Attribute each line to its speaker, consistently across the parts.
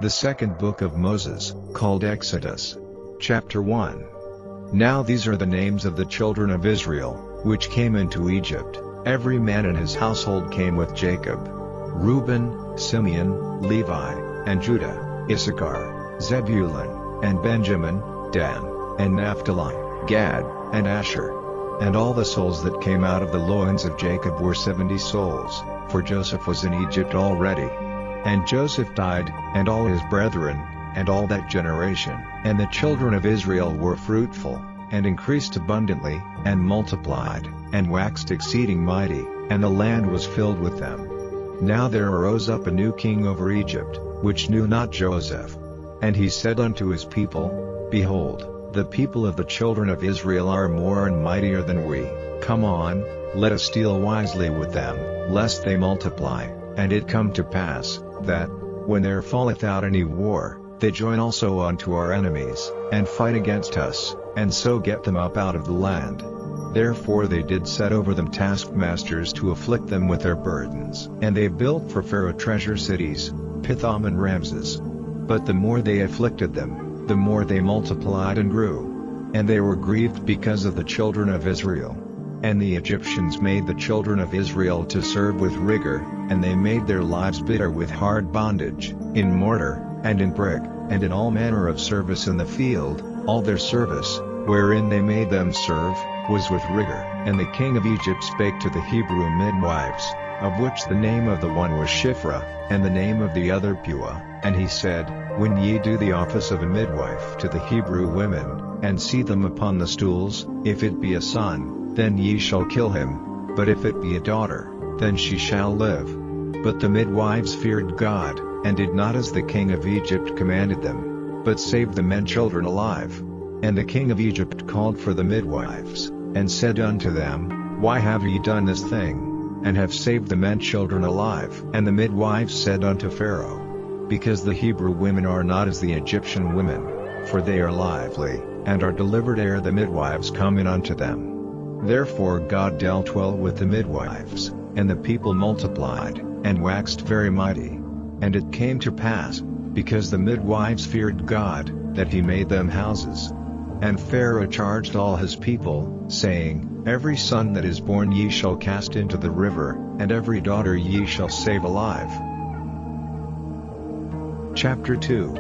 Speaker 1: The second book of Moses, called Exodus. Chapter 1. Now these are the names of the children of Israel, which came into Egypt. Every man in his household came with Jacob: Reuben, Simeon, Levi, and Judah, Issachar, Zebulun, and Benjamin, Dan, and Naphtali, Gad, and Asher. And all the souls that came out of the loins of Jacob were 70 souls, for Joseph was in Egypt already. And Joseph died, and all his brethren, and all that generation. And the children of Israel were fruitful, and increased abundantly, and multiplied, and waxed exceeding mighty, and the land was filled with them. Now there arose up a new king over Egypt, which knew not Joseph. And he said unto his people, Behold, the people of the children of Israel are more and mightier than we. Come on, let us deal wisely with them, lest they multiply. And it come to pass, that, when there falleth out any war, they join also unto our enemies, and fight against us, and so get them up out of the land. Therefore they did set over them taskmasters to afflict them with their burdens. And they built for Pharaoh treasure cities, Pithom and Ramses. But the more they afflicted them, the more they multiplied and grew. And they were grieved because of the children of Israel. And the Egyptians made the children of Israel to serve with rigor, and they made their lives bitter with hard bondage, in mortar, and in brick, and in all manner of service in the field. All their service, wherein they made them serve, was with rigor. And the king of Egypt spake to the Hebrew midwives, of which the name of the one was Shiphrah, and the name of the other Puah. And he said, When ye do the office of a midwife to the Hebrew women, and see them upon the stools, if it be a son, then ye shall kill him, but if it be a daughter, then she shall live. But the midwives feared God, and did not as the king of Egypt commanded them, but saved the men children alive. And the king of Egypt called for the midwives, and said unto them, Why have ye done this thing, and have saved the men children alive? And the midwives said unto Pharaoh, Because the Hebrew women are not as the Egyptian women, for they are lively, and are delivered ere the midwives come in unto them. Therefore God dealt well with the midwives, and the people multiplied, and waxed very mighty. And it came to pass, because the midwives feared God, that he made them houses. And Pharaoh charged all his people, saying, Every son that is born ye shall cast into the river, and every daughter ye shall save alive. Chapter 2.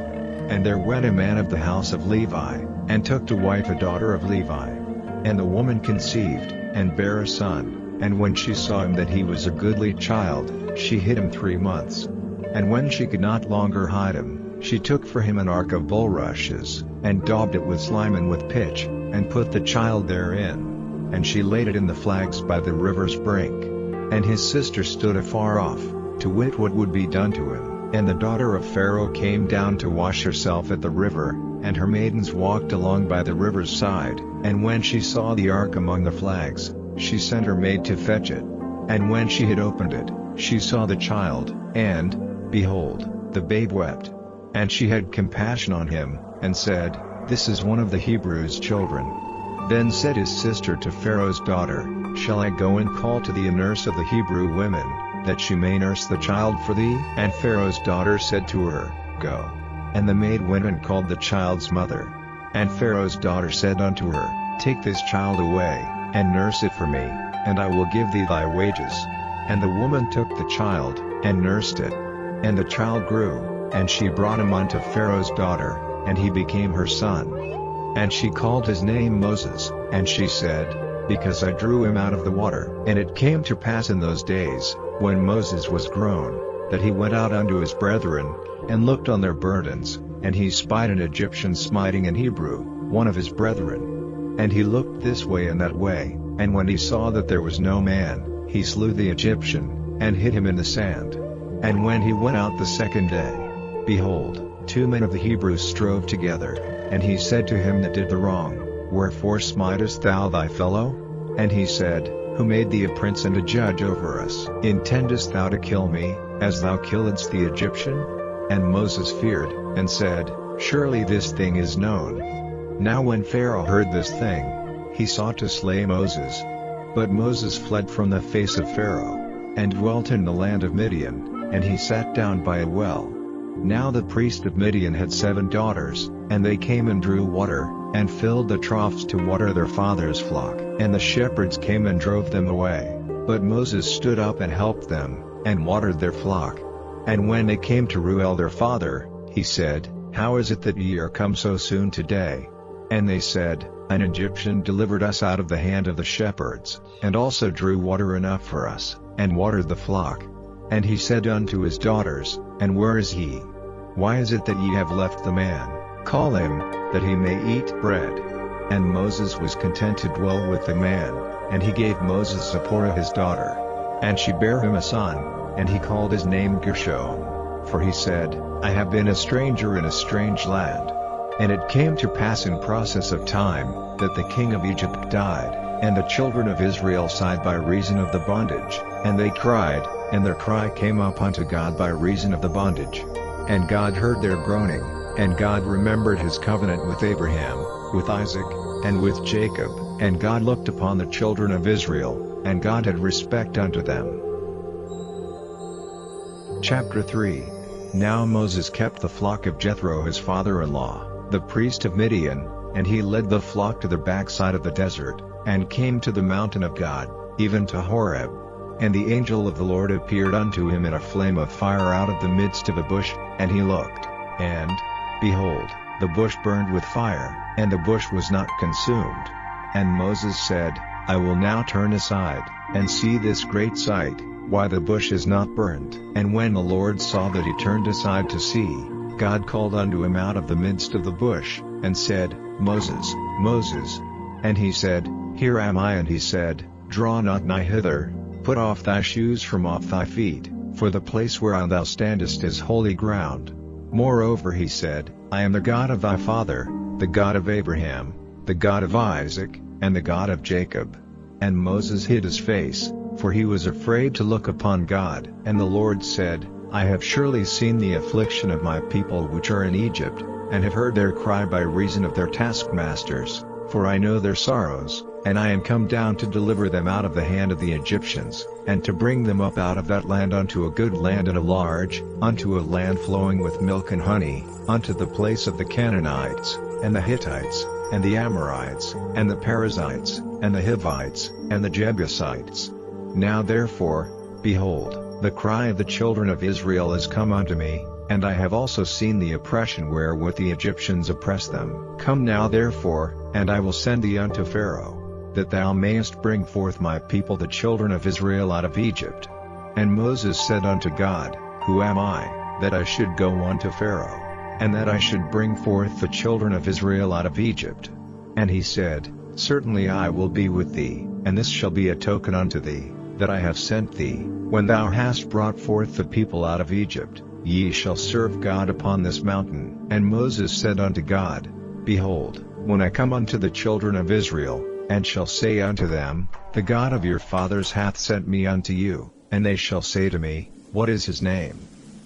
Speaker 1: And there went a man of the house of Levi, and took to wife a daughter of Levi. And the woman conceived, and bare a son, and when she saw him that he was a goodly child, she hid him 3 months. And when she could not longer hide him, she took for him an ark of bulrushes, and daubed it with slime and with pitch, and put the child therein. And she laid it in the flags by the river's brink. And his sister stood afar off, to wit what would be done to him. And the daughter of Pharaoh came down to wash herself at the river, and her maidens walked along by the river's side. And when she saw the ark among the flags, she sent her maid to fetch it. And when she had opened it, she saw the child, and, behold, the babe wept. And she had compassion on him, and said, This is one of the Hebrews' children. Then said his sister to Pharaoh's daughter, Shall I go and call to thee a nurse of the Hebrew women, that she may nurse the child for thee? And Pharaoh's daughter said to her, Go. And the maid went and called the child's mother. And Pharaoh's daughter said unto her, Take this child away, and nurse it for me, and I will give thee thy wages. And the woman took the child, and nursed it. And the child grew, and she brought him unto Pharaoh's daughter, and he became her son. And she called his name Moses, and she said, Because I drew him out of the water. And it came to pass in those days, when Moses was grown, that he went out unto his brethren, and looked on their burdens, and he spied an Egyptian smiting an Hebrew, one of his brethren. And he looked this way and that way, and when he saw that there was no man, he slew the Egyptian, and hid him in the sand. And when he went out the second day, behold, 2 men of the Hebrews strove together, and he said to him that did the wrong, Wherefore smitest thou thy fellow? And he said, Who made thee a prince and a judge over us? Intendest thou to kill me, as thou killedst the Egyptian? And Moses feared, and said, Surely this thing is known. Now when Pharaoh heard this thing, he sought to slay Moses. But Moses fled from the face of Pharaoh, and dwelt in the land of Midian, and he sat down by a well. Now the priest of Midian had 7 daughters, and they came and drew water, and filled the troughs to water their father's flock. And the shepherds came and drove them away. But Moses stood up and helped them, and watered their flock. And when they came to Reuel their father, he said, How is it that ye are come so soon today? And they said, An Egyptian delivered us out of the hand of the shepherds, and also drew water enough for us, and watered the flock. And he said unto his daughters, And where is he? Why is it that ye have left the man? Call him, that he may eat bread. And Moses was content to dwell with the man, and he gave Moses Zipporah his daughter. And she bare him a son, and he called his name Gershom. For he said, I have been a stranger in a strange land. And it came to pass in process of time, that the king of Egypt died, and the children of Israel sighed by reason of the bondage, and they cried, and their cry came up unto God by reason of the bondage. And God heard their groaning, and God remembered his covenant with Abraham, with Isaac, and with Jacob, and God looked upon the children of Israel, and God had respect unto them. Chapter 3. Now Moses kept the flock of Jethro his father-in-law, the priest of Midian, and he led the flock to the backside of the desert, and came to the mountain of God, even to Horeb. And the angel of the Lord appeared unto him in a flame of fire out of the midst of a bush, and he looked, and, behold, the bush burned with fire, and the bush was not consumed. And Moses said, I will now turn aside, and see this great sight, why the bush is not burnt. And when the Lord saw that he turned aside to see, God called unto him out of the midst of the bush, and said, Moses, Moses. And he said, Here am I. And he said, Draw not nigh hither, put off thy shoes from off thy feet, for the place whereon thou standest is holy ground. Moreover he said, I am the God of thy father, the God of Abraham, the God of Isaac, and the God of Jacob. And Moses hid his face, for he was afraid to look upon God. And the Lord said, I have surely seen the affliction of my people which are in Egypt, and have heard their cry by reason of their taskmasters, for I know their sorrows, and I am come down to deliver them out of the hand of the Egyptians, and to bring them up out of that land unto a good land and a large, unto a land flowing with milk and honey, unto the place of the Canaanites, and the Hittites, and the Amorites, and the Perizzites, and the Hivites, and the Jebusites. Now therefore, behold, the cry of the children of Israel is come unto me, and I have also seen the oppression wherewith the Egyptians oppress them. Come now therefore, and I will send thee unto Pharaoh, that thou mayest bring forth my people the children of Israel out of Egypt. And Moses said unto God, Who am I, that I should go unto Pharaoh, and that I should bring forth the children of Israel out of Egypt? And he said, Certainly I will be with thee, and this shall be a token unto thee, that I have sent thee. When thou hast brought forth the people out of Egypt, ye shall serve God upon this mountain. And Moses said unto God, Behold, when I come unto the children of Israel, and shall say unto them, The God of your fathers hath sent me unto you, and they shall say to me, What is his name?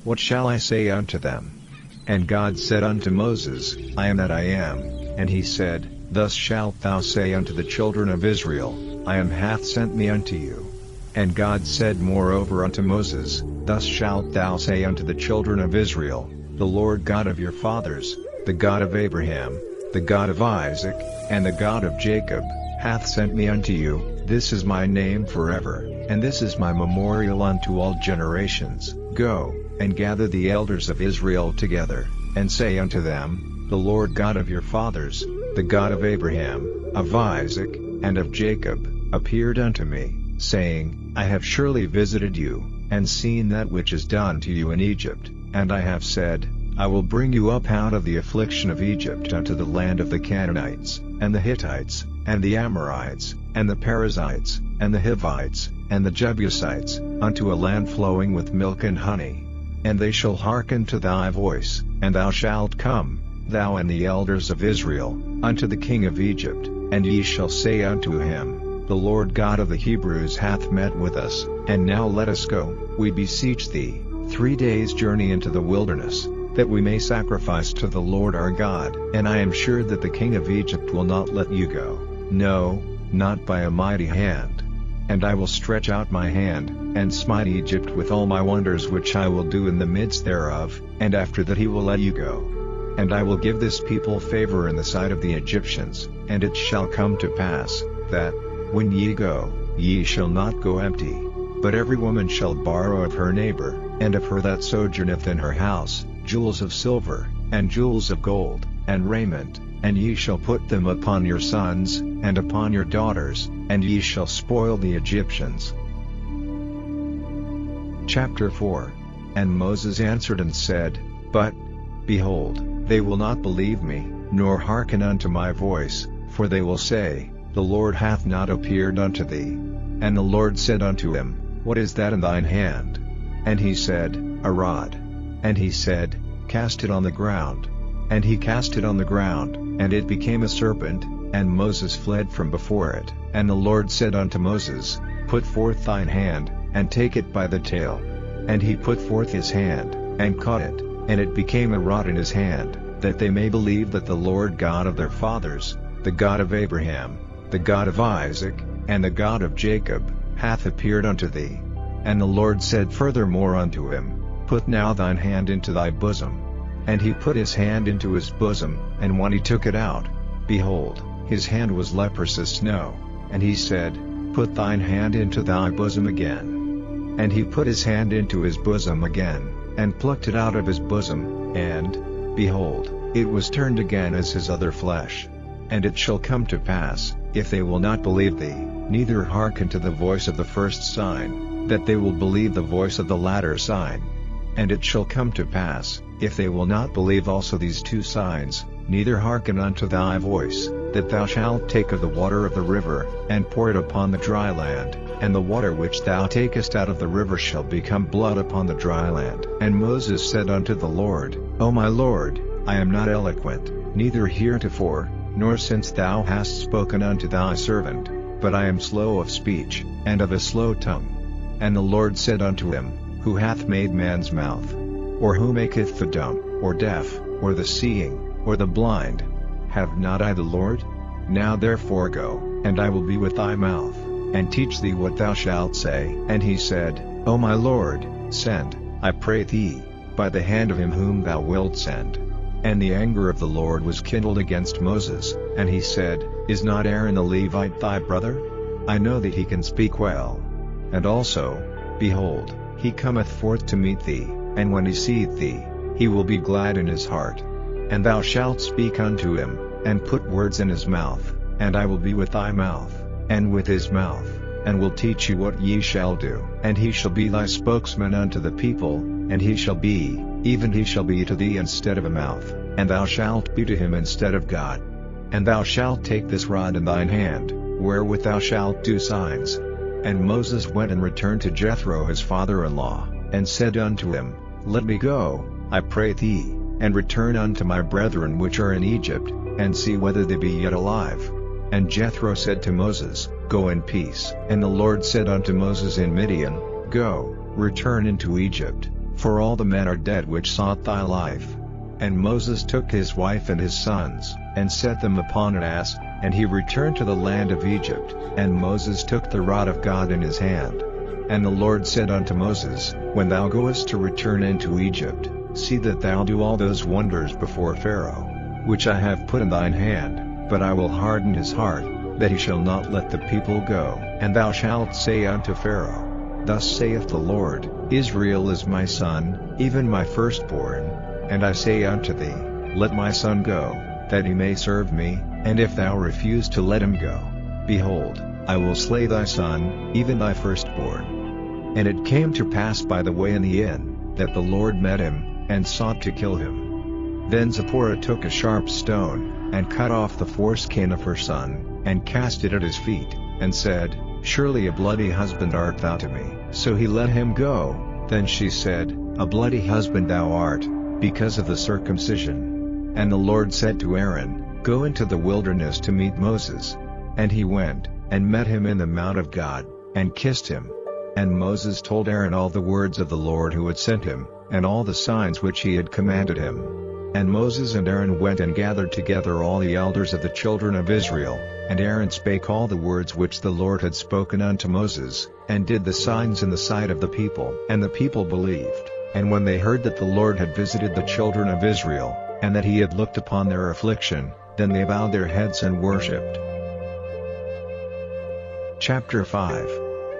Speaker 1: What shall I say unto them? And God said unto Moses, I am that I am. And he said, Thus shalt thou say unto the children of Israel, I am hath sent me unto you. And God said moreover unto Moses, Thus shalt thou say unto the children of Israel, The Lord God of your fathers, the God of Abraham, the God of Isaac, and the God of Jacob, hath sent me unto you. This is my name forever, and this is my memorial unto all generations. Go, and gather the elders of Israel together, and say unto them, The Lord God of your fathers, the God of Abraham, of Isaac, and of Jacob, appeared unto me, saying, I have surely visited you, and seen that which is done to you in Egypt, and I have said, I will bring you up out of the affliction of Egypt unto the land of the Canaanites, and the Hittites, and the Amorites, and the Perizzites, and the Hivites, and the Jebusites, unto a land flowing with milk and honey. And they shall hearken to thy voice, and thou shalt come, thou and the elders of Israel, unto the king of Egypt, and ye shall say unto him, The Lord God of the Hebrews hath met with us, and now let us go, we beseech thee, 3 days' journey into the wilderness, that we may sacrifice to the Lord our God. And I am sure that the king of Egypt will not let you go, no, not by a mighty hand. and I will stretch out my hand, and smite Egypt with all my wonders which I will do in the midst thereof, and after that he will let you go. And I will give this people favor in the sight of the Egyptians, and it shall come to pass, that, when ye go, ye shall not go empty, but every woman shall borrow of her neighbor, and of her that sojourneth in her house, jewels of silver, and jewels of gold, and raiment, and ye shall put them upon your sons, and upon your daughters, and ye shall spoil the Egyptians. Chapter 4. And Moses answered and said, But, behold, they will not believe me, nor hearken unto my voice, for they will say, The Lord hath not appeared unto thee. And the Lord said unto him, What is that in thine hand? And he said, A rod. And he said, Cast it on the ground. And he cast it on the ground, and it became a serpent, and Moses fled from before it. And the Lord said unto Moses, Put forth thine hand, and take it by the tail. And he put forth his hand, and caught it, and it became a rod in his hand, that they may believe that the Lord God of their fathers, the God of Abraham, the God of Isaac, and the God of Jacob, hath appeared unto thee. And the Lord said furthermore unto him, Put now thine hand into thy bosom. And he put his hand into his bosom, and when he took it out, behold, his hand was leprous as snow. And he said, Put thine hand into thy bosom again. And he put his hand into his bosom again, and plucked it out of his bosom, and, behold, it was turned again as his other flesh. And it shall come to pass, if they will not believe thee, neither hearken to the voice of the first sign, that they will believe the voice of the latter sign. And it shall come to pass, if they will not believe also these two signs, neither hearken unto thy voice, that thou shalt take of the water of the river, and pour it upon the dry land, and the water which thou takest out of the river shall become blood upon the dry land. And Moses said unto the Lord, O my Lord, I am not eloquent, neither heretofore, nor since thou hast spoken unto thy servant, but I am slow of speech, and of a slow tongue. And the Lord said unto him, Who hath made man's mouth? Or who maketh the dumb, or deaf, or the seeing, or the blind? Have not I the Lord? Now therefore go, and I will be with thy mouth, and teach thee what thou shalt say. And he said, O my Lord, send, I pray thee, by the hand of him whom thou wilt send. And the anger of the Lord was kindled against Moses, and he said, Is not Aaron the Levite thy brother? I know that he can speak well. And also, behold, he cometh forth to meet thee, and when he seeth thee, he will be glad in his heart. And thou shalt speak unto him, and put words in his mouth, and I will be with thy mouth, and with his mouth, and will teach you what ye shall do. And he shall be thy spokesman unto the people, and he shall be, even he shall be to thee instead of a mouth, and thou shalt be to him instead of God. And thou shalt take this rod in thine hand, wherewith thou shalt do signs. And Moses went and returned to Jethro his father-in-law, and said unto him, Let me go, I pray thee, and return unto my brethren which are in Egypt, and see whether they be yet alive. And Jethro said to Moses, Go in peace. And the Lord said unto Moses in Midian, Go, return into Egypt, for all the men are dead which sought thy life. And Moses took his wife and his sons, and set them upon an ass, and he returned to the land of Egypt. And Moses took the rod of God in his hand. And the Lord said unto Moses, When thou goest to return into Egypt, see that thou do all those wonders before Pharaoh, which I have put in thine hand, but I will harden his heart, that he shall not let the people go. And thou shalt say unto Pharaoh, Thus saith the Lord, Israel is my son, even my firstborn. And I say unto thee, Let my son go, that he may serve me, and if thou refuse to let him go, behold, I will slay thy son, even thy firstborn. And it came to pass by the way in the inn, that the Lord met him, and sought to kill him. Then Zipporah took a sharp stone, and cut off the foreskin of her son, and cast it at his feet, and said, Surely a bloody husband art thou to me. So he let him go. Then she said, A bloody husband thou art, because of the circumcision. And the Lord said to Aaron, Go into the wilderness to meet Moses. And he went, and met him in the mount of God, and kissed him. And Moses told Aaron all the words of the Lord who had sent him, and all the signs which he had commanded him. And Moses and Aaron went and gathered together all the elders of the children of Israel, and Aaron spake all the words which the Lord had spoken unto Moses, and did the signs in the sight of the people. And the people believed, and when they heard that the Lord had visited the children of Israel, and that he had looked upon their affliction, then they bowed their heads and worshipped. Chapter 5.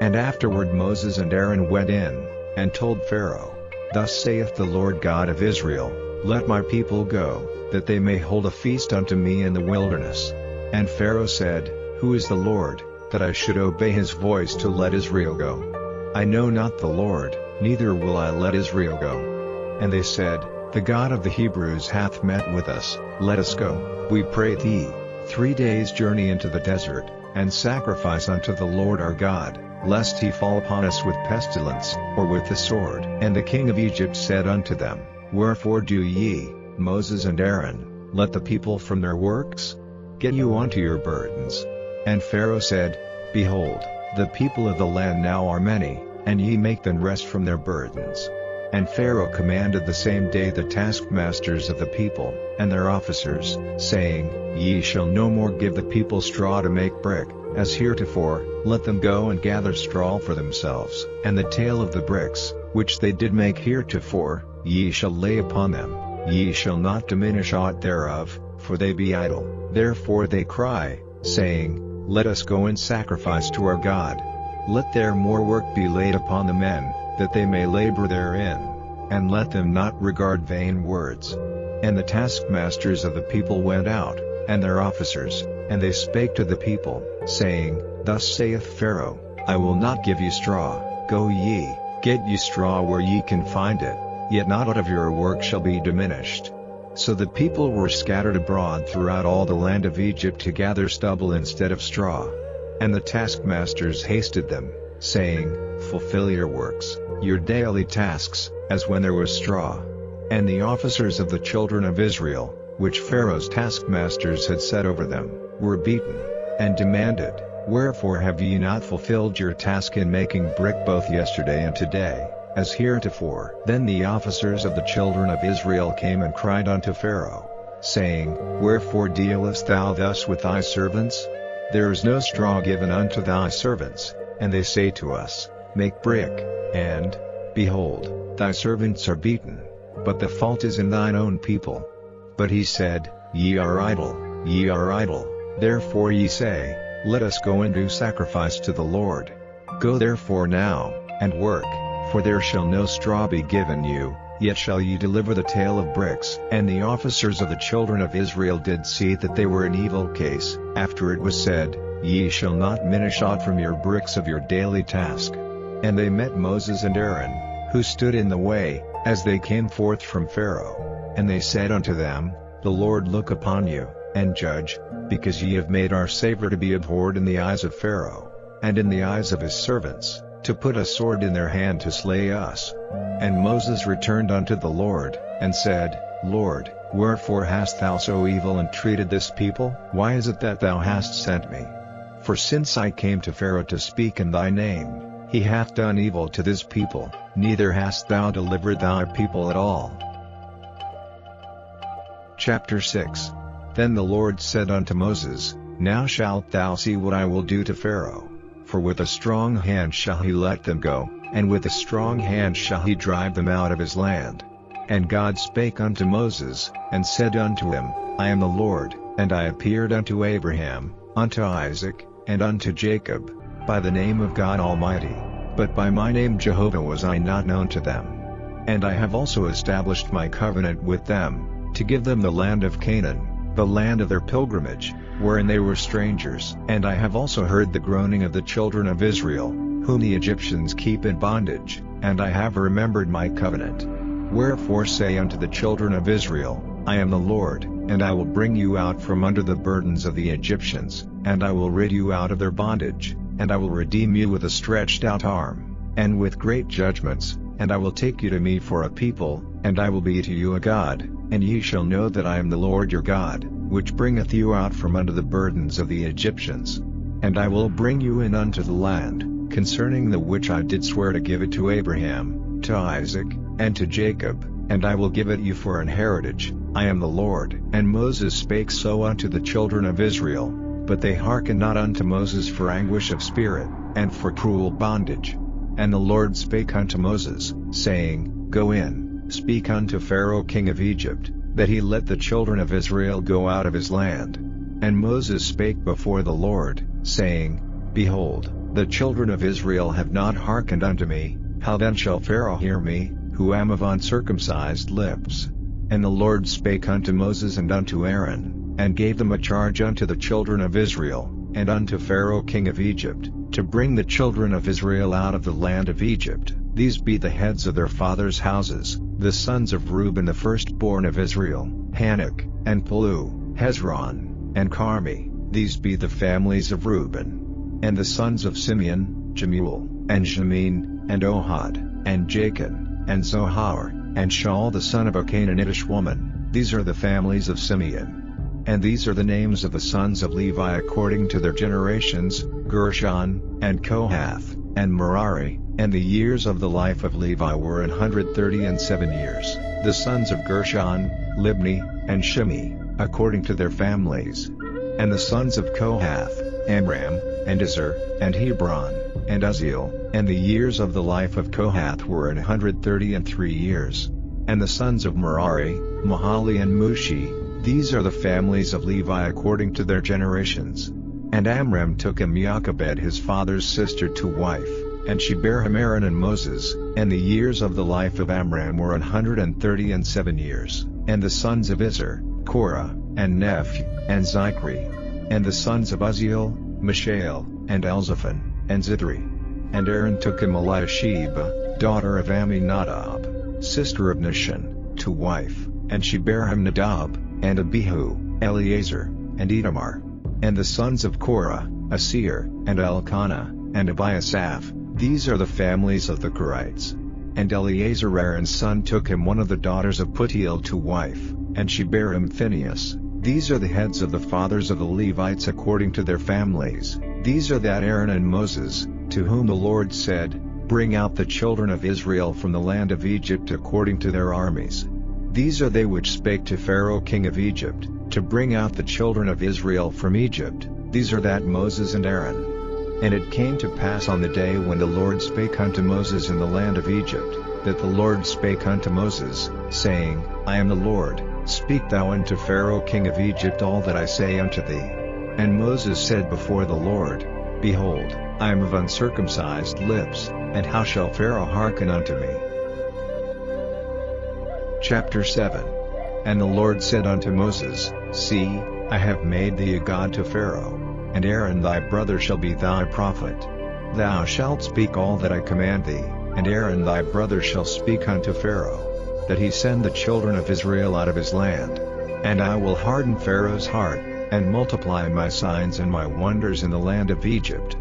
Speaker 1: And afterward Moses and Aaron went in, and told Pharaoh, Thus saith the Lord God of Israel, Let my people go, that they may hold a feast unto me in the wilderness. And Pharaoh said, Who is the Lord, that I should obey his voice to let Israel go? I know not the Lord, neither will I let Israel go. And they said, The God of the Hebrews hath met with us, let us go, we pray thee, 3 days' journey into the desert, and sacrifice unto the Lord our God, lest he fall upon us with pestilence, or with the sword. And the king of Egypt said unto them, Wherefore do ye, Moses and Aaron, let the people from their works? Get you unto your burdens. And Pharaoh said, Behold, the people of the land now are many, and ye make them rest from their burdens. And Pharaoh commanded the same day the taskmasters of the people, and their officers, saying, Ye shall no more give the people straw to make brick, as heretofore, let them go and gather straw for themselves. And the tale of the bricks, which they did make heretofore, ye shall lay upon them, ye shall not diminish aught thereof, for they be idle. Therefore they cry, saying, Let us go and sacrifice to our God. Let their more work be laid upon the men, that they may labor therein, and let them not regard vain words. And the taskmasters of the people went out, and their officers, and they spake to the people, saying, Thus saith Pharaoh, I will not give you straw, go ye, get ye straw where ye can find it, yet not out of your work shall be diminished. So the people were scattered abroad throughout all the land of Egypt to gather stubble instead of straw. And the taskmasters hasted them, saying, Fulfill your works, your daily tasks, as when there was straw. And the officers of the children of Israel, which Pharaoh's taskmasters had set over them, were beaten, and demanded, Wherefore have ye not fulfilled your task in making brick both yesterday and today, as heretofore? Then the officers of the children of Israel came and cried unto Pharaoh, saying, Wherefore dealest thou thus with thy servants? There is no straw given unto thy servants. And they say to us, Make brick, and, behold, thy servants are beaten, but the fault is in thine own people. But he said, Ye are idle, ye are idle, therefore ye say, Let us go and do sacrifice to the Lord. Go therefore now, and work, for there shall no straw be given you, yet shall ye deliver the tale of bricks. And the officers of the children of Israel did see that they were in evil case, after it was said, Ye shall not minish aught from your bricks of your daily task. And they met Moses and Aaron, who stood in the way, as they came forth from Pharaoh. And they said unto them, The Lord look upon you, and judge, because ye have made our Saviour to be abhorred in the eyes of Pharaoh, and in the eyes of his servants, to put a sword in their hand to slay us. And Moses returned unto the Lord, and said, Lord, wherefore hast thou so evil entreated this people? Why is it that thou hast sent me? For since I came to Pharaoh to speak in thy name, he hath done evil to this people, neither hast thou delivered thy people at all. Chapter 6. Then the Lord said unto Moses, Now shalt thou see what I will do to Pharaoh. For with a strong hand shall he let them go, and with a strong hand shall he drive them out of his land. And God spake unto Moses, and said unto him, I am the Lord, and I appeared unto Abraham, unto Isaac, and unto Jacob, by the name of God Almighty, but by my name Jehovah was I not known to them. And I have also established my covenant with them, to give them the land of Canaan, the land of their pilgrimage, wherein they were strangers. And I have also heard the groaning of the children of Israel, whom the Egyptians keep in bondage, and I have remembered my covenant. Wherefore say unto the children of Israel, I am the Lord, and I will bring you out from under the burdens of the Egyptians, and I will rid you out of their bondage, and I will redeem you with a stretched out arm, and with great judgments, and I will take you to me for a people, and I will be to you a God, and ye shall know that I am the Lord your God, which bringeth you out from under the burdens of the Egyptians. And I will bring you in unto the land, concerning the which I did swear to give it to Abraham, to Isaac, and to Jacob, and I will give it you for an heritage. I am the Lord. And Moses spake so unto the children of Israel, but they hearkened not unto Moses for anguish of spirit, and for cruel bondage. And the Lord spake unto Moses, saying, Go in, speak unto Pharaoh king of Egypt, that he let the children of Israel go out of his land. And Moses spake before the Lord, saying, Behold, the children of Israel have not hearkened unto me, how then shall Pharaoh hear me, who am of uncircumcised lips? And the Lord spake unto Moses and unto Aaron, and gave them a charge unto the children of Israel, and unto Pharaoh king of Egypt, to bring the children of Israel out of the land of Egypt. These be the heads of their fathers' houses, the sons of Reuben the firstborn of Israel, Hanok, and Palu, Hezron, and Carmi. These be the families of Reuben. And the sons of Simeon, Jemuel, and Jamin, and Ohad, and Jachin, and Zohar, and Shaul the son of a Canaanitish woman. These are the families of Simeon. And these are the names of the sons of Levi according to their generations, Gershon, and Kohath, and Merari. And the years of the life of Levi were 137 years. The sons of Gershon, Libni, and Shimi, according to their families. And the sons of Kohath, Amram, and Izhar, and Hebron, and Uzziel. And the years of the life of Kohath were 133 years. And the sons of Merari, Mahali and Mushi. These are the families of Levi according to their generations. And Amram took him Jochebed his father's sister to wife, and she bare him Aaron and Moses. And the years of the life of Amram were 137 years. And the sons of Izhar, Korah, and Nephi, and Zichri. And the sons of Uzziel, Mishael, and Elzaphan, and Zithri. And Aaron took him Eliashib, daughter of Aminadab, sister of Nahshon, to wife, and she bare him Nadab, and Abihu, Eleazar, and Itamar. And the sons of Korah, Asir, and Elkanah, and Abiasaph. These are the families of the Korites. And Eleazar Aaron's son took him one of the daughters of Putiel to wife, and she bare him Phinehas. These are the heads of the fathers of the Levites according to their families. These are that Aaron and Moses, to whom the Lord said, Bring out the children of Israel from the land of Egypt according to their armies. These are they which spake to Pharaoh king of Egypt, to bring out the children of Israel from Egypt. These are that Moses and Aaron. And it came to pass on the day when the Lord spake unto Moses in the land of Egypt, that the Lord spake unto Moses, saying, I am the Lord, speak thou unto Pharaoh king of Egypt all that I say unto thee. And Moses said before the Lord, Behold, I am of uncircumcised lips, and how shall Pharaoh hearken unto me? Chapter 7. And the Lord said unto Moses, See, I have made thee a god to Pharaoh, and Aaron thy brother shall be thy prophet. Thou shalt speak all that I command thee, and Aaron thy brother shall speak unto Pharaoh, that he send the children of Israel out of his land. And I will harden Pharaoh's heart, and multiply my signs and my wonders in the land of Egypt.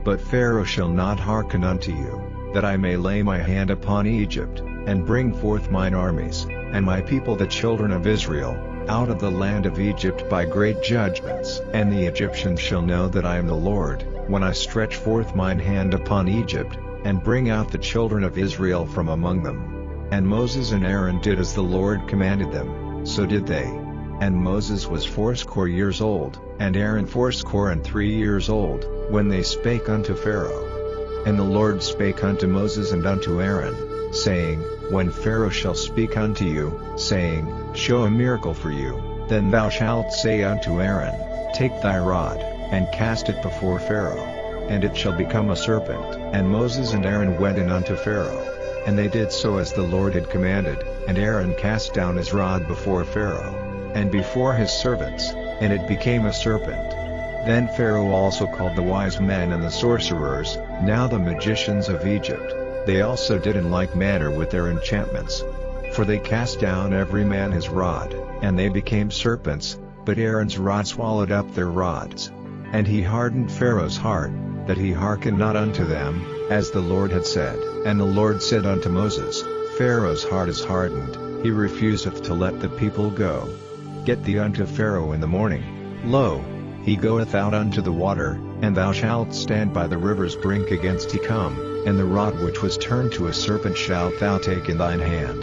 Speaker 1: But Pharaoh shall not hearken unto you, that I may lay my hand upon Egypt, and bring forth mine armies, and my people the children of Israel, out of the land of Egypt by great judgments. And the Egyptians shall know that I am the Lord, when I stretch forth mine hand upon Egypt, and bring out the children of Israel from among them. And Moses and Aaron did as the Lord commanded them, so did they. And Moses was 80 years old, and Aaron 83 years old, when they spake unto Pharaoh. And the Lord spake unto Moses and unto Aaron, saying, When Pharaoh shall speak unto you, saying, Show a miracle for you, then thou shalt say unto Aaron, Take thy rod, and cast it before Pharaoh, and it shall become a serpent. And Moses and Aaron went in unto Pharaoh. And they did so as the Lord had commanded, and Aaron cast down his rod before Pharaoh, and before his servants, and it became a serpent. Then Pharaoh also called the wise men and the sorcerers, now the magicians of Egypt. They also did in like manner with their enchantments. For they cast down every man his rod, and they became serpents, but Aaron's rod swallowed up their rods. And he hardened Pharaoh's heart, that he hearkened not unto them, as the Lord had said. And the Lord said unto Moses, Pharaoh's heart is hardened, he refuseth to let the people go. Get thee unto Pharaoh in the morning. Lo, he goeth out unto the water, and thou shalt stand by the river's brink against he come, and the rod which was turned to a serpent shalt thou take in thine hand.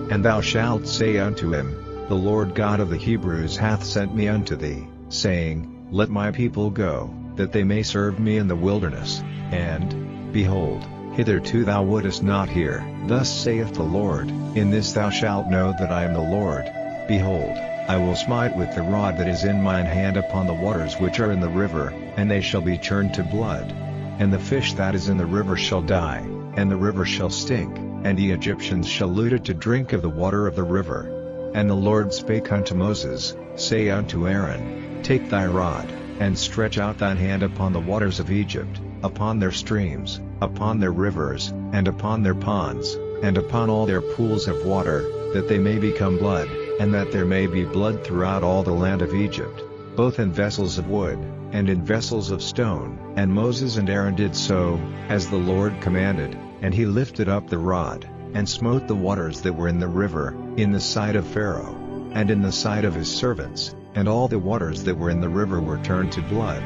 Speaker 1: And thou shalt say unto him, The Lord God of the Hebrews hath sent me unto thee, saying, Let my people go, that they may serve me in the wilderness. And, behold, hitherto thou wouldest not hear. Thus saith the Lord, In this thou shalt know that I am the Lord. Behold, I will smite with the rod that is in mine hand upon the waters which are in the river, and they shall be churned to blood. And the fish that is in the river shall die, and the river shall stink, and the Egyptians shall loot it to drink of the water of the river. And the Lord spake unto Moses, Say unto Aaron, Take thy rod, and stretch out thine hand upon the waters of Egypt, upon their streams, upon their rivers, and upon their ponds, and upon all their pools of water, that they may become blood, and that there may be blood throughout all the land of Egypt, both in vessels of wood, and in vessels of stone. And Moses and Aaron did so, as the Lord commanded, and he lifted up the rod, and smote the waters that were in the river, in the sight of Pharaoh, and in the sight of his servants, and all the waters that were in the river were turned to blood.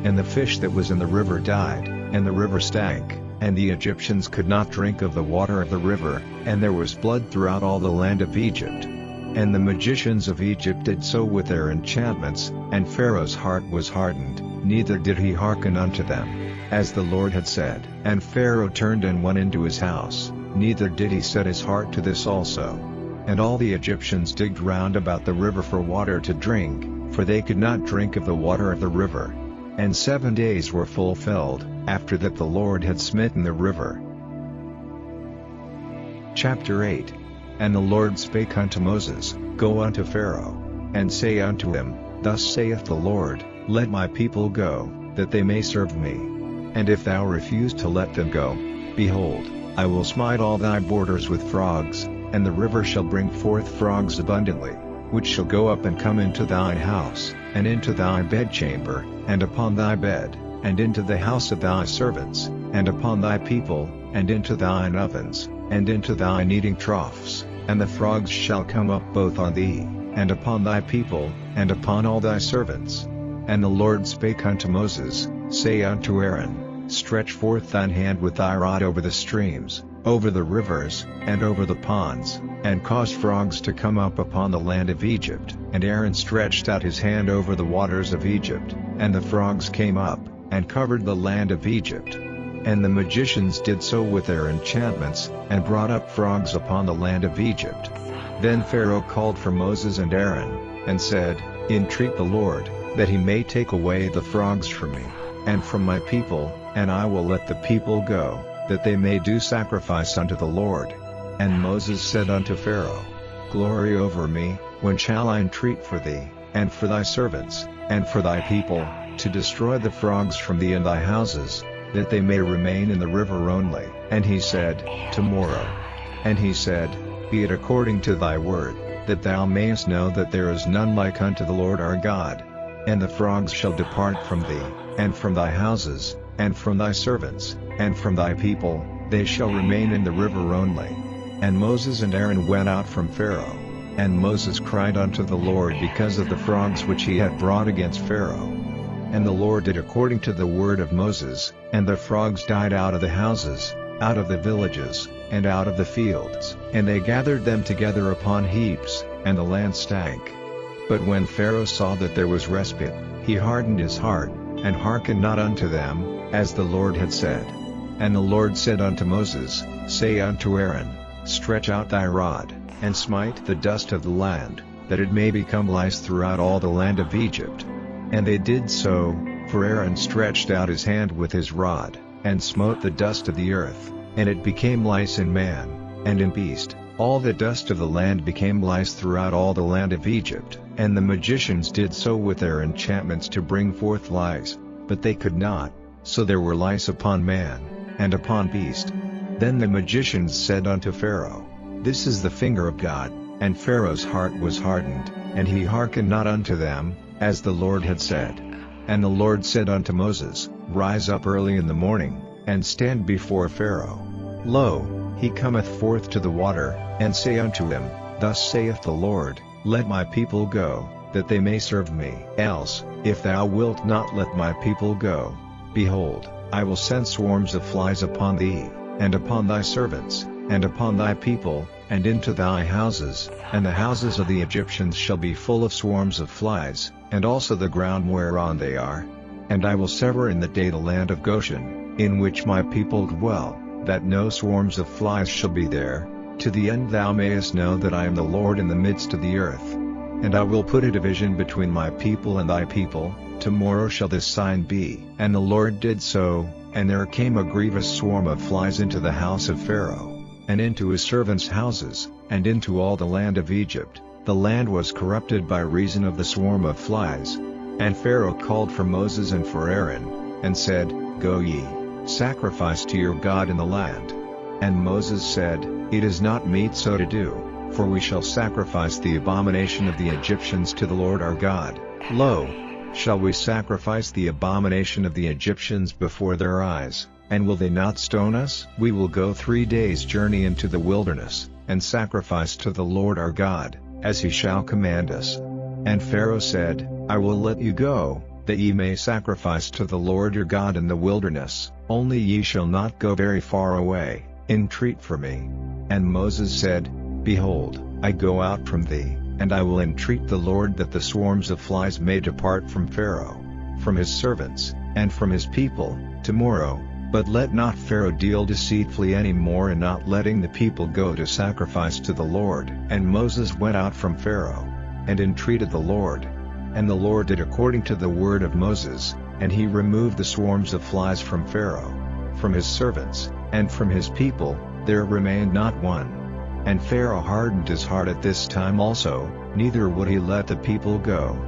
Speaker 1: And the fish that was in the river died, and the river stank, and the Egyptians could not drink of the water of the river, and there was blood throughout all the land of Egypt. And the magicians of Egypt did so with their enchantments, and Pharaoh's heart was hardened, neither did he hearken unto them, as the Lord had said. And Pharaoh turned and went into his house, neither did he set his heart to this also. And all the Egyptians digged round about the river for water to drink, for they could not drink of the water of the river. And 7 days were fulfilled, after that the Lord had smitten the river. Chapter 8. And the Lord spake unto Moses, Go unto Pharaoh, and say unto him, Thus saith the Lord, Let my people go, that they may serve me. And if thou refuse to let them go, behold, I will smite all thy borders with frogs, and the river shall bring forth frogs abundantly, which shall go up and come into thine house, and into thy bedchamber, and upon thy bed, and into the house of thy servants, and upon thy people, and into thine ovens, and into thine eating troughs, and the frogs shall come up both on thee, and upon thy people, and upon all thy servants. And the Lord spake unto Moses, Say unto Aaron, Stretch forth thine hand with thy rod over the streams, over the rivers, and over the ponds, and cause frogs to come up upon the land of Egypt. And Aaron stretched out his hand over the waters of Egypt, and the frogs came up, and covered the land of Egypt. And the magicians did so with their enchantments, and brought up frogs upon the land of Egypt. Then Pharaoh called for Moses and Aaron, and said, Entreat the Lord, that he may take away the frogs from me, and from my people, and I will let the people go, that they may do sacrifice unto the Lord. And Moses said unto Pharaoh, Glory over me, when shall I entreat for thee, and for thy servants, and for thy people, to destroy the frogs from thee and thy houses, that they may remain in the river only? And he said, Tomorrow. And he said, Be it according to thy word, that thou mayest know that there is none like unto the Lord our God. And the frogs shall depart from thee, and from thy houses, and from thy servants, and from thy people, they shall remain in the river only. And Moses and Aaron went out from Pharaoh. And Moses cried unto the Lord because of the frogs which he had brought against Pharaoh. And the Lord did according to the word of Moses, and the frogs died out of the houses, out of the villages, and out of the fields. And they gathered them together upon heaps, and the land stank. But when Pharaoh saw that there was respite, he hardened his heart, and hearkened not unto them, as the Lord had said. And the Lord said unto Moses, Say unto Aaron, Stretch out thy rod, and smite the dust of the land, that it may become lice throughout all the land of Egypt. And they did so, for Aaron stretched out his hand with his rod, and smote the dust of the earth, and it became lice in man, and in beast. All the dust of the land became lice throughout all the land of Egypt. And the magicians did so with their enchantments to bring forth lice, but they could not, so there were lice upon man, and upon beast. Then the magicians said unto Pharaoh, This is the finger of God. And Pharaoh's heart was hardened, and he hearkened not unto them, as the Lord had said. And the Lord said unto Moses, Rise up early in the morning, and stand before Pharaoh. Lo, he cometh forth to the water, and say unto him, Thus saith the Lord, Let my people go, that they may serve me. Else, if thou wilt not let my people go, behold, I will send swarms of flies upon thee, and upon thy servants, and upon thy people, and into thy houses, and the houses of the Egyptians shall be full of swarms of flies, and also the ground whereon they are. And I will sever in the day the land of Goshen, in which my people dwell, that no swarms of flies shall be there, to the end thou mayest know that I am the Lord in the midst of the earth. And I will put a division between my people and thy people, tomorrow shall this sign be. And the Lord did so, and there came a grievous swarm of flies into the house of Pharaoh, and into his servants' houses, and into all the land of Egypt. The land was corrupted by reason of the swarm of flies. And Pharaoh called for Moses and for Aaron, and said, Go ye, sacrifice to your God in the land. And Moses said, It is not meet so to do, for we shall sacrifice the abomination of the Egyptians to the Lord our God. Lo, shall we sacrifice the abomination of the Egyptians before their eyes, and will they not stone us? We will go 3 days' journey into the wilderness, and sacrifice to the Lord our God, as he shall command us. And Pharaoh said, I will let you go, that ye may sacrifice to the Lord your God in the wilderness, only ye shall not go very far away. Entreat for me. And Moses said, Behold, I go out from thee, and I will entreat the Lord that the swarms of flies may depart from Pharaoh, from his servants, and from his people, tomorrow, but let not Pharaoh deal deceitfully any more in not letting the people go to sacrifice to the Lord. And Moses went out from Pharaoh, and entreated the Lord. And the Lord did according to the word of Moses, and he removed the swarms of flies from Pharaoh, from his servants, and from his people, there remained not one. And Pharaoh hardened his heart at this time also, neither would he let the people go.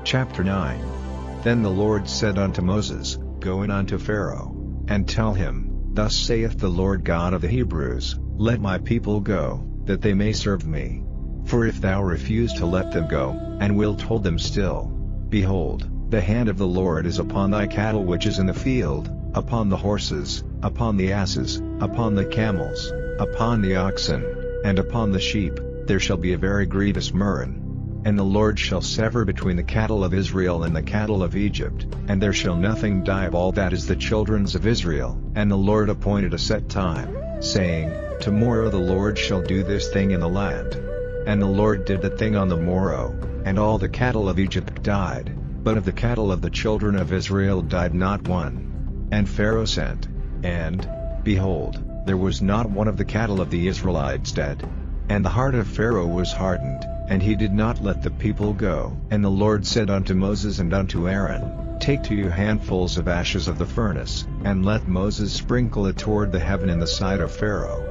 Speaker 1: Chapter 9. Then the Lord said unto Moses, Go in unto Pharaoh, and tell him, Thus saith the Lord God of the Hebrews, Let my people go, that they may serve me. For if thou refuse to let them go, and wilt hold them still, behold, the hand of the Lord is upon thy cattle which is in the field, upon the horses, upon the asses, upon the camels, upon the oxen, and upon the sheep, there shall be a very grievous murrain. And the Lord shall sever between the cattle of Israel and the cattle of Egypt, and there shall nothing die of all that is the children's of Israel. And the Lord appointed a set time, saying, Tomorrow the Lord shall do this thing in the land. And the Lord did the thing on the morrow, and all the cattle of Egypt died, but of the cattle of the children of Israel died not one. And Pharaoh sent, and, behold, there was not one of the cattle of the Israelites dead. And the heart of Pharaoh was hardened, and he did not let the people go. And the Lord said unto Moses and unto Aaron, Take to you handfuls of ashes of the furnace, and let Moses sprinkle it toward the heaven in the sight of Pharaoh.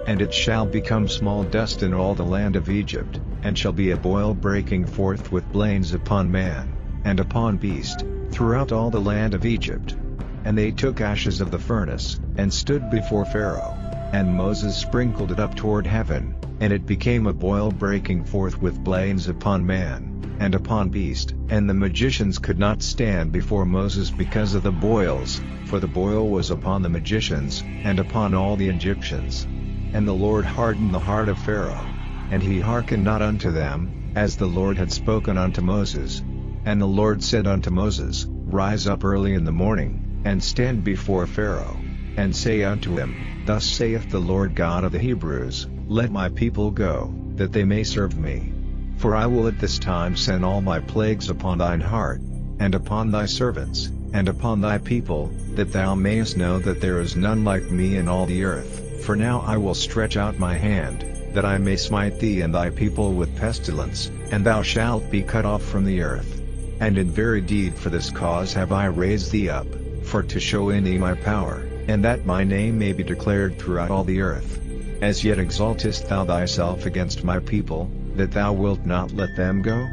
Speaker 1: And it shall become small dust in all the land of Egypt, and shall be a boil breaking forth with blains upon man, and upon beast, throughout all the land of Egypt. And they took ashes of the furnace, and stood before Pharaoh. And Moses sprinkled it up toward heaven, and it became a boil breaking forth with blains upon man, and upon beast. And the magicians could not stand before Moses because of the boils, for the boil was upon the magicians, and upon all the Egyptians. And the Lord hardened the heart of Pharaoh, and he hearkened not unto them, as the Lord had spoken unto Moses. And the Lord said unto Moses, Rise up early in the morning, and stand before Pharaoh, and say unto him, Thus saith the Lord God of the Hebrews, Let my people go, that they may serve me. For I will at this time send all my plagues upon thine heart, and upon thy servants, and upon thy people, that thou mayest know that there is none like me in all the earth. For now I will stretch out my hand, that I may smite thee and thy people with pestilence, and thou shalt be cut off from the earth. And in very deed for this cause have I raised thee up, for to show in thee my power, and that my name may be declared throughout all the earth. As yet exaltest thou thyself against my people, that thou wilt not let them go?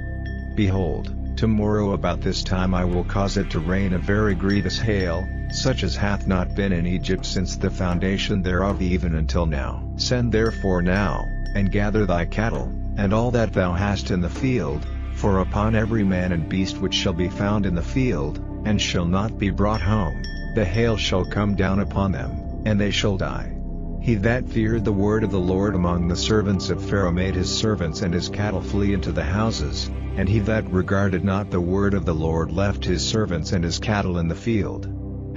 Speaker 1: Behold, tomorrow about this time I will cause it to rain a very grievous hail, such as hath not been in Egypt since the foundation thereof even until now. Send therefore now, and gather thy cattle, and all that thou hast in the field, for upon every man and beast which shall be found in the field, and shall not be brought home, the hail shall come down upon them, and they shall die. He that feared the word of the Lord among the servants of Pharaoh made his servants and his cattle flee into the houses, and he that regarded not the word of the Lord left his servants and his cattle in the field.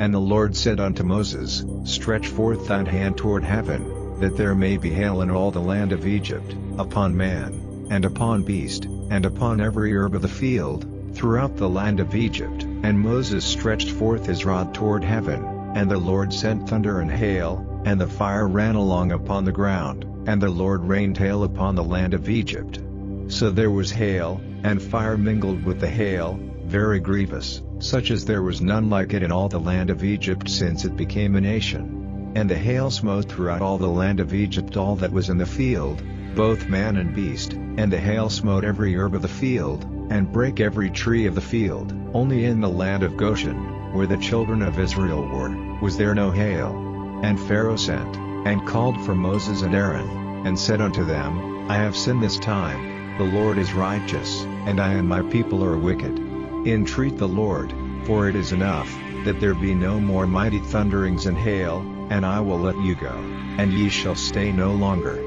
Speaker 1: And the Lord said unto Moses, Stretch forth thine hand toward heaven, that there may be hail in all the land of Egypt, upon man, and upon beast, and upon every herb of the field, throughout the land of Egypt. And Moses stretched forth his rod toward heaven, and the Lord sent thunder and hail, and the fire ran along upon the ground, and the Lord rained hail upon the land of Egypt. So there was hail, and fire mingled with the hail, very grievous, such as there was none like it in all the land of Egypt since it became a nation. And the hail smote throughout all the land of Egypt all that was in the field, both man and beast, and the hail smote every herb of the field, and brake every tree of the field. Only in the land of Goshen, where the children of Israel were, was there no hail. And Pharaoh sent, and called for Moses and Aaron, and said unto them, I have sinned this time, the Lord is righteous, and I and my people are wicked. Entreat the Lord, for it is enough, that there be no more mighty thunderings and hail, and I will let you go, and ye shall stay no longer.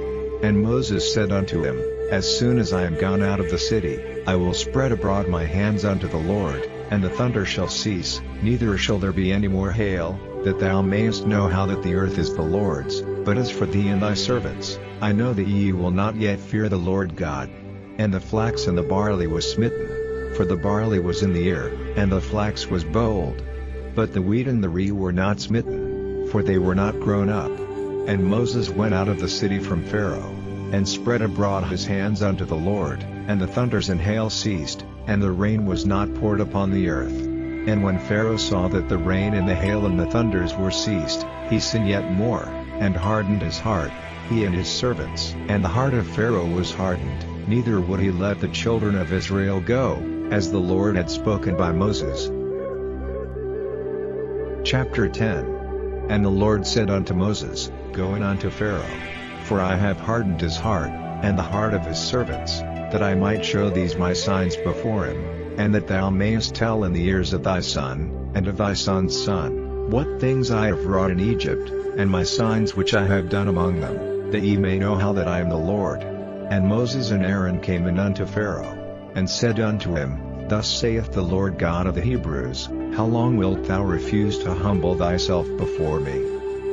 Speaker 1: And Moses said unto him, As soon as I am gone out of the city, I will spread abroad my hands unto the Lord, and the thunder shall cease, neither shall there be any more hail, that thou mayest know how that the earth is the Lord's. But as for thee and thy servants, I know that ye will not yet fear the Lord God. And the flax and the barley was smitten, for the barley was in the ear, and the flax was bold. But the wheat and the rye were not smitten, for they were not grown up. And Moses went out of the city from Pharaoh, and spread abroad his hands unto the Lord, and the thunders and hail ceased, and the rain was not poured upon the earth. And when Pharaoh saw that the rain and the hail and the thunders were ceased, he sinned yet more, and hardened his heart, he and his servants. And the heart of Pharaoh was hardened, neither would he let the children of Israel go, as the Lord had spoken by Moses. Chapter 10. And the Lord said unto Moses, Go in unto Pharaoh, for I have hardened his heart, and the heart of his servants, that I might show these my signs before him, and that thou mayest tell in the ears of thy son, and of thy son's son, what things I have wrought in Egypt, and my signs which I have done among them, that ye may know how that I am the Lord. And Moses and Aaron came in unto Pharaoh, and said unto him, Thus saith the Lord God of the Hebrews, How long wilt thou refuse to humble thyself before me?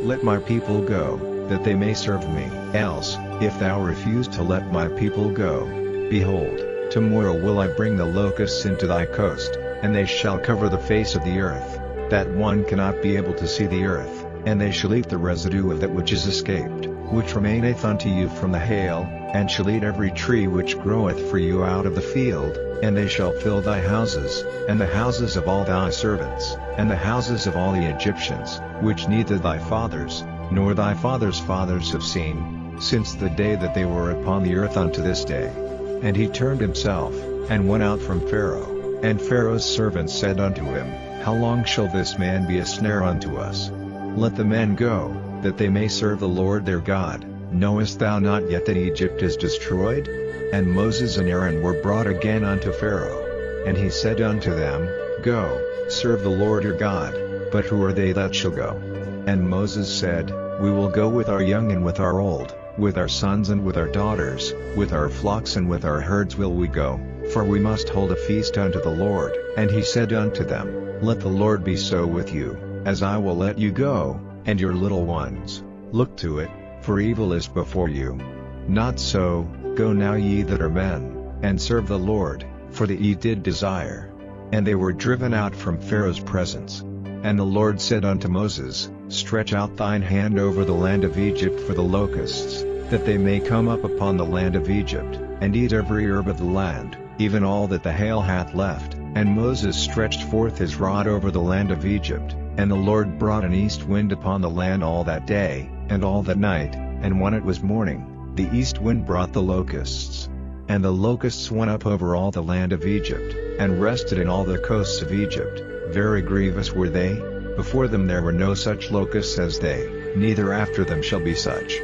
Speaker 1: Let my people go, that they may serve me. Else, if thou refuse to let my people go, behold, tomorrow will I bring the locusts into thy coast, and they shall cover the face of the earth, that one cannot be able to see the earth, and they shall eat the residue of that which is escaped, which remaineth unto you from the hail, and shall eat every tree which groweth for you out of the field, and they shall fill thy houses, and the houses of all thy servants, and the houses of all the Egyptians, which neither thy fathers, nor thy fathers' fathers have seen, since the day that they were upon the earth unto this day. And he turned himself, and went out from Pharaoh. And Pharaoh's servants said unto him, How long shall this man be a snare unto us? Let the men go, that they may serve the Lord their God. Knowest thou not yet that Egypt is destroyed? And Moses and Aaron were brought again unto Pharaoh. And he said unto them, Go, serve the Lord your God. But who are they that shall go? And Moses said, We will go with our young and with our old, with our sons and with our daughters, with our flocks and with our herds will we go, for we must hold a feast unto the Lord. And he said unto them, Let the Lord be so with you, as I will let you go, and your little ones. Look to it, for evil is before you. Not so, go now ye that are men, and serve the Lord, for that ye did desire. And they were driven out from Pharaoh's presence. And the Lord said unto Moses, Stretch out thine hand over the land of Egypt for the locusts, that they may come up upon the land of Egypt, and eat every herb of the land, even all that the hail hath left. And Moses stretched forth his rod over the land of Egypt, and the Lord brought an east wind upon the land all that day, and all that night, and when it was morning, the east wind brought the locusts. And the locusts went up over all the land of Egypt, and rested in all the coasts of Egypt. Very grievous were they, before them there were no such locusts as they, neither after them shall be such.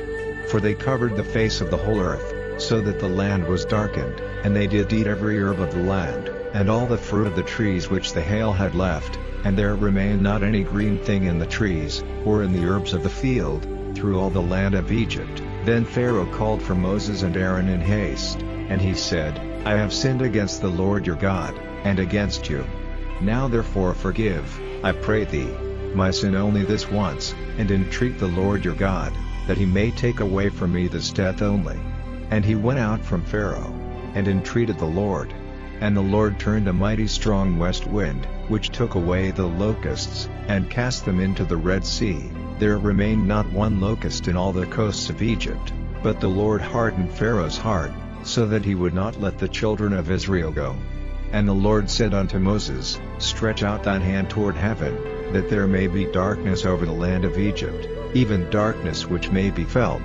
Speaker 1: For they covered the face of the whole earth, so that the land was darkened, and they did eat every herb of the land, and all the fruit of the trees which the hail had left, and there remained not any green thing in the trees, or in the herbs of the field, through all the land of Egypt. Then Pharaoh called for Moses and Aaron in haste, and he said, I have sinned against the Lord your God, and against you. Now therefore forgive, I pray thee, my sin only this once, and entreat the Lord your God, that he may take away from me this death only." And he went out from Pharaoh, and entreated the Lord. And the Lord turned a mighty strong west wind, which took away the locusts, and cast them into the Red Sea. There remained not one locust in all the coasts of Egypt. But the Lord hardened Pharaoh's heart, so that he would not let the children of Israel go. And the Lord said unto Moses, "Stretch out thine hand toward heaven, that there may be darkness over the land of Egypt, even darkness which may be felt."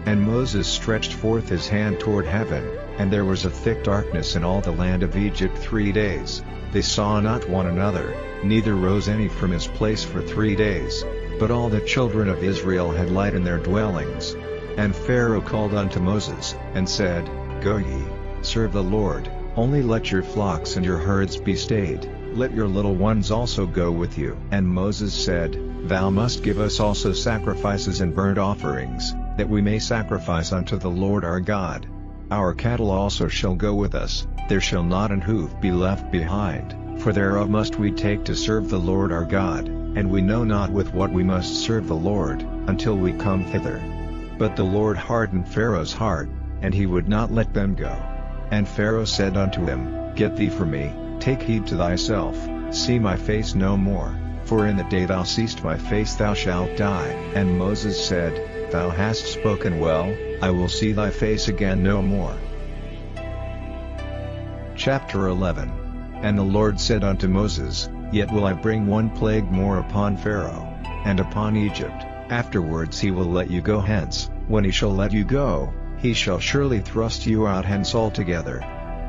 Speaker 1: And Moses stretched forth his hand toward heaven, and there was a thick darkness in all the land of Egypt 3 days. They saw not one another, neither rose any from his place for 3 days. But all the children of Israel had light in their dwellings. And Pharaoh called unto Moses, and said, "Go ye, serve the Lord, only let your flocks and your herds be stayed, let your little ones also go with you." And Moses said, "Thou must give us also sacrifices and burnt offerings, that we may sacrifice unto the Lord our God. Our cattle also shall go with us, there shall not an hoof be left behind, for thereof must we take to serve the Lord our God, and we know not with what we must serve the Lord, until we come thither." But the Lord hardened Pharaoh's heart, and he would not let them go. And Pharaoh said unto him, "Get thee from me, take heed to thyself, see my face no more, for in the day thou seest my face thou shalt die." And Moses said, "Thou hast spoken well, I will see thy face again no more." Chapter 11. And the Lord said unto Moses, "Yet will I bring one plague more upon Pharaoh, and upon Egypt, afterwards he will let you go hence. When he shall let you go, he shall surely thrust you out hence altogether.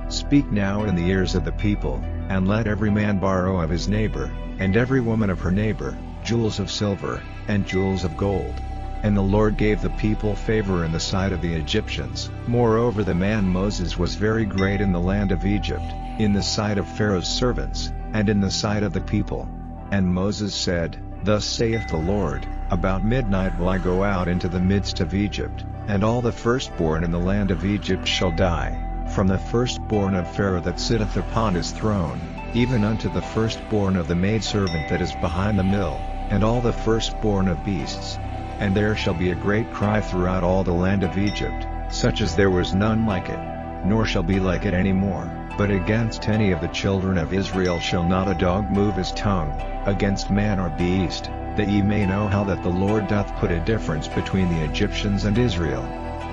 Speaker 1: Speak now in the ears of the people, and let every man borrow of his neighbor, and every woman of her neighbor, jewels of silver, and jewels of gold." And the Lord gave the people favor in the sight of the Egyptians. Moreover the man Moses was very great in the land of Egypt, in the sight of Pharaoh's servants, and in the sight of the people. And Moses said, "Thus saith the Lord, about midnight will I go out into the midst of Egypt, and all the firstborn in the land of Egypt shall die, from the firstborn of Pharaoh that sitteth upon his throne, even unto the firstborn of the maidservant that is behind the mill, and all the firstborn of beasts. And there shall be a great cry throughout all the land of Egypt, such as there was none like it, nor shall be like it any more. But against any of the children of Israel shall not a dog move his tongue, against man or beast, that ye may know how that the Lord doth put a difference between the Egyptians and Israel.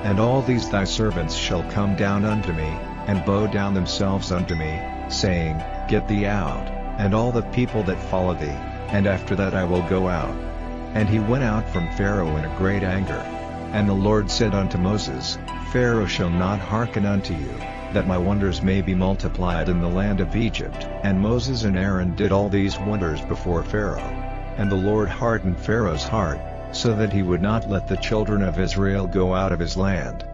Speaker 1: And all these thy servants shall come down unto me, and bow down themselves unto me, saying, Get thee out, and all the people that follow thee, and after that I will go out." And he went out from Pharaoh in a great anger. And the Lord said unto Moses, "Pharaoh shall not hearken unto you, that my wonders may be multiplied in the land of Egypt." And Moses and Aaron did all these wonders before Pharaoh. And the Lord hardened Pharaoh's heart, so that he would not let the children of Israel go out of his land.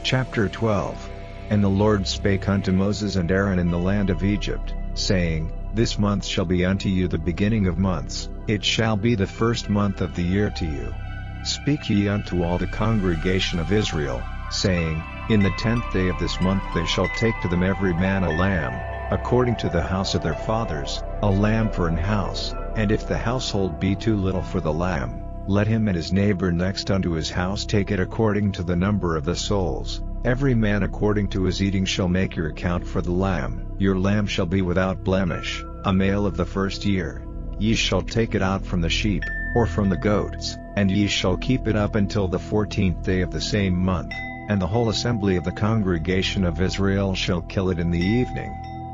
Speaker 1: Chapter 12. And the Lord spake unto Moses and Aaron in the land of Egypt, saying, "This month shall be unto you the beginning of months, it shall be the first month of the year to you. Speak ye unto all the congregation of Israel, saying, In the 10th day of this month they shall take to them every man a lamb, according to the house of their fathers, a lamb for an house. And if the household be too little for the lamb, let him and his neighbor next unto his house take it according to the number of the souls. Every man according to his eating shall make your account for the lamb. Your lamb shall be without blemish, a male of the first year. Ye shall take it out from the sheep, or from the goats, and ye shall keep it up until the 14th day of the same month. And the whole assembly of the congregation of Israel shall kill it in the evening.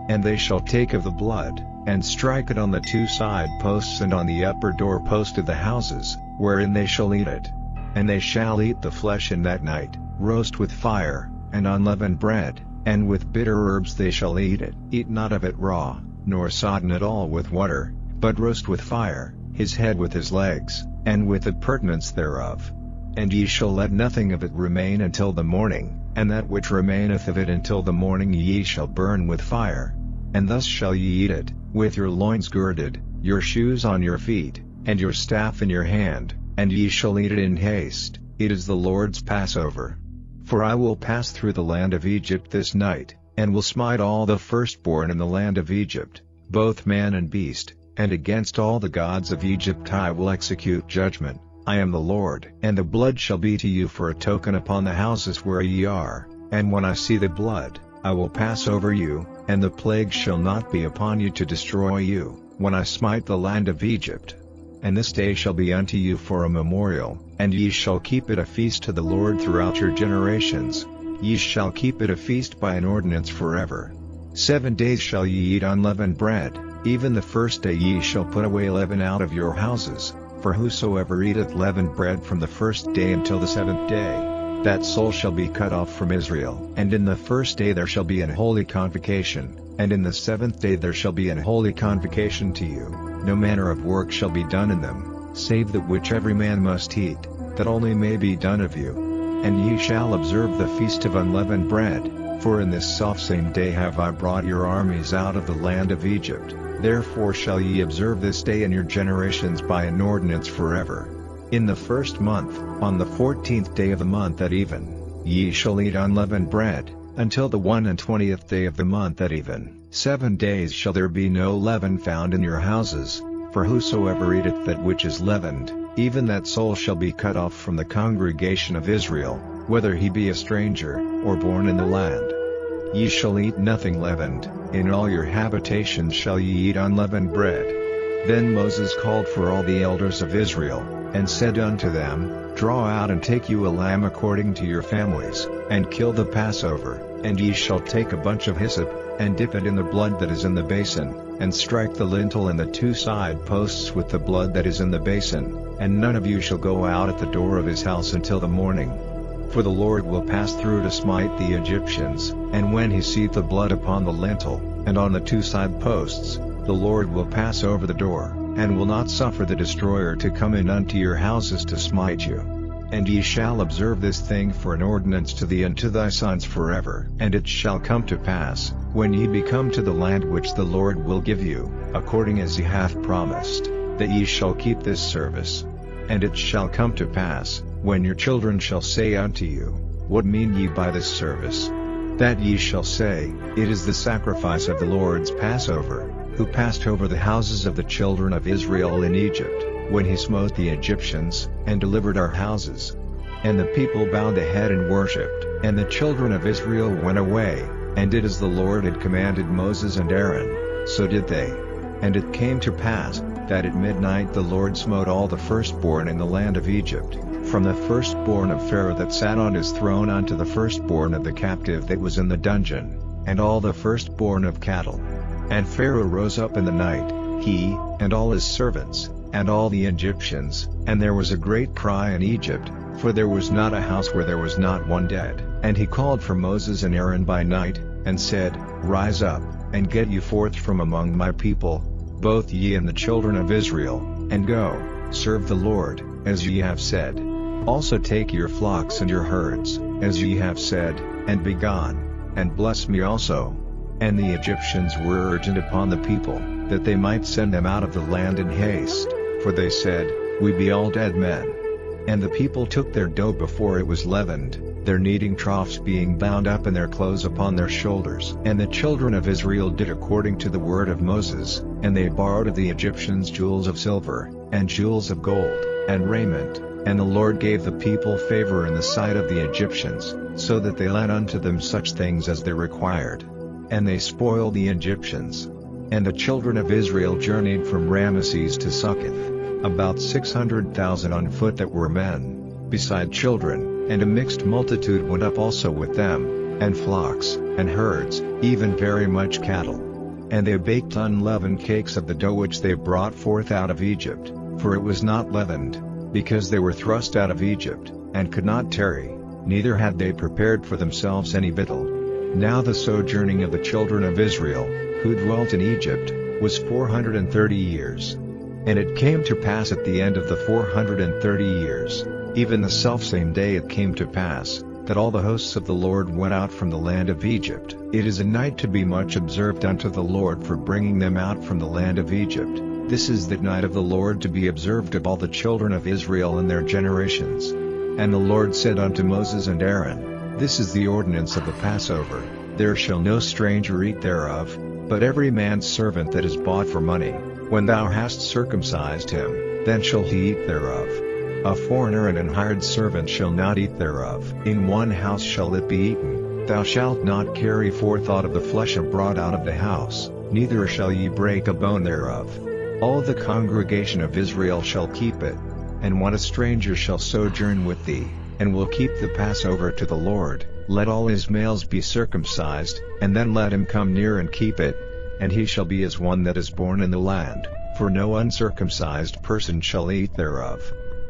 Speaker 1: And they shall take of the blood, and strike it on the 2 side posts and on the upper door post of the houses, wherein they shall eat it. And they shall eat the flesh in that night, roast with fire, and unleavened bread, and with bitter herbs they shall eat it. Eat not of it raw, nor sodden at all with water, but roast with fire, his head with his legs, and with the purtenance thereof. And ye shall let nothing of it remain until the morning, and that which remaineth of it until the morning ye shall burn with fire. And thus shall ye eat it, with your loins girded, your shoes on your feet, and your staff in your hand, and ye shall eat it in haste. It is the Lord's Passover. For I will pass through the land of Egypt this night, and will smite all the firstborn in the land of Egypt, both man and beast, and against all the gods of Egypt I will execute judgment. I am the Lord. And the blood shall be to you for a token upon the houses where ye are, and when I see the blood, I will pass over you, and the plague shall not be upon you to destroy you, when I smite the land of Egypt. And this day shall be unto you for a memorial, and ye shall keep it a feast to the Lord throughout your generations. Ye shall keep it a feast by an ordinance forever. 7 days shall ye eat unleavened bread, even the first day ye shall put away leaven out of your houses, for whosoever eateth leavened bread from the first day until the 7th day, that soul shall be cut off from Israel. And in the first day there shall be an holy convocation, and in the 7th day there shall be an holy convocation to you. No manner of work shall be done in them, save that which every man must eat, that only may be done of you. And ye shall observe the feast of unleavened bread, for in this selfsame day have I brought your armies out of the land of Egypt. Therefore shall ye observe this day in your generations by an ordinance forever. In the first month, on the 14th day of the month at even, ye shall eat unleavened bread, until the 21st day of the month at even. 7 days shall there be no leaven found in your houses, for whosoever eateth that which is leavened, even that soul shall be cut off from the congregation of Israel, whether he be a stranger, or born in the land. Ye shall eat nothing leavened, in all your habitations shall ye eat unleavened bread. Then Moses called for all the elders of Israel, and said unto them, Draw out and take you a lamb according to your families, and kill the Passover, and ye shall take a bunch of hyssop, and dip it in the blood that is in the basin, and strike the lintel and the 2 side posts with the blood that is in the basin, and none of you shall go out at the door of his house until the morning. For the Lord will pass through to smite the Egyptians, and when he seeth the blood upon the lintel, and on the 2 side posts, the Lord will pass over the door, and will not suffer the destroyer to come in unto your houses to smite you. And ye shall observe this thing for an ordinance to thee and to thy sons forever. And it shall come to pass, when ye be come to the land which the Lord will give you, according as he hath promised, that ye shall keep this service. And it shall come to pass, when your children shall say unto you, What mean ye by this service? That ye shall say, It is the sacrifice of the Lord's Passover, who passed over the houses of the children of Israel in Egypt, when he smote the Egyptians, and delivered our houses. And the people bowed the head and worshipped, and the children of Israel went away, and did as the Lord had commanded Moses and Aaron, so did they. And it came to pass, that at midnight the Lord smote all the firstborn in the land of Egypt, from the firstborn of Pharaoh that sat on his throne unto the firstborn of the captive that was in the dungeon, and all the firstborn of cattle. And Pharaoh rose up in the night, he, and all his servants, and all the Egyptians, and there was a great cry in Egypt, for there was not a house where there was not one dead. And he called for Moses and Aaron by night, and said, Rise up, and get you forth from among my people, both ye and the children of Israel, and go, serve the Lord, as ye have said. Also take your flocks and your herds, as ye have said, and be gone, and bless me also. And the Egyptians were urgent upon the people, that they might send them out of the land in haste, for they said, We be all dead men. And the people took their dough before it was leavened, their kneading troughs being bound up and their clothes upon their shoulders. And the children of Israel did according to the word of Moses, and they borrowed of the Egyptians jewels of silver, and jewels of gold, and raiment, and the Lord gave the people favor in the sight of the Egyptians, so that they lent unto them such things as they required. And they spoiled the Egyptians. And the children of Israel journeyed from Ramesses to Succoth, about 600,000 on foot that were men, beside children, and a mixed multitude went up also with them, and flocks, and herds, even very much cattle. And they baked unleavened cakes of the dough which they brought forth out of Egypt, for it was not leavened, because they were thrust out of Egypt, and could not tarry, neither had they prepared for themselves any victual. Now the sojourning of the children of Israel, who dwelt in Egypt, was 430 years. And it came to pass at the end of the 430 years, even the selfsame day it came to pass, that all the hosts of the Lord went out from the land of Egypt. It is a night to be much observed unto the Lord for bringing them out from the land of Egypt. This is the night of the Lord to be observed of all the children of Israel in their generations. And the Lord said unto Moses and Aaron, This is the ordinance of the Passover, there shall no stranger eat thereof, but every man's servant that is bought for money, when thou hast circumcised him, then shall he eat thereof. A foreigner and an hired servant shall not eat thereof. In one house shall it be eaten. Thou shalt not carry forth aught of the flesh abroad out of the house, neither shall ye break a bone thereof. All the congregation of Israel shall keep it. And when a stranger shall sojourn with thee, and will keep the Passover to the Lord, let all his males be circumcised, and then let him come near and keep it. And he shall be as one that is born in the land, for no uncircumcised person shall eat thereof.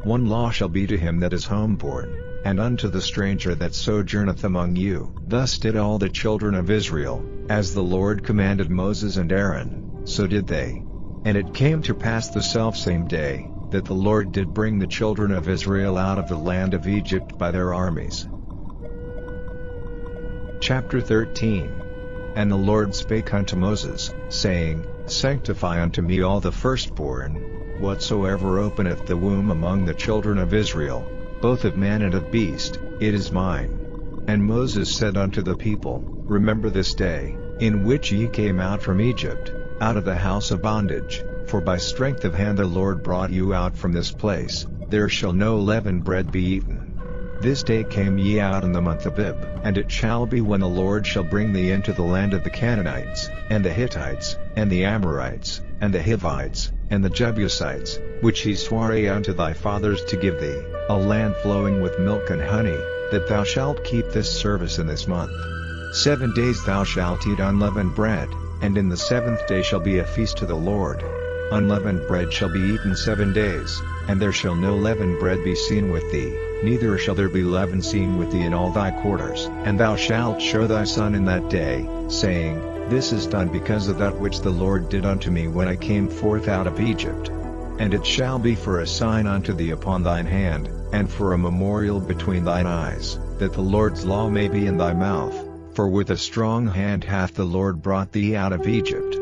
Speaker 1: One law shall be to him that is homeborn, and unto the stranger that sojourneth among you. Thus did all the children of Israel, as the Lord commanded Moses and Aaron, so did they. And it came to pass the selfsame day, that the Lord did bring the children of Israel out of the land of Egypt by their armies. Chapter 13. And the Lord spake unto Moses, saying, Sanctify unto me all the firstborn, whatsoever openeth the womb among the children of Israel, both of man and of beast, it is mine. And Moses said unto the people, Remember this day, in which ye came out from Egypt, out of the house of bondage, for by strength of hand the Lord brought you out from this place. There shall no leavened bread be eaten. This day came ye out in the month Abib. And it shall be when the Lord shall bring thee into the land of the Canaanites, and the Hittites, and the Amorites, and the Hivites, and the Jebusites, which he sware unto thy fathers to give thee, a land flowing with milk and honey, that thou shalt keep this service in this month. 7 days thou shalt eat unleavened bread, and in the 7th day shall be a feast to the Lord. Unleavened bread shall be eaten 7 days, and there shall no leavened bread be seen with thee, neither shall there be leaven seen with thee in all thy quarters. And thou shalt show thy son in that day, saying, This is done because of that which the Lord did unto me when I came forth out of Egypt. And it shall be for a sign unto thee upon thine hand, and for a memorial between thine eyes, that the Lord's law may be in thy mouth, for with a strong hand hath the Lord brought thee out of Egypt.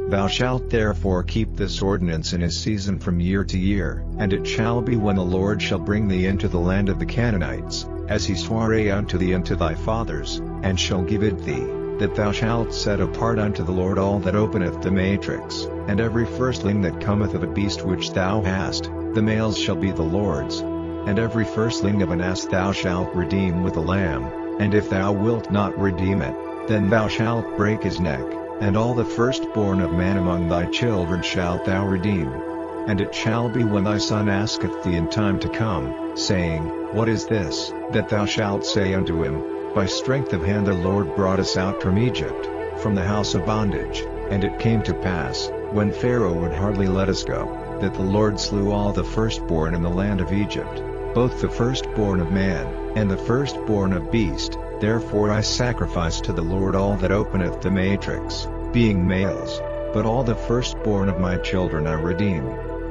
Speaker 1: Thou shalt therefore keep this ordinance in his season from year to year. And it shall be when the Lord shall bring thee into the land of the Canaanites, as he sware unto thee and to thy fathers, and shall give it thee, that thou shalt set apart unto the Lord all that openeth the matrix, and every firstling that cometh of a beast which thou hast, the males shall be the Lord's. And every firstling of an ass thou shalt redeem with a lamb, and if thou wilt not redeem it, then thou shalt break his neck. And all the firstborn of man among thy children shalt thou redeem. And it shall be when thy son asketh thee in time to come, saying, What is this? That thou shalt say unto him, By strength of hand the Lord brought us out from Egypt, from the house of bondage. And it came to pass, when Pharaoh would hardly let us go, that the Lord slew all the firstborn in the land of Egypt, both the firstborn of man, and the firstborn of beast. Therefore I sacrifice to the Lord all that openeth the matrix, being males, but all the firstborn of my children I redeem.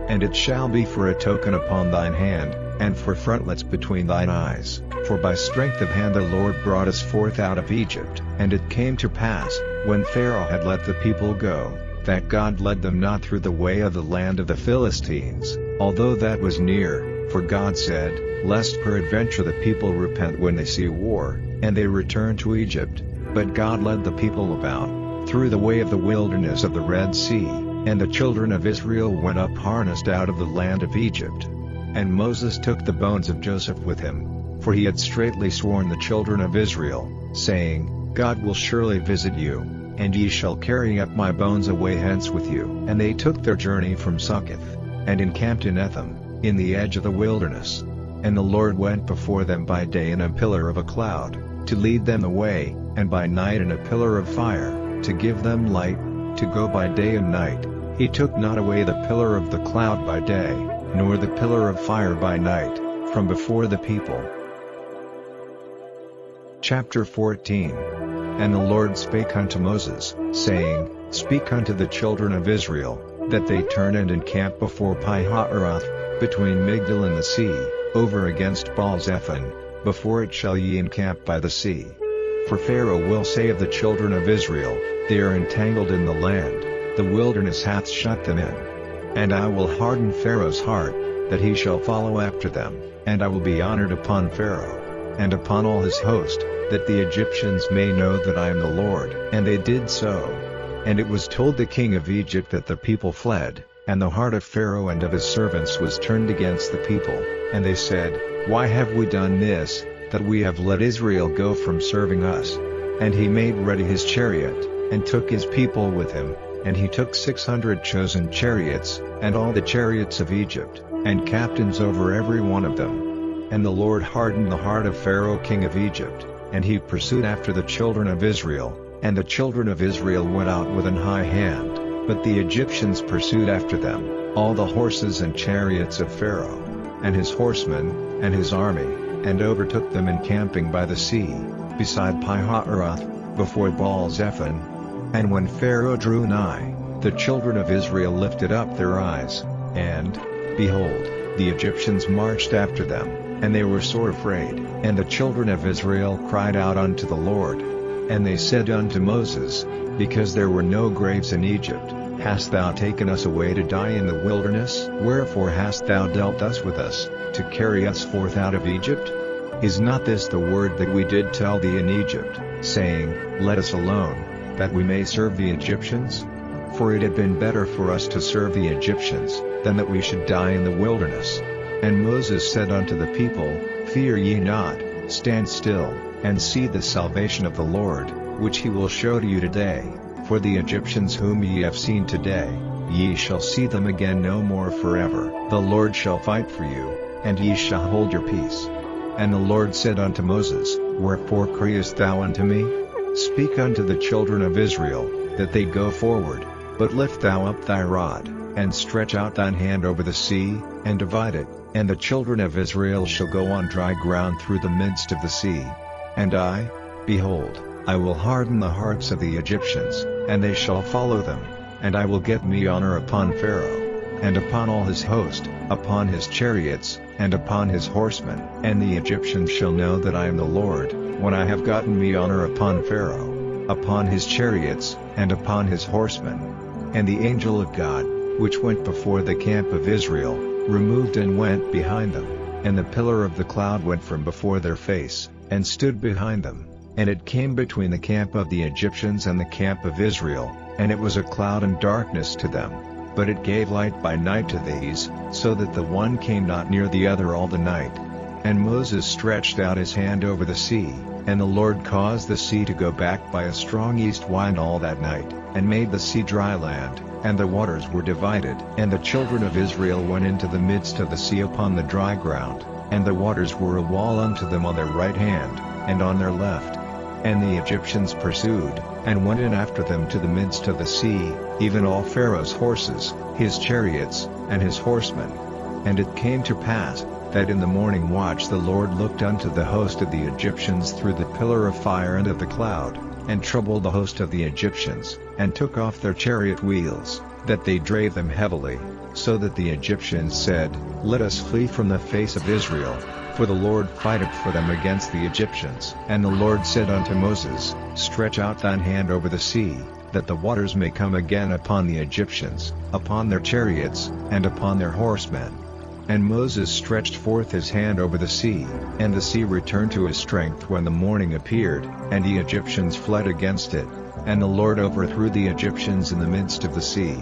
Speaker 1: And it shall be for a token upon thine hand, and for frontlets between thine eyes, for by strength of hand the Lord brought us forth out of Egypt. And it came to pass, when Pharaoh had let the people go, that God led them not through the way of the land of the Philistines, although that was near, for God said, Lest peradventure the people repent when they see war, and they return to Egypt. But God led the people about, through the way of the wilderness of the Red Sea, and the children of Israel went up harnessed out of the land of Egypt. And Moses took the bones of Joseph with him, for he had straitly sworn the children of Israel, saying, God will surely visit you, and ye shall carry up my bones away hence with you. And they took their journey from Succoth, and encamped in Etham, in the edge of the wilderness. And the Lord went before them by day in a pillar of a cloud, to lead them the way, and by night in a pillar of fire, to give them light, to go by day and night. He took not away the pillar of the cloud by day, nor the pillar of fire by night, from before the people. Chapter 14. And the Lord spake unto Moses, saying, Speak unto the children of Israel, that they turn and encamp before Pi-hahiroth, between Migdol and the sea, over against Baal-zephon, before it shall ye encamp by the sea. For Pharaoh will say of the children of Israel, They are entangled in the land, the wilderness hath shut them in. And I will harden Pharaoh's heart, that he shall follow after them, and I will be honored upon Pharaoh, and upon all his host, that the Egyptians may know that I am the Lord. And they did so. And it was told the king of Egypt that the people fled, And the heart of Pharaoh and of his servants was turned against the people, and they said, "Why have we done this, that we have let Israel go from serving us?" And he made ready his chariot, and took his people with him, and he took 600 chosen chariots, and all the chariots of Egypt, and captains over every one of them. And the Lord hardened the heart of Pharaoh king of Egypt, and he pursued after the children of Israel, and the children of Israel went out with an high hand, but the Egyptians pursued after them, all the horses and chariots of Pharaoh, and his horsemen, and his army, and overtook them encamping by the sea, beside Pi-hahiroth, before Baal-zephon. And when Pharaoh drew nigh, the children of Israel lifted up their eyes, and, behold, the Egyptians marched after them, and they were sore afraid. And the children of Israel cried out unto the Lord. And they said unto Moses, Because there were no graves in Egypt, hast thou taken us away to die in the wilderness? Wherefore hast thou dealt thus with us, to carry us forth out of Egypt? Is not this the word that we did tell thee in Egypt, saying, Let us alone, that we may serve the Egyptians? For it had been better for us to serve the Egyptians, than that we should die in the wilderness. And Moses said unto the people, Fear ye not, stand still, and see the salvation of the Lord, which he will show to you today. For the Egyptians whom ye have seen today, ye shall see them again no more forever. The Lord shall fight for you, and ye shall hold your peace. And the Lord said unto Moses, Wherefore criest thou unto me? Speak unto the children of Israel, that they go forward, but lift thou up thy rod, and stretch out thine hand over the sea, and divide it, and the children of Israel shall go on dry ground through the midst of the sea. And I, behold, I will harden the hearts of the Egyptians, and they shall follow them, and I will get me honor upon Pharaoh, and upon all his host, upon his chariots, and upon his horsemen. And the Egyptians shall know that I am the Lord, when I have gotten me honor upon Pharaoh, upon his chariots, and upon his horsemen. And the angel of God, which went before the camp of Israel, removed and went behind them, and the pillar of the cloud went from before their face, and stood behind them, and it came between the camp of the Egyptians and the camp of Israel, and it was a cloud and darkness to them, but it gave light by night to these, so that the one came not near the other all the night. And Moses stretched out his hand over the sea, and the Lord caused the sea to go back by a strong east wind all that night, and made the sea dry land, and the waters were divided. And the children of Israel went into the midst of the sea upon the dry ground, and the waters were a wall unto them on their right hand, and on their left. And the Egyptians pursued, and went in after them to the midst of the sea, even all Pharaoh's horses, his chariots, and his horsemen. And it came to pass, that in the morning watch the Lord looked unto the host of the Egyptians through the pillar of fire and of the cloud, and troubled the host of the Egyptians, and took off their chariot wheels, that they drave them heavily, so that the Egyptians said, Let us flee from the face of Israel, for the Lord fighteth for them against the Egyptians. And the Lord said unto Moses, Stretch out thine hand over the sea, that the waters may come again upon the Egyptians, upon their chariots, and upon their horsemen. And Moses stretched forth his hand over the sea, and the sea returned to his strength when the morning appeared, and the Egyptians fled against it. And the Lord overthrew the Egyptians in the midst of the sea.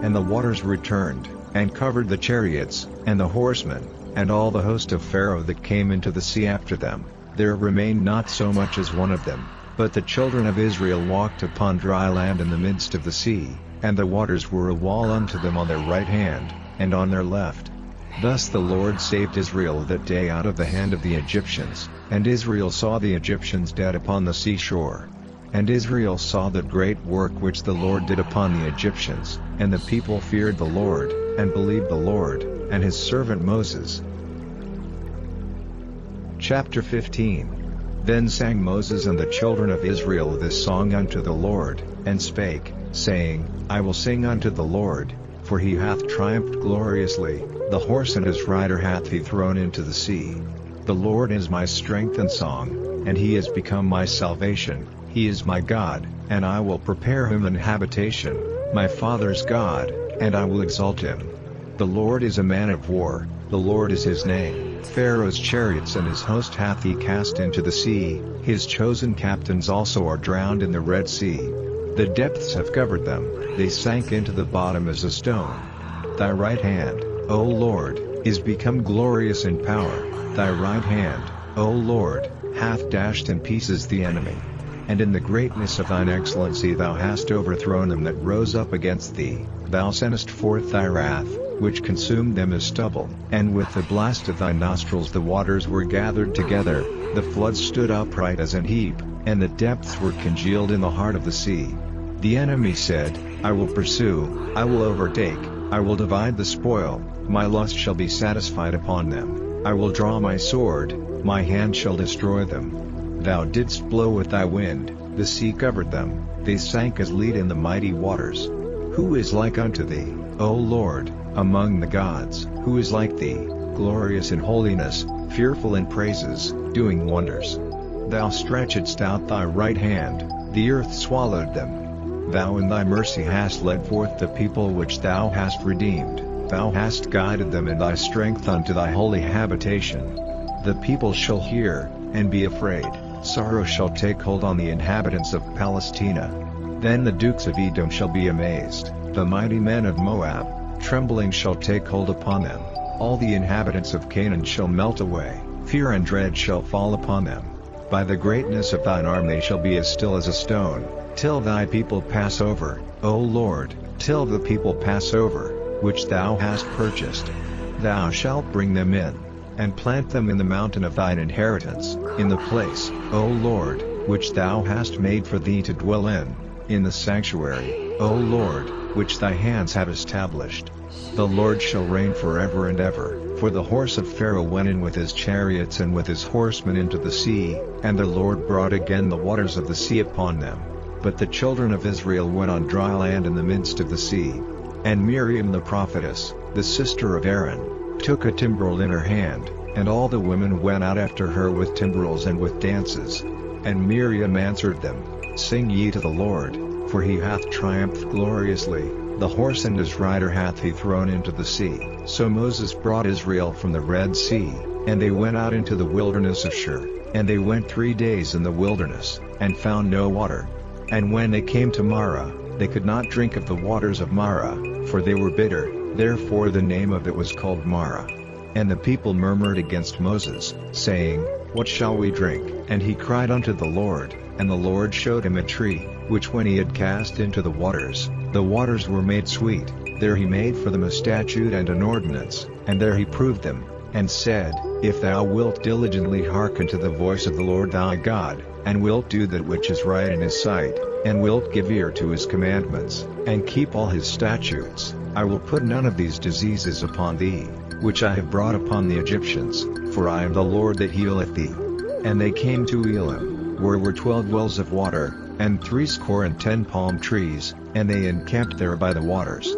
Speaker 1: And the waters returned, and covered the chariots, and the horsemen, and all the host of Pharaoh that came into the sea after them. There remained not so much as one of them, but the children of Israel walked upon dry land in the midst of the sea, and the waters were a wall unto them on their right hand, and on their left. Thus the Lord saved Israel that day out of the hand of the Egyptians, and Israel saw the Egyptians dead upon the seashore. And Israel saw that great work which the Lord did upon the Egyptians, and the people feared the Lord, and believed the Lord, and his servant Moses. Chapter 15. Then sang Moses and the children of Israel this song unto the Lord, and spake, saying, I will sing unto the Lord, for he hath triumphed gloriously, the horse and his rider hath he thrown into the sea. The Lord is my strength and song, and he is become my salvation. He is my God, and I will prepare him an habitation, my father's God, and I will exalt him. The Lord is a man of war, the Lord is his name. Pharaoh's chariots and his host hath he cast into the sea, his chosen captains also are drowned in the Red Sea. The depths have covered them, they sank into the bottom as a stone. Thy right hand, O Lord, is become glorious in power, thy right hand, O Lord, hath dashed in pieces the enemy. And in the greatness of thine excellency thou hast overthrown them that rose up against thee, thou sentest forth thy wrath, which consumed them as stubble. And with the blast of thy nostrils the waters were gathered together, the floods stood upright as an heap, and the depths were congealed in the heart of the sea. The enemy said, I will pursue, I will overtake, I will divide the spoil, my lust shall be satisfied upon them, I will draw my sword, my hand shall destroy them. Thou didst blow with thy wind, the sea covered them, they sank as lead in the mighty waters. Who is like unto thee, O Lord, among the gods? Who is like thee, glorious in holiness, fearful in praises, doing wonders? Thou stretchedst out thy right hand, the earth swallowed them. Thou in thy mercy hast led forth the people which thou hast redeemed, thou hast guided them in thy strength unto thy holy habitation. The people shall hear, and be afraid, sorrow shall take hold on the inhabitants of Palestina. Then the dukes of Edom shall be amazed, the mighty men of Moab, trembling shall take hold upon them, all the inhabitants of Canaan shall melt away, fear and dread shall fall upon them. By the greatness of thine arm they shall be as still as a stone, till thy people pass over, O Lord, till the people pass over, which thou hast purchased. Thou shalt bring them in, and plant them in the mountain of thine inheritance, in the place, O Lord, which thou hast made for thee to dwell in the sanctuary, O Lord, which thy hands have established. The Lord shall reign forever and ever, for the horse of Pharaoh went in with his chariots and with his horsemen into the sea, and the Lord brought again the waters of the sea upon them. But the children of Israel went on dry land in the midst of the sea. And Miriam the prophetess, the sister of Aaron, took a timbrel in her hand, and all the women went out after her with timbrels and with dances. And Miriam answered them, Sing ye to the Lord, for he hath triumphed gloriously, the horse and his rider hath he thrown into the sea. So Moses brought Israel from the Red Sea, and they went out into the wilderness of Shur, and they went 3 days in the wilderness, and found no water. And when they came to Marah, they could not drink of the waters of Marah, for they were bitter, therefore the name of it was called Marah. And the people murmured against Moses, saying, What shall we drink? And he cried unto the Lord, and the Lord showed him a tree, which when he had cast into the waters were made sweet. There he made for them a statute and an ordinance, and there he proved them, and said, If thou wilt diligently hearken to the voice of the Lord thy God, and wilt do that which is right in his sight, and wilt give ear to his commandments, and keep all his statutes, I will put none of these diseases upon thee, which I have brought upon the Egyptians, for I am the Lord that healeth thee. And they came to Elim, where were 12 wells of water, and 70 palm trees, and they encamped there by the waters.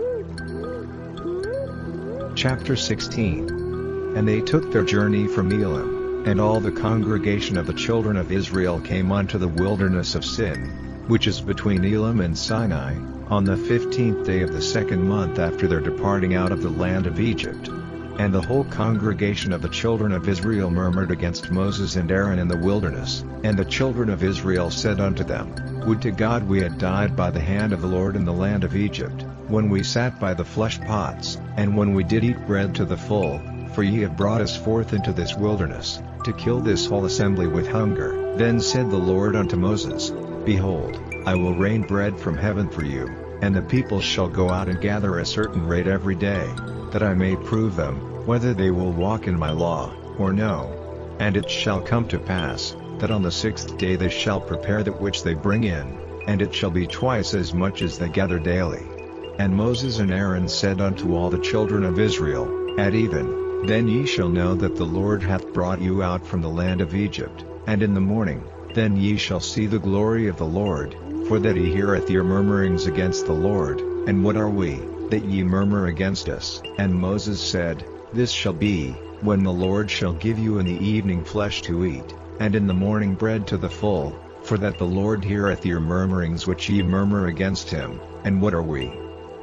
Speaker 1: Chapter 16. And they took their journey from Elim, and all the congregation of the children of Israel came unto the wilderness of Sin, which is between Elim and Sinai, on the 15th day of the 2nd month after their departing out of the land of Egypt. And the whole congregation of the children of Israel murmured against Moses and Aaron in the wilderness, and the children of Israel said unto them, Would to God we had died by the hand of the Lord in the land of Egypt, when we sat by the flesh pots, and when we did eat bread to the full, for ye have brought us forth into this wilderness, to kill this whole assembly with hunger. Then said the Lord unto Moses, Behold, I will rain bread from heaven for you, and the people shall go out and gather a certain rate every day, that I may prove them, whether they will walk in my law, or no. And it shall come to pass, that on the 6th day they shall prepare that which they bring in, and it shall be twice as much as they gather daily. And Moses and Aaron said unto all the children of Israel, At even, then ye shall know that the Lord hath brought you out from the land of Egypt, and in the morning, then ye shall see the glory of the Lord, for that he heareth your murmurings against the Lord. And what are we, that ye murmur against us? And Moses said, This shall be, when the Lord shall give you in the evening flesh to eat, and in the morning bread to the full, for that the Lord heareth your murmurings which ye murmur against him. And what are we?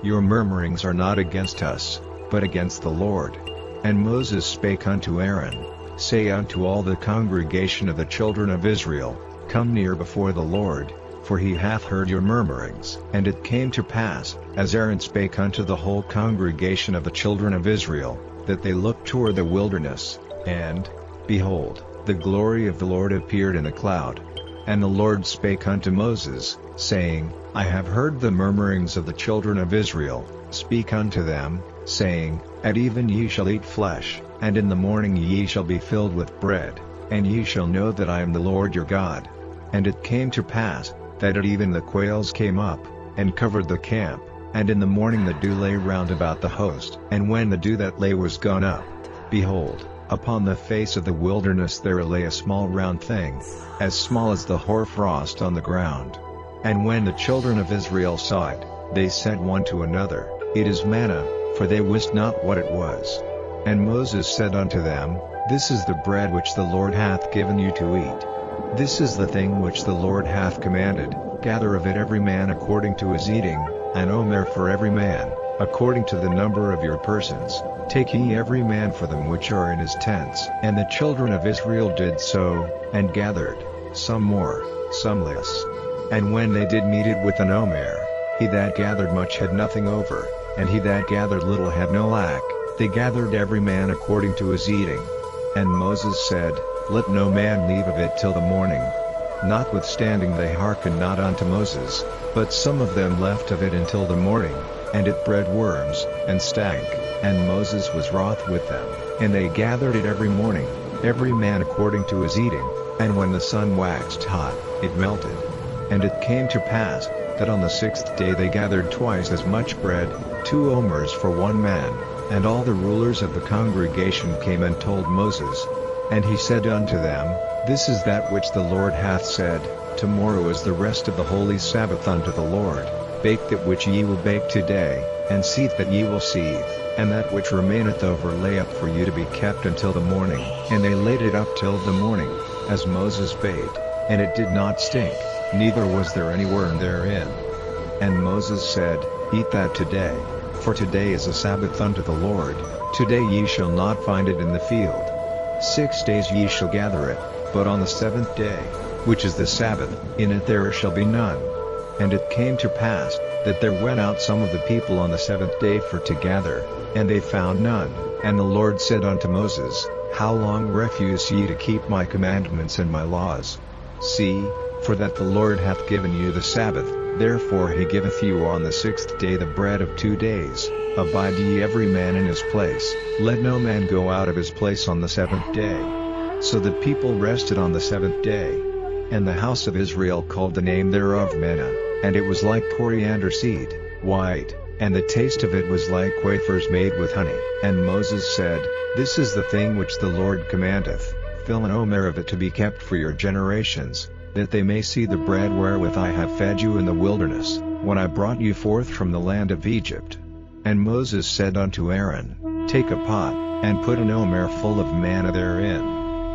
Speaker 1: Your murmurings are not against us, but against the Lord. And Moses spake unto Aaron, Say unto all the congregation of the children of Israel, Come near before the Lord, for he hath heard your murmurings. And it came to pass, as Aaron spake unto the whole congregation of the children of Israel, that they looked toward the wilderness, and, behold, the glory of the Lord appeared in a cloud. And the Lord spake unto Moses, saying, I have heard the murmurings of the children of Israel. Speak unto them, saying, At even ye shall eat flesh, and in the morning ye shall be filled with bread, and ye shall know that I am the Lord your God. And it came to pass, that at even the quails came up, and covered the camp, and in the morning the dew lay round about the host. And when the dew that lay was gone up, behold, upon the face of the wilderness there lay a small round thing, as small as the hoarfrost on the ground. And when the children of Israel saw it, they said one to another, It is manna, for they wist not what it was. And Moses said unto them, This is the bread which the Lord hath given you to eat. This is the thing which the Lord hath commanded, gather of it every man according to his eating, an omer for every man, according to the number of your persons, take ye every man for them which are in his tents. And the children of Israel did so, and gathered, some more, some less. And when they did meet it with an omer, he that gathered much had nothing over, and he that gathered little had no lack. They gathered every man according to his eating. And Moses said, Let no man leave of it till the morning. Notwithstanding they hearkened not unto Moses, but some of them left of it until the morning, and it bred worms, and stank, and Moses was wroth with them. And they gathered it every morning, every man according to his eating, and when the sun waxed hot, it melted. And it came to pass, that on the 6th day they gathered twice as much bread, 2 omers for one man. And all the rulers of the congregation came and told Moses. And he said unto them, This is that which the Lord hath said, Tomorrow is the rest of the holy Sabbath unto the Lord. Bake that which ye will bake today, and seethe that ye will seethe, and that which remaineth over lay up for you to be kept until the morning. And they laid it up till the morning, as Moses bade, and it did not stink, neither was there any worm therein. And Moses said, Eat that today, for today is a Sabbath unto the Lord, today ye shall not find it in the field. 6 days ye shall gather it, but on the 7th day, which is the Sabbath, in it there shall be none. And it came to pass, that there went out some of the people on the 7th day for to gather, and they found none. And the Lord said unto Moses, How long refuse ye to keep my commandments and my laws? See, for that the Lord hath given you the Sabbath, therefore he giveth you on the 6th day the bread of 2 days. Abide ye every man in his place, let no man go out of his place on the 7th day. So the people rested on the 7th day. And the house of Israel called the name thereof manna, and it was like coriander seed, white, and the taste of it was like wafers made with honey. And Moses said, This is the thing which the Lord commandeth, fill an omer of it to be kept for your generations, that they may see the bread wherewith I have fed you in the wilderness, when I brought you forth from the land of Egypt. And Moses said unto Aaron, Take a pot, and put an omer full of manna therein,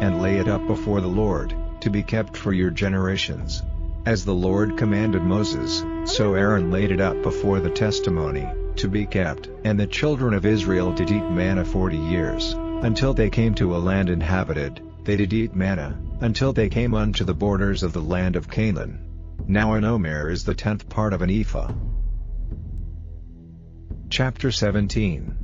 Speaker 1: and lay it up before the Lord, to be kept for your generations. As the Lord commanded Moses, so Aaron laid it up before the testimony, to be kept. And the children of Israel did eat manna 40 years, until they came to a land inhabited. They did eat manna, until they came unto the borders of the land of Canaan. Now an omer is the 10th part of an ephah. Chapter 17.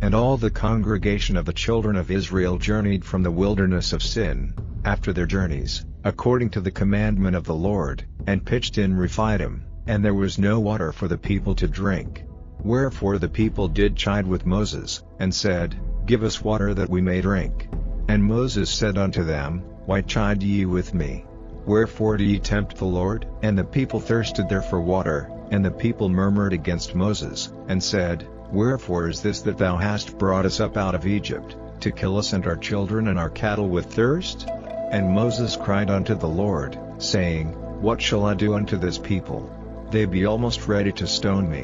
Speaker 1: And all the congregation of the children of Israel journeyed from the wilderness of Sin, after their journeys, according to the commandment of the Lord, and pitched in Rephidim, and there was no water for the people to drink. Wherefore the people did chide with Moses, and said, Give us water that we may drink. And Moses said unto them, Why chide ye with me? Wherefore do ye tempt the Lord? And the people thirsted there for water, and the people murmured against Moses, and said, Wherefore is this that thou hast brought us up out of Egypt, to kill us and our children and our cattle with thirst? And Moses cried unto the Lord, saying, What shall I do unto this people? They be almost ready to stone me.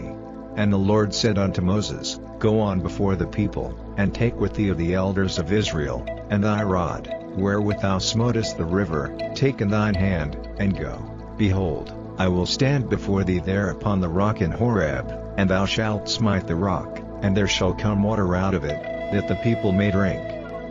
Speaker 1: And the Lord said unto Moses, Go on before the people, and take with thee of the elders of Israel, and thy rod, wherewith thou smotest the river, take in thine hand, and go. Behold, I will stand before thee there upon the rock in Horeb, and thou shalt smite the rock, and there shall come water out of it, that the people may drink.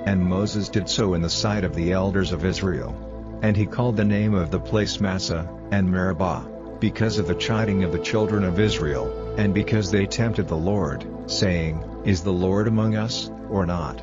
Speaker 1: And Moses did so in the sight of the elders of Israel. And he called the name of the place Massah, and Meribah, because of the chiding of the children of Israel, and because they tempted the Lord, saying, Is the Lord among us, or not?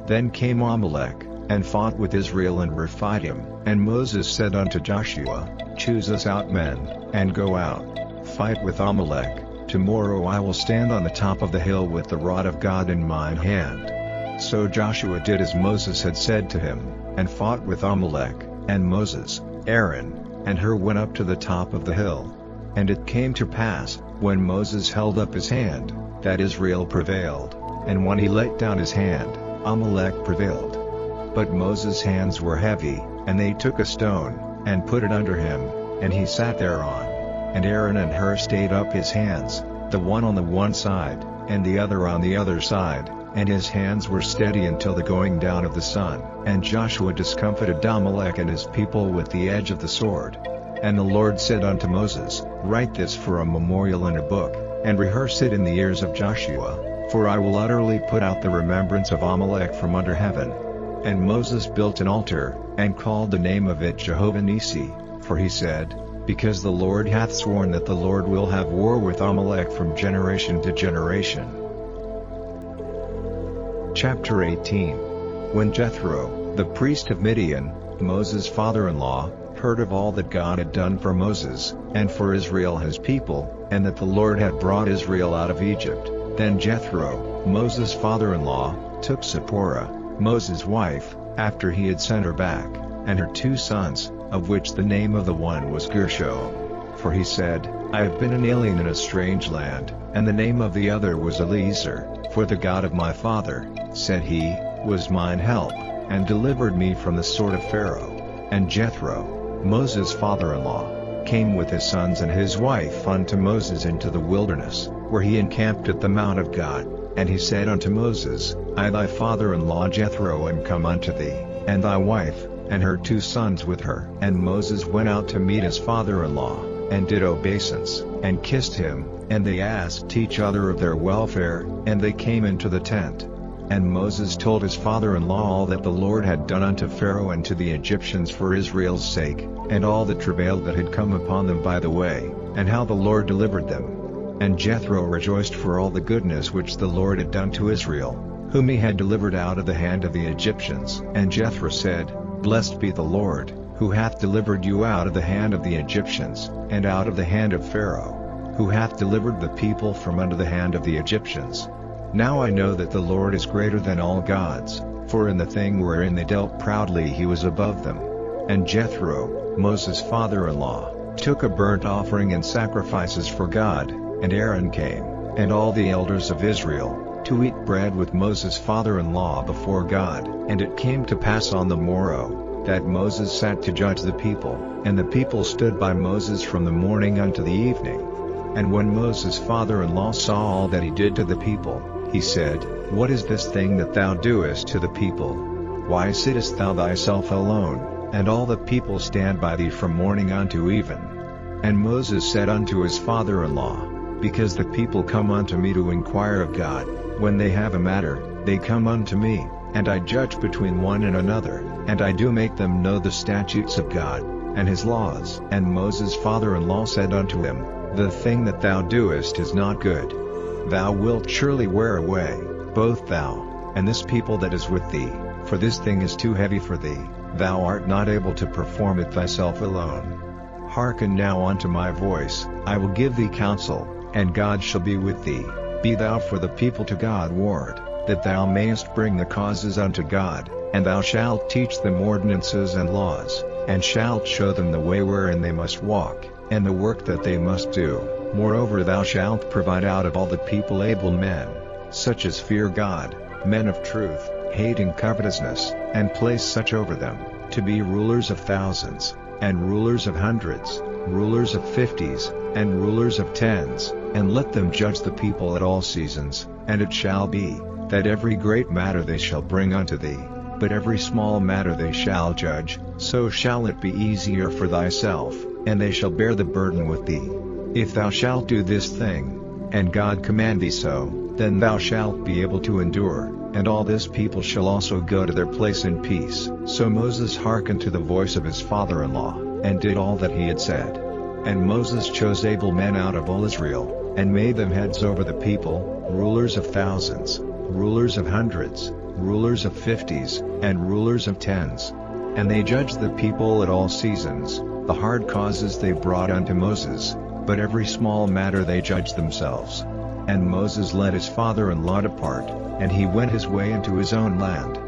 Speaker 1: Then came Amalek, and fought with Israel and Rephidim, and Moses said unto Joshua, Choose us out men, and go out, fight with Amalek. Tomorrow I will stand on the top of the hill with the rod of God in mine hand. So Joshua did as Moses had said to him, and fought with Amalek, and Moses, Aaron, and Hur went up to the top of the hill. And it came to pass, when Moses held up his hand, that Israel prevailed, and when he let down his hand, Amalek prevailed. But Moses' hands were heavy, and they took a stone, and put it under him, and he sat thereon. And Aaron and Hur stayed up his hands, the one on the one side, and the other on the other side, and his hands were steady until the going down of the sun. And Joshua discomfited Amalek and his people with the edge of the sword. And the Lord said unto Moses, Write this for a memorial in a book, and rehearse it in the ears of Joshua, for I will utterly put out the remembrance of Amalek from under heaven. And Moses built an altar, and called the name of it Jehovah Nissi, for he said, Because the Lord hath sworn that the Lord will have war with Amalek from generation to generation. Chapter 18. When Jethro, the priest of Midian, Moses' father-in-law, heard of all that God had done for Moses, and for Israel his people, and that the Lord had brought Israel out of Egypt, then Jethro, Moses' father-in-law, took Zipporah, Moses' wife, after he had sent her back, and her 2 sons, of which the name of the one was Gershom. For he said, I have been an alien in a strange land, and the name of the other was Eliezer, for the God of my father, said he, was mine help, and delivered me from the sword of Pharaoh. And Jethro, Moses' father-in-law, came with his sons and his wife unto Moses into the wilderness, where he encamped at the mount of God. And he said unto Moses, I thy father-in-law Jethro am come unto thee, and thy wife, and her 2 sons with her. And Moses went out to meet his father-in-law, and did obeisance, and kissed him, and they asked each other of their welfare, and they came into the tent. And Moses told his father-in-law all that the Lord had done unto Pharaoh and to the Egyptians for Israel's sake, and all the travail that had come upon them by the way, and how the Lord delivered them. And Jethro rejoiced for all the goodness which the Lord had done to Israel, whom he had delivered out of the hand of the Egyptians. And Jethro said, Blessed be the Lord, who hath delivered you out of the hand of the Egyptians, and out of the hand of Pharaoh, who hath delivered the people from under the hand of the Egyptians. Now I know that the Lord is greater than all gods, for in the thing wherein they dealt proudly he was above them. And Jethro, Moses' father-in-law, took a burnt offering and sacrifices for God, and Aaron came, and all the elders of Israel, to eat bread with Moses' father-in-law before God. And it came to pass on the morrow, that Moses sat to judge the people, and the people stood by Moses from the morning unto the evening. And when Moses' father-in-law saw all that he did to the people, he said, What is this thing that thou doest to the people? Why sittest thou thyself alone, and all the people stand by thee from morning unto even? And Moses said unto his father-in-law, Because the people come unto me to inquire of God, when they have a matter, they come unto me, and I judge between one and another, and I do make them know the statutes of God, and his laws. And Moses' father-in-law said unto him, The thing that thou doest is not good. Thou wilt surely wear away, both thou, and this people that is with thee, for this thing is too heavy for thee, thou art not able to perform it thyself alone. Hearken now unto my voice, I will give thee counsel, and God shall be with thee. Be thou for the people to God ward, that thou mayest bring the causes unto God, and thou shalt teach them ordinances and laws, and shalt show them the way wherein they must walk, and the work that they must do. Moreover thou shalt provide out of all the people able men, such as fear God, men of truth, hating covetousness, and place such over them, to be rulers of thousands, and rulers of hundreds, rulers of 50s, and rulers of 10s, and let them judge the people at all seasons. And it shall be, that every great matter they shall bring unto thee, but every small matter they shall judge. So shall it be easier for thyself, and they shall bear the burden with thee. If thou shalt do this thing, and God command thee so, then thou shalt be able to endure, and all this people shall also go to their place in peace. So Moses hearkened to the voice of his father-in-law, and did all that he had said. And Moses chose able men out of all Israel, and made them heads over the people, rulers of thousands, rulers of hundreds, rulers of 50s, and rulers of 10s. And they judged the people at all seasons. The hard causes they brought unto Moses, but every small matter they judged themselves. And Moses led his father-in-law depart, and he went his way into his own land.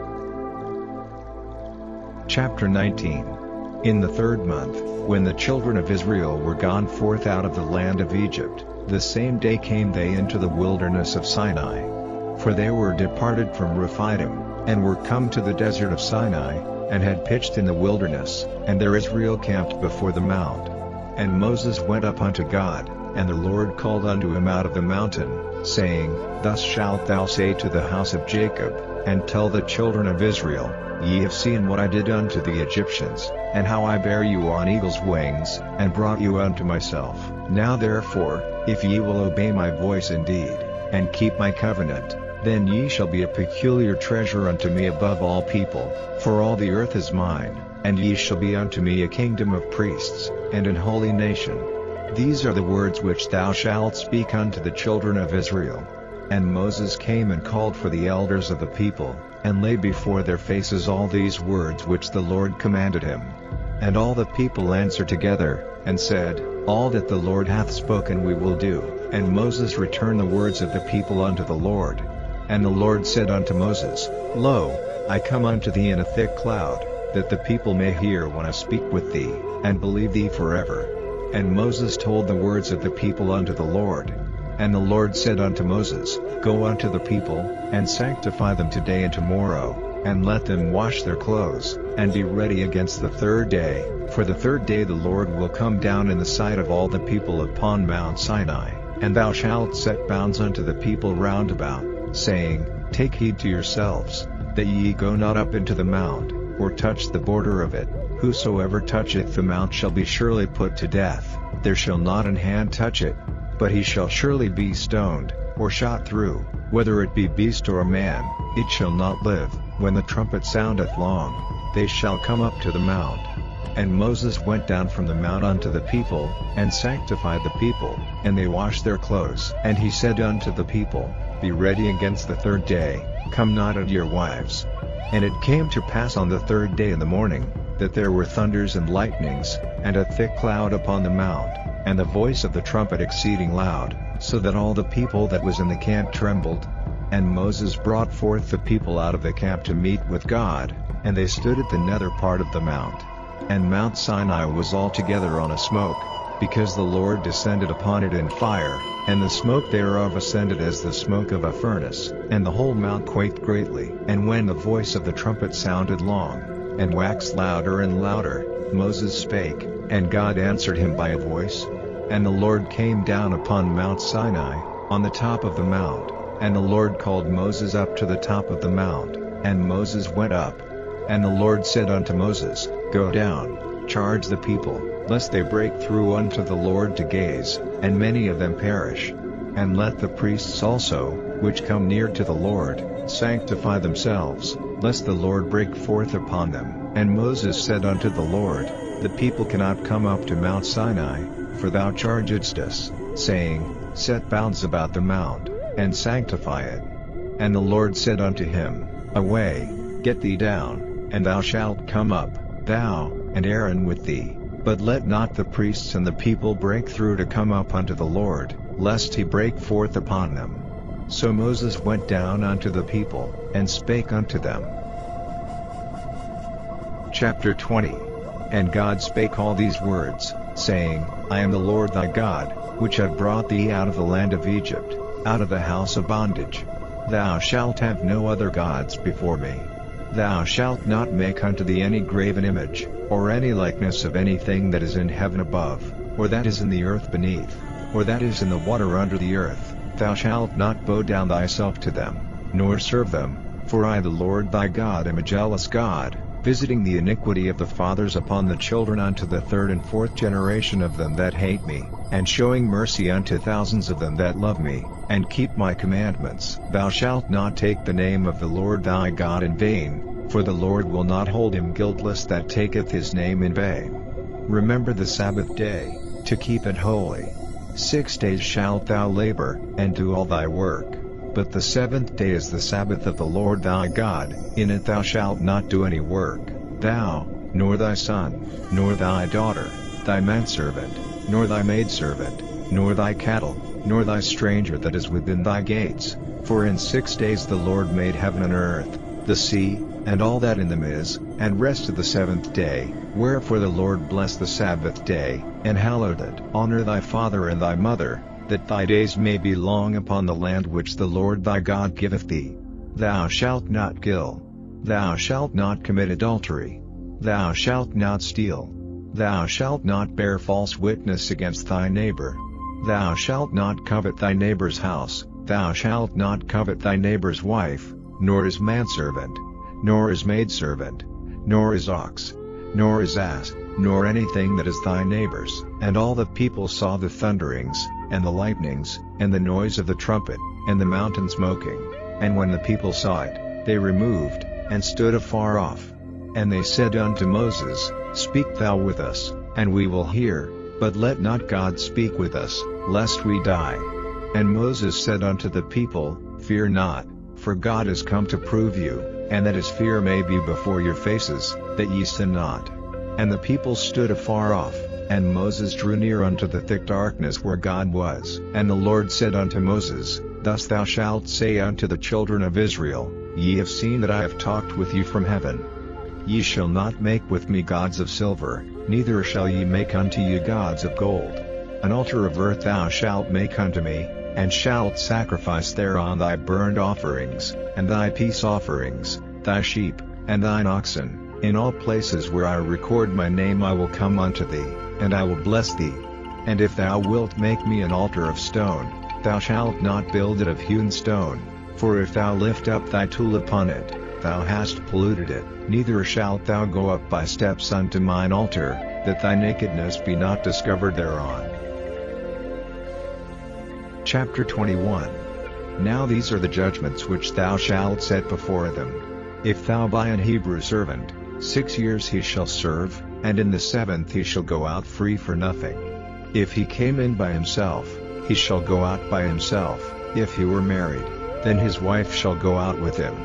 Speaker 1: Chapter 19. In the 3rd month, when the children of Israel were gone forth out of the land of Egypt, the same day came they into the wilderness of Sinai. For they were departed from Rephidim, and were come to the desert of Sinai, and had pitched in the wilderness, and there Israel camped before the mount. And Moses went up unto God, and the Lord called unto him out of the mountain, saying, Thus shalt thou say to the house of Jacob, and tell the children of Israel, Ye have seen what I did unto the Egyptians, and how I bare you on eagle's wings, and brought you unto myself. Now therefore, if ye will obey my voice indeed, and keep my covenant, then ye shall be a peculiar treasure unto me above all people, for all the earth is mine, and ye shall be unto me a kingdom of priests, and an holy nation. These are the words which thou shalt speak unto the children of Israel. And Moses came and called for the elders of the people, and laid before their faces all these words which the Lord commanded him. And all the people answered together, and said, All that the Lord hath spoken we will do. And Moses returned the words of the people unto the Lord. And the Lord said unto Moses, Lo, I come unto thee in a thick cloud, that the people may hear when I speak with thee, and believe thee forever. And Moses told the words of the people unto the Lord. And the Lord said unto Moses, Go unto the people, and sanctify them today and tomorrow, and let them wash their clothes, and be ready against the 3rd day, for the 3rd day the Lord will come down in the sight of all the people upon Mount Sinai, and thou shalt set bounds unto the people round about, saying, Take heed to yourselves, that ye go not up into the mount, or touch the border of it. Whosoever toucheth the mount shall be surely put to death, there shall not an hand touch it, but he shall surely be stoned, or shot through, whether it be beast or man, it shall not live. When the trumpet soundeth long, they shall come up to the mount. And Moses went down from the mount unto the people, and sanctified the people, and they washed their clothes. And he said unto the people, Be ready against the 3rd day, come not at your wives. And it came to pass on the 3rd day in the morning, that there were thunders and lightnings, and a thick cloud upon the mount, and the voice of the trumpet exceeding loud, so that all the people that was in the camp trembled. And Moses brought forth the people out of the camp to meet with God, and they stood at the nether part of the mount. And Mount Sinai was altogether on a smoke, because the Lord descended upon it in fire, and the smoke thereof ascended as the smoke of a furnace, and the whole mount quaked greatly. And when the voice of the trumpet sounded long, and waxed louder and louder, Moses spake, and God answered him by a voice. And the Lord came down upon Mount Sinai, on the top of the mount, and the Lord called Moses up to the top of the mount, and Moses went up. And the Lord said unto Moses, Go down, charge the people, lest they break through unto the Lord to gaze, and many of them perish. And let the priests also, which come near to the Lord, sanctify themselves, lest the Lord break forth upon them. And Moses said unto the Lord, The people cannot come up to Mount Sinai, for thou chargedst us, saying, Set bounds about the mount, and sanctify it. And the Lord said unto him, Away, get thee down, and thou shalt come up, thou, and Aaron with thee, but let not the priests and the people break through to come up unto the Lord, lest he break forth upon them. So Moses went down unto the people, and spake unto them. Chapter 20. And God spake all these words, saying, I am the Lord thy God, which have brought thee out of the land of Egypt, out of the house of bondage. Thou shalt have no other gods before me. Thou shalt not make unto thee any graven image, or any likeness of anything that is in heaven above, or that is in the earth beneath, or that is in the water under the earth. Thou shalt not bow down thyself to them, nor serve them, for I the Lord thy God am a jealous God, visiting the iniquity of the fathers upon the children unto the 3rd and 4th generation of them that hate me, and showing mercy unto thousands of them that love me, and keep my commandments. Thou shalt not take the name of the Lord thy God in vain, for the Lord will not hold him guiltless that taketh his name in vain. Remember the Sabbath day, to keep it holy. 6 days shalt thou labor, and do all thy work. But the seventh day is the Sabbath of the Lord thy God, in it thou shalt not do any work, thou, nor thy son, nor thy daughter, thy manservant, nor thy maidservant, nor thy cattle, nor thy stranger that is within thy gates. For in 6 days the Lord made heaven and earth, the sea, and all that in them is, and rested the seventh day. Wherefore the Lord blessed the Sabbath day, and hallowed it. Honor thy father and thy mother, that thy days may be long upon the land which the Lord thy God giveth thee. Thou shalt not kill. Thou shalt not commit adultery. Thou shalt not steal. Thou shalt not bear false witness against thy neighbor. Thou shalt not covet thy neighbor's house. Thou shalt not covet thy neighbor's wife, nor his manservant, nor his maidservant, nor his ox, nor his ass, nor anything that is thy neighbor's. And all the people saw the thunderings, and the lightnings, and the noise of the trumpet, and the mountain smoking. And when the people saw it, they removed, and stood afar off. And they said unto Moses, Speak thou with us, and we will hear, but let not God speak with us, lest we die. And Moses said unto the people, Fear not, for God is come to prove you, and that his fear may be before your faces, that ye sin not. And the people stood afar off, and Moses drew near unto the thick darkness where God was. And the Lord said unto Moses, Thus thou shalt say unto the children of Israel, Ye have seen that I have talked with you from heaven. Ye shall not make with me gods of silver, neither shall ye make unto you gods of gold. An altar of earth thou shalt make unto me, and shalt sacrifice thereon thy burnt offerings, and thy peace offerings, thy sheep, and thine oxen. In all places where I record my name I will come unto thee, and I will bless thee. And if thou wilt make me an altar of stone, thou shalt not build it of hewn stone, for if thou lift up thy tool upon it, thou hast polluted it. Neither shalt thou go up by steps unto mine altar, that thy nakedness be not discovered thereon. Chapter 21. Now these are the judgments which thou shalt set before them. If thou buy an Hebrew servant, 6 years he shall serve, and in the 7th he shall go out free for nothing. If he came in by himself, he shall go out by himself. If he were married, then his wife shall go out with him.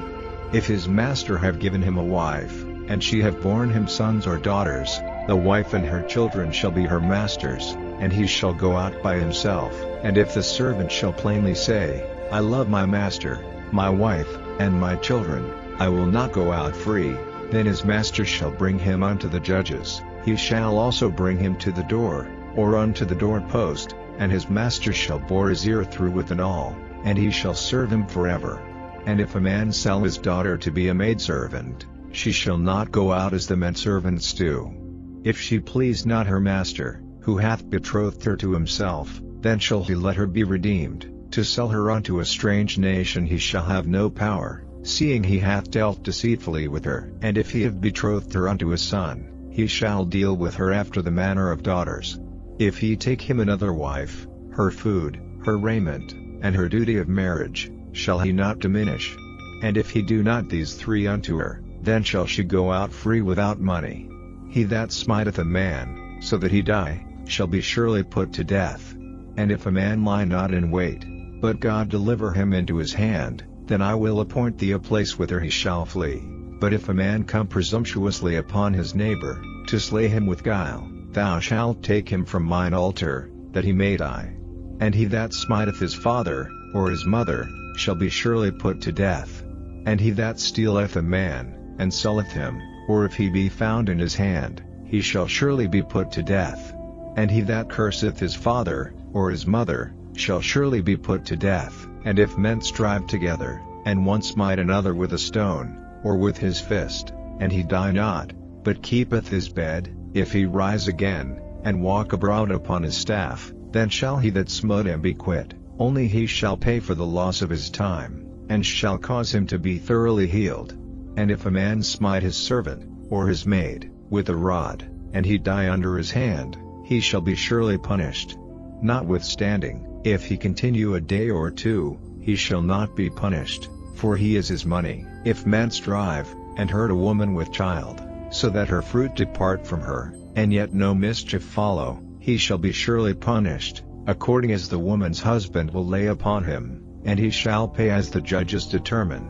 Speaker 1: If his master have given him a wife, and she have borne him sons or daughters, the wife and her children shall be her master's, and he shall go out by himself. And if the servant shall plainly say, I love my master, my wife, and my children, I will not go out free, then his master shall bring him unto the judges. He shall also bring him to the door, or unto the doorpost, and his master shall bore his ear through with an awl, and he shall serve him forever. And if a man sell his daughter to be a maidservant, she shall not go out as the menservants do. If she please not her master, who hath betrothed her to himself, then shall he let her be redeemed. To sell her unto a strange nation he shall have no power, seeing he hath dealt deceitfully with her. And if he have betrothed her unto a son, he shall deal with her after the manner of daughters. If he take him another wife, her food, her raiment, and her duty of marriage, shall he not diminish? And if he do not these three unto her, then shall she go out free without money. He that smiteth a man, so that he die, shall be surely put to death. And if a man lie not in wait, but God deliver him into his hand, then I will appoint thee a place whither he shall flee. But if a man come presumptuously upon his neighbor, to slay him with guile, thou shalt take him from mine altar, that he may die. And he that smiteth his father, or his mother, shall be surely put to death. And he that stealeth a man, and selleth him, or if he be found in his hand, he shall surely be put to death. And he that curseth his father, or his mother, shall surely be put to death. And if men strive together, and one smite another with a stone, or with his fist, and he die not, but keepeth his bed, if he rise again, and walk abroad upon his staff, then shall he that smote him be quit. Only he shall pay for the loss of his time, and shall cause him to be thoroughly healed. And if a man smite his servant, or his maid, with a rod, and he die under his hand, he shall be surely punished. Notwithstanding, if he continue a day or two, he shall not be punished, for he is his money. If men strive, and hurt a woman with child, so that her fruit depart from her, and yet no mischief follow, he shall be surely punished, according as the woman's husband will lay upon him, and he shall pay as the judges determine.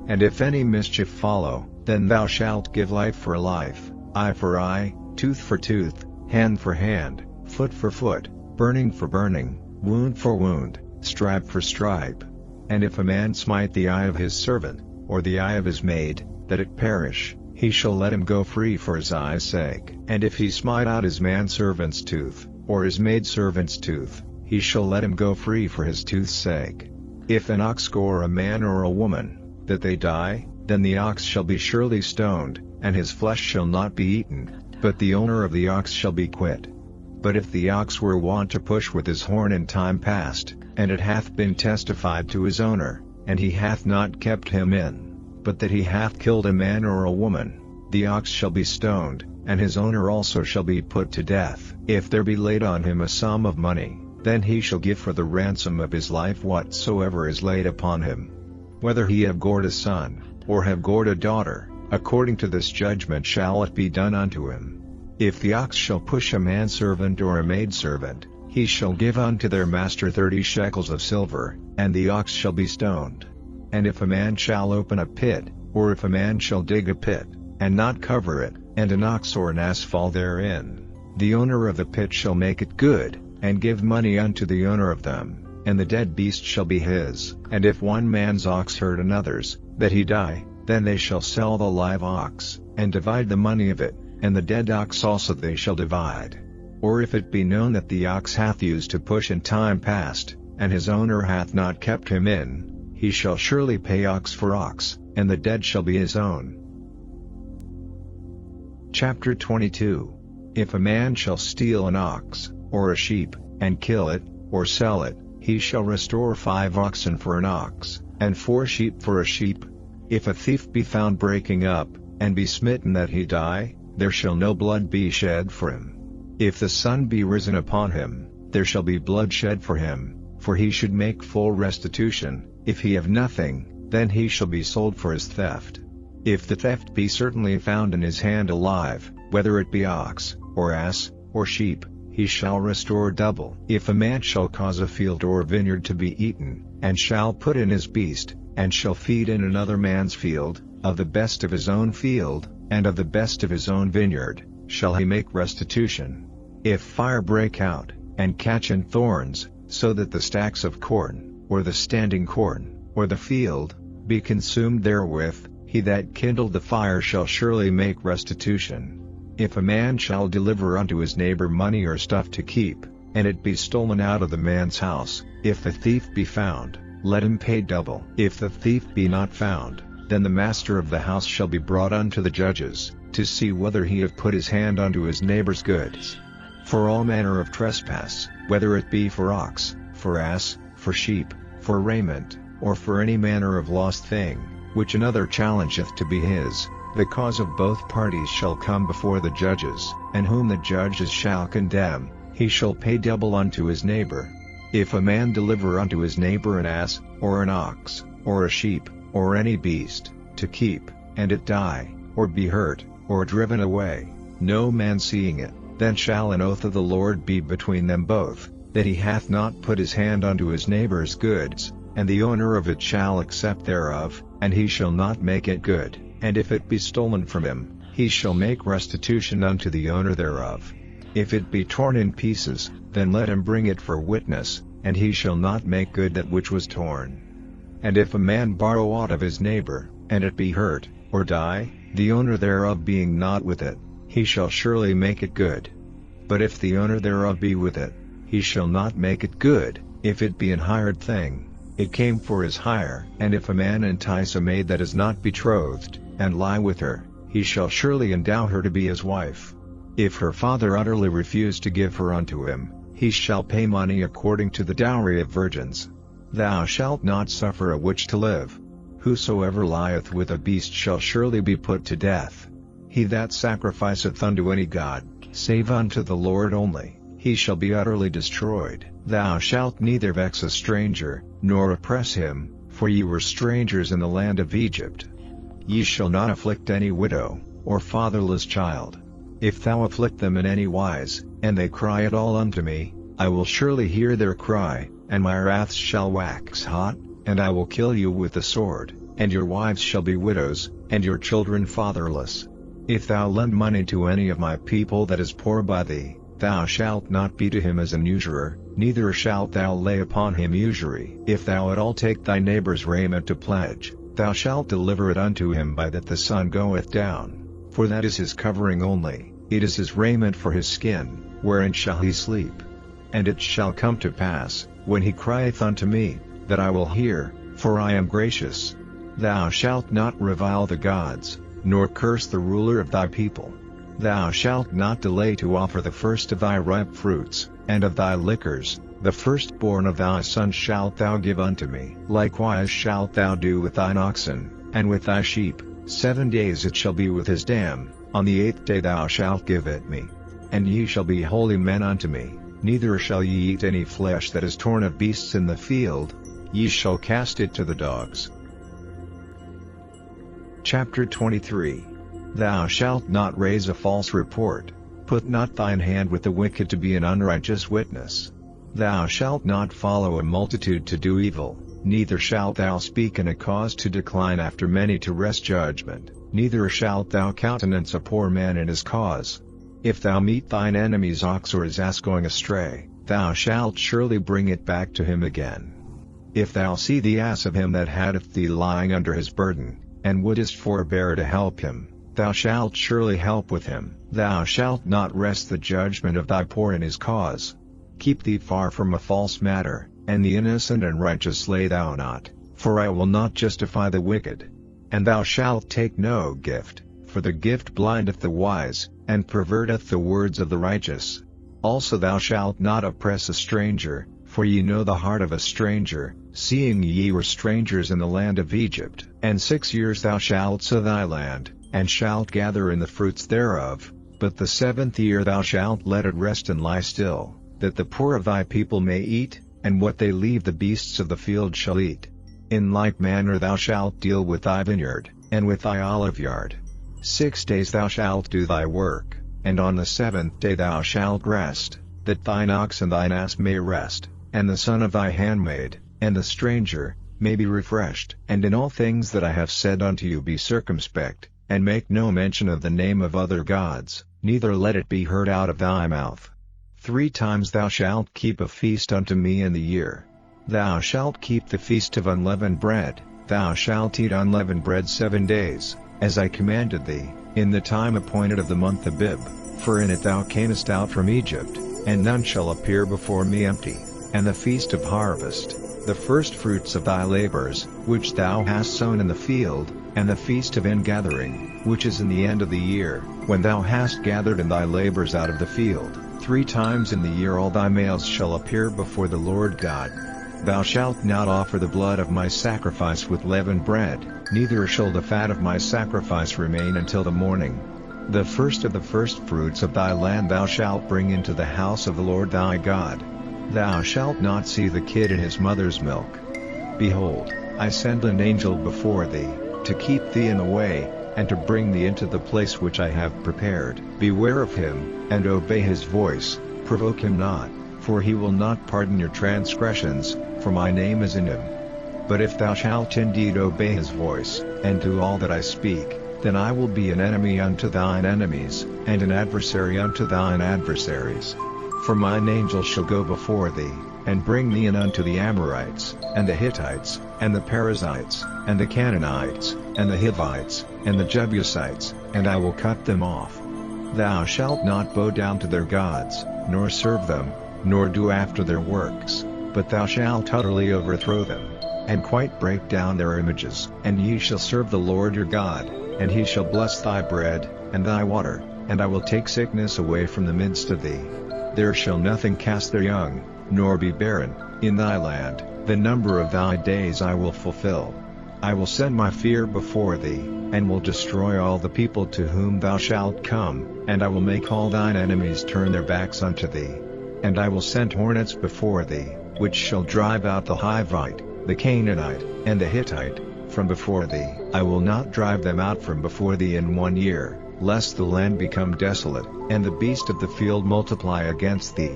Speaker 1: And if any mischief follow, then thou shalt give life for life, eye for eye, tooth for tooth, hand for hand, foot for foot, burning for burning, wound for wound, stripe for stripe. And if a man smite the eye of his servant, or the eye of his maid, that it perish, he shall let him go free for his eye's sake. And if he smite out his manservant's tooth, or his maidservant's tooth, he shall let him go free for his tooth's sake. If an ox gore a man or a woman, that they die, then the ox shall be surely stoned, and his flesh shall not be eaten, but the owner of the ox shall be quit. But if the ox were wont to push with his horn in time past, and it hath been testified to his owner, and he hath not kept him in, but that he hath killed a man or a woman, the ox shall be stoned, and his owner also shall be put to death. If there be laid on him a sum of money, then he shall give for the ransom of his life whatsoever is laid upon him. Whether he have gored a son, or have gored a daughter, according to this judgment shall it be done unto him. If the ox shall push a manservant or a maidservant, he shall give unto their master 30 shekels of silver, and the ox shall be stoned. And if a man shall open a pit, or if a man shall dig a pit, and not cover it, and an ox or an ass fall therein, the owner of the pit shall make it good, and give money unto the owner of them, and the dead beast shall be his. And if one man's ox hurt another's, that he die, then they shall sell the live ox, and divide the money of it, and the dead ox also they shall divide. Or if it be known that the ox hath used to push in time past, and his owner hath not kept him in, he shall surely pay ox for ox, and the dead shall be his own. Chapter 22. If a man shall steal an ox, or a sheep, and kill it, or sell it, he shall restore 5 oxen for an ox, and 4 sheep for a sheep. If a thief be found breaking up, and be smitten that he die, there shall no blood be shed for him. If the sun be risen upon him, there shall be blood shed for him, for he should make full restitution. If he have nothing, then he shall be sold for his theft. If the theft be certainly found in his hand alive, whether it be ox, or ass, or sheep, he shall restore double. If a man shall cause a field or vineyard to be eaten, and shall put in his beast, and shall feed in another man's field, of the best of his own field, and of the best of his own vineyard, shall he make restitution. If fire break out, and catch in thorns, so that the stacks of corn, or the standing corn, or the field, be consumed therewith, he that kindled the fire shall surely make restitution. If a man shall deliver unto his neighbor money or stuff to keep, and it be stolen out of the man's house, if the thief be found, let him pay double. If the thief be not found, then the master of the house shall be brought unto the judges, to see whether he have put his hand unto his neighbor's goods. For all manner of trespass, whether it be for ox, for ass, for sheep, for raiment, or for any manner of lost thing, which another challengeth to be his, the cause of both parties shall come before the judges, and whom the judges shall condemn, he shall pay double unto his neighbor. If a man deliver unto his neighbor an ass, or an ox, or a sheep, or any beast, to keep, and it die, or be hurt, or driven away, no man seeing it, then shall an oath of the Lord be between them both, that he hath not put his hand unto his neighbor's goods, and the owner of it shall accept thereof, and he shall not make it good. And if it be stolen from him, he shall make restitution unto the owner thereof. If it be torn in pieces, then let him bring it for witness, and he shall not make good that which was torn. And if a man borrow aught of his neighbor, and it be hurt, or die, the owner thereof being not with it, he shall surely make it good. But if the owner thereof be with it, he shall not make it good. If it be an hired thing, it came for his hire. And if a man entice a maid that is not betrothed, and lie with her, he shall surely endow her to be his wife. If her father utterly refuse to give her unto him, he shall pay money according to the dowry of virgins. Thou shalt not suffer a witch to live. Whosoever lieth with a beast shall surely be put to death. He that sacrificeth unto any god, save unto the Lord only, he shall be utterly destroyed. Thou shalt neither vex a stranger, nor oppress him, for ye were strangers in the land of Egypt. Ye shall not afflict any widow, or fatherless child. If thou afflict them in any wise, and they cry it all unto me, I will surely hear their cry, and my wrath shall wax hot, and I will kill you with the sword, and your wives shall be widows, and your children fatherless. If thou lend money to any of my people that is poor by thee, thou shalt not be to him as an usurer, neither shalt thou lay upon him usury. If thou at all take thy neighbor's raiment to pledge, thou shalt deliver it unto him by that the sun goeth down, for that is his covering only, it is his raiment for his skin, wherein shall he sleep. And it shall come to pass, when he crieth unto me, that I will hear, for I am gracious. Thou shalt not revile the gods, nor curse the ruler of thy people. Thou shalt not delay to offer the first of thy ripe fruits, and of thy liquors, the firstborn of thy sons shalt thou give unto me. Likewise shalt thou do with thine oxen, and with thy sheep, 7 days it shall be with his dam, on the 8th day thou shalt give it me. And ye shall be holy men unto me, neither shall ye eat any flesh that is torn of beasts in the field, ye shall cast it to the dogs. Chapter 23. Thou shalt not raise a false report, put not thine hand with the wicked to be an unrighteous witness. Thou shalt not follow a multitude to do evil, neither shalt thou speak in a cause to decline after many to wrest judgment, neither shalt thou countenance a poor man in his cause. If thou meet thine enemy's ox or his ass going astray, thou shalt surely bring it back to him again. If thou see the ass of him that hateth thee lying under his burden, and wouldest forbear to help him, thou shalt surely help with him. Thou shalt not wrest the judgment of thy poor in his cause. Keep thee far from a false matter, and the innocent and righteous slay thou not, for I will not justify the wicked. And thou shalt take no gift, for the gift blindeth the wise, and perverteth the words of the righteous. Also thou shalt not oppress a stranger, for ye know the heart of a stranger, seeing ye were strangers in the land of Egypt. And 6 years thou shalt sow thy land, and shalt gather in the fruits thereof, but the 7th year thou shalt let it rest and lie still, that the poor of thy people may eat, and what they leave the beasts of the field shall eat. In like manner thou shalt deal with thy vineyard, and with thy oliveyard. 6 days thou shalt do thy work, and on the 7th day thou shalt rest, that thine ox and thine ass may rest, and the son of thy handmaid, and the stranger, may be refreshed. And in all things that I have said unto you be circumspect, and make no mention of the name of other gods, neither let it be heard out of thy mouth. 3 times thou shalt keep a feast unto me in the year. Thou shalt keep the feast of unleavened bread, thou shalt eat unleavened bread 7 days, as I commanded thee, in the time appointed of the month Abib, for in it thou camest out from Egypt, and none shall appear before me empty. And the feast of harvest, the firstfruits of thy labors, which thou hast sown in the field, and the feast of ingathering, which is in the end of the year, when thou hast gathered in thy labors out of the field. 3 times in the year all thy males shall appear before the Lord God. Thou shalt not offer the blood of my sacrifice with leavened bread, neither shall the fat of my sacrifice remain until the morning. The first of the firstfruits of thy land thou shalt bring into the house of the Lord thy God. Thou shalt not see the kid in his mother's milk. Behold, I send an angel before thee, to keep thee in the way, and to bring thee into the place which I have prepared. Beware of him, and obey his voice, provoke him not, for he will not pardon your transgressions, for my name is in him. But if thou shalt indeed obey his voice, and do all that I speak, then I will be an enemy unto thine enemies, and an adversary unto thine adversaries. For mine angel shall go before thee, and bring thee in unto the Amorites, and the Hittites, and the Perizzites, and the Canaanites, and the Hivites, and the Jebusites, and I will cut them off. Thou shalt not bow down to their gods, nor serve them, nor do after their works, but thou shalt utterly overthrow them, and quite break down their images. And ye shall serve the Lord your God, and he shall bless thy bread, and thy water, and I will take sickness away from the midst of thee. There shall nothing cast their young, nor be barren, in thy land. The number of thy days I will fulfill. I will send my fear before thee, and will destroy all the people to whom thou shalt come, and I will make all thine enemies turn their backs unto thee. And I will send hornets before thee, which shall drive out the Hivite, the Canaanite, and the Hittite, from before thee. I will not drive them out from before thee in 1 year, lest the land become desolate, and the beast of the field multiply against thee.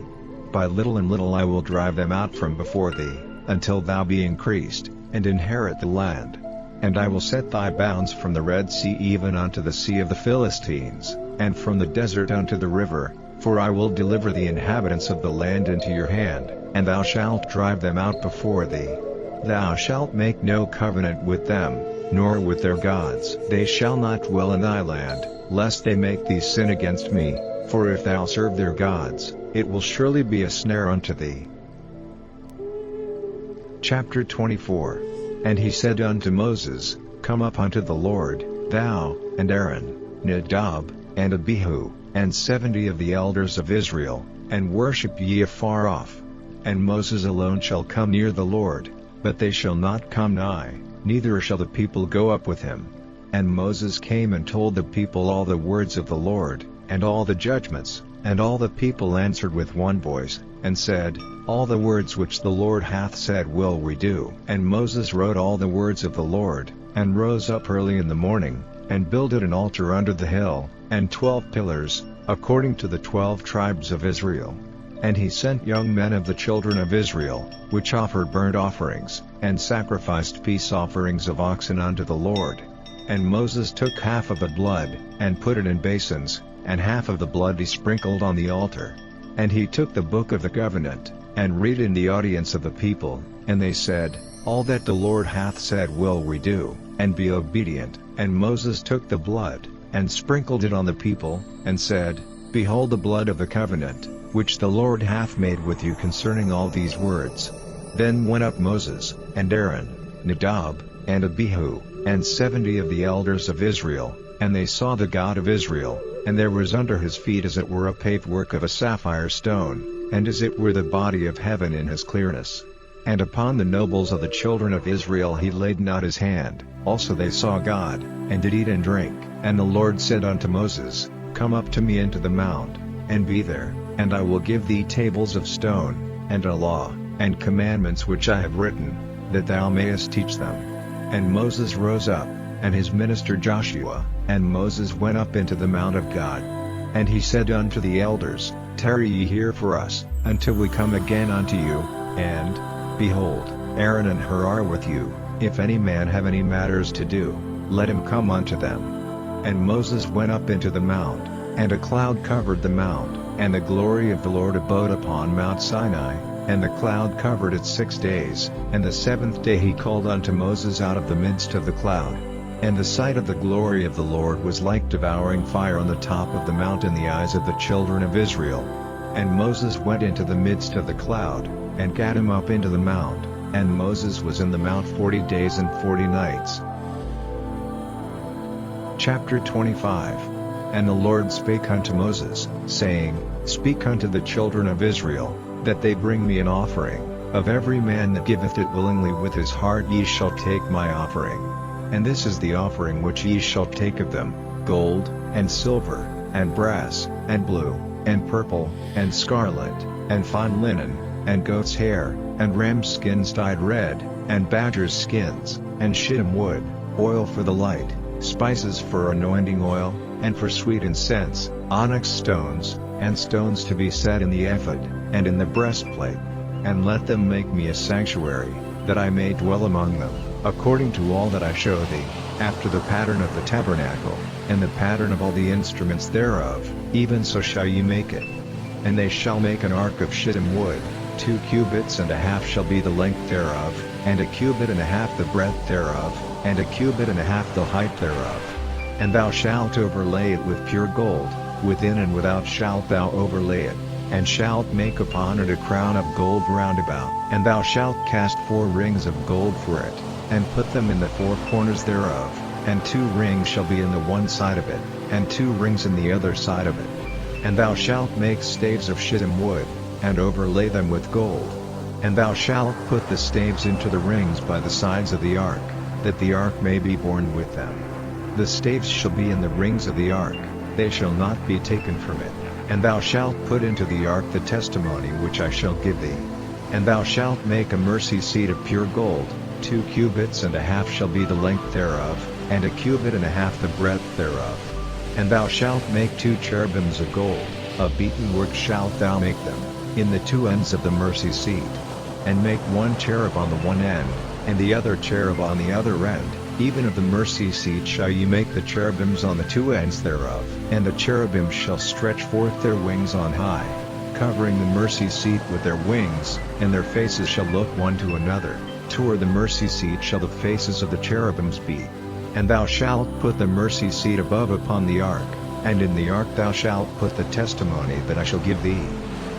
Speaker 1: By little and little I will drive them out from before thee, until thou be increased, and inherit the land. And I will set thy bounds from the Red Sea even unto the sea of the Philistines, and from the desert unto the river, for I will deliver the inhabitants of the land into your hand, and thou shalt drive them out before thee. Thou shalt make no covenant with them, nor with their gods. They shall not dwell in thy land, lest they make thee sin against me, for if thou serve their gods, it will surely be a snare unto thee. Chapter 24. And he said unto Moses, Come up unto the Lord, thou, and Aaron, Nadab, and Abihu, and 70 of the elders of Israel, and worship ye afar off. And Moses alone shall come near the Lord, but they shall not come nigh, neither shall the people go up with him. And Moses came and told the people all the words of the Lord, and all the judgments, and all the people answered with one voice, and said, All the words which the Lord hath said will we do. And Moses wrote all the words of the Lord, and rose up early in the morning, and builded an altar under the hill, and 12 pillars, according to the 12 tribes of Israel. And he sent young men of the children of Israel, which offered burnt offerings, and sacrificed peace offerings of oxen unto the Lord. And Moses took half of the blood, and put it in basins, and half of the blood he sprinkled on the altar. And he took the book of the covenant, and read in the audience of the people, and they said, All that the Lord hath said will we do, and be obedient. And Moses took the blood, and sprinkled it on the people, and said, Behold the blood of the covenant, which the Lord hath made with you concerning all these words. Then went up Moses, and Aaron, Nadab, and Abihu, and 70 of the elders of Israel, and they saw the God of Israel, and there was under his feet as it were a paved work of a sapphire stone, and as it were the body of heaven in his clearness. And upon the nobles of the children of Israel he laid not his hand. Also they saw God, and did eat and drink. And the Lord said unto Moses, Come up to me into the mount, and be there, and I will give thee tables of stone, and a law, and commandments which I have written, that thou mayest teach them. And Moses rose up, and his minister Joshua, and Moses went up into the mount of God. And he said unto the elders, Tarry ye here for us, until we come again unto you, and, behold, Aaron and Hur are with you. If any man have any matters to do, let him come unto them. And Moses went up into the mount, and a cloud covered the mount, and the glory of the Lord abode upon Mount Sinai, and the cloud covered it 6 days, and the 7th day he called unto Moses out of the midst of the cloud. And the sight of the glory of the Lord was like devouring fire on the top of the mount in the eyes of the children of Israel. And Moses went into the midst of the cloud, and gat him up into the mount, and Moses was in the mount 40 days and 40 nights. Chapter 25. And the Lord spake unto Moses, saying, Speak unto the children of Israel, that they bring me an offering. Of every man that giveth it willingly with his heart ye shall take my offering. And this is the offering which ye shall take of them, gold, and silver, and brass, and blue, and purple, and scarlet, and fine linen, and goat's hair, and ram's skins dyed red, and badger's skins, and shittim wood, oil for the light, spices for anointing oil, and for sweet incense, onyx stones, and stones to be set in the ephod, and in the breastplate. And let them make me a sanctuary, that I may dwell among them, according to all that I show thee, after the pattern of the tabernacle, and the pattern of all the instruments thereof, even so shall ye make it. And they shall make an ark of shittim wood, 2 cubits and a half shall be the length thereof, and a cubit and a half the breadth thereof, and a cubit and a half the height thereof. And thou shalt overlay it with pure gold, within and without shalt thou overlay it, and shalt make upon it a crown of gold round about. And thou shalt cast 4 rings of gold for it, and put them in the 4 corners thereof, and 2 rings shall be in the one side of it, and 2 rings in the other side of it. And thou shalt make staves of shittim wood, and overlay them with gold. And thou shalt put the staves into the rings by the sides of the ark, that the ark may be borne with them. The staves shall be in the rings of the ark, they shall not be taken from it. And thou shalt put into the ark the testimony which I shall give thee. And thou shalt make a mercy seat of pure gold, 2 cubits and a half shall be the length thereof, and a cubit and a half the breadth thereof. And thou shalt make 2 cherubims of gold, of beaten work shalt thou make them, in the 2 ends of the mercy seat. And make 1 cherub on the one end, and the other cherub on the other end, even of the mercy seat shall ye make the cherubims on the 2 ends thereof. And the cherubims shall stretch forth their wings on high, covering the mercy seat with their wings, and their faces shall look one to another. Toward the mercy seat shall the faces of the cherubims be. And thou shalt put the mercy seat above upon the ark, and in the ark thou shalt put the testimony that I shall give thee.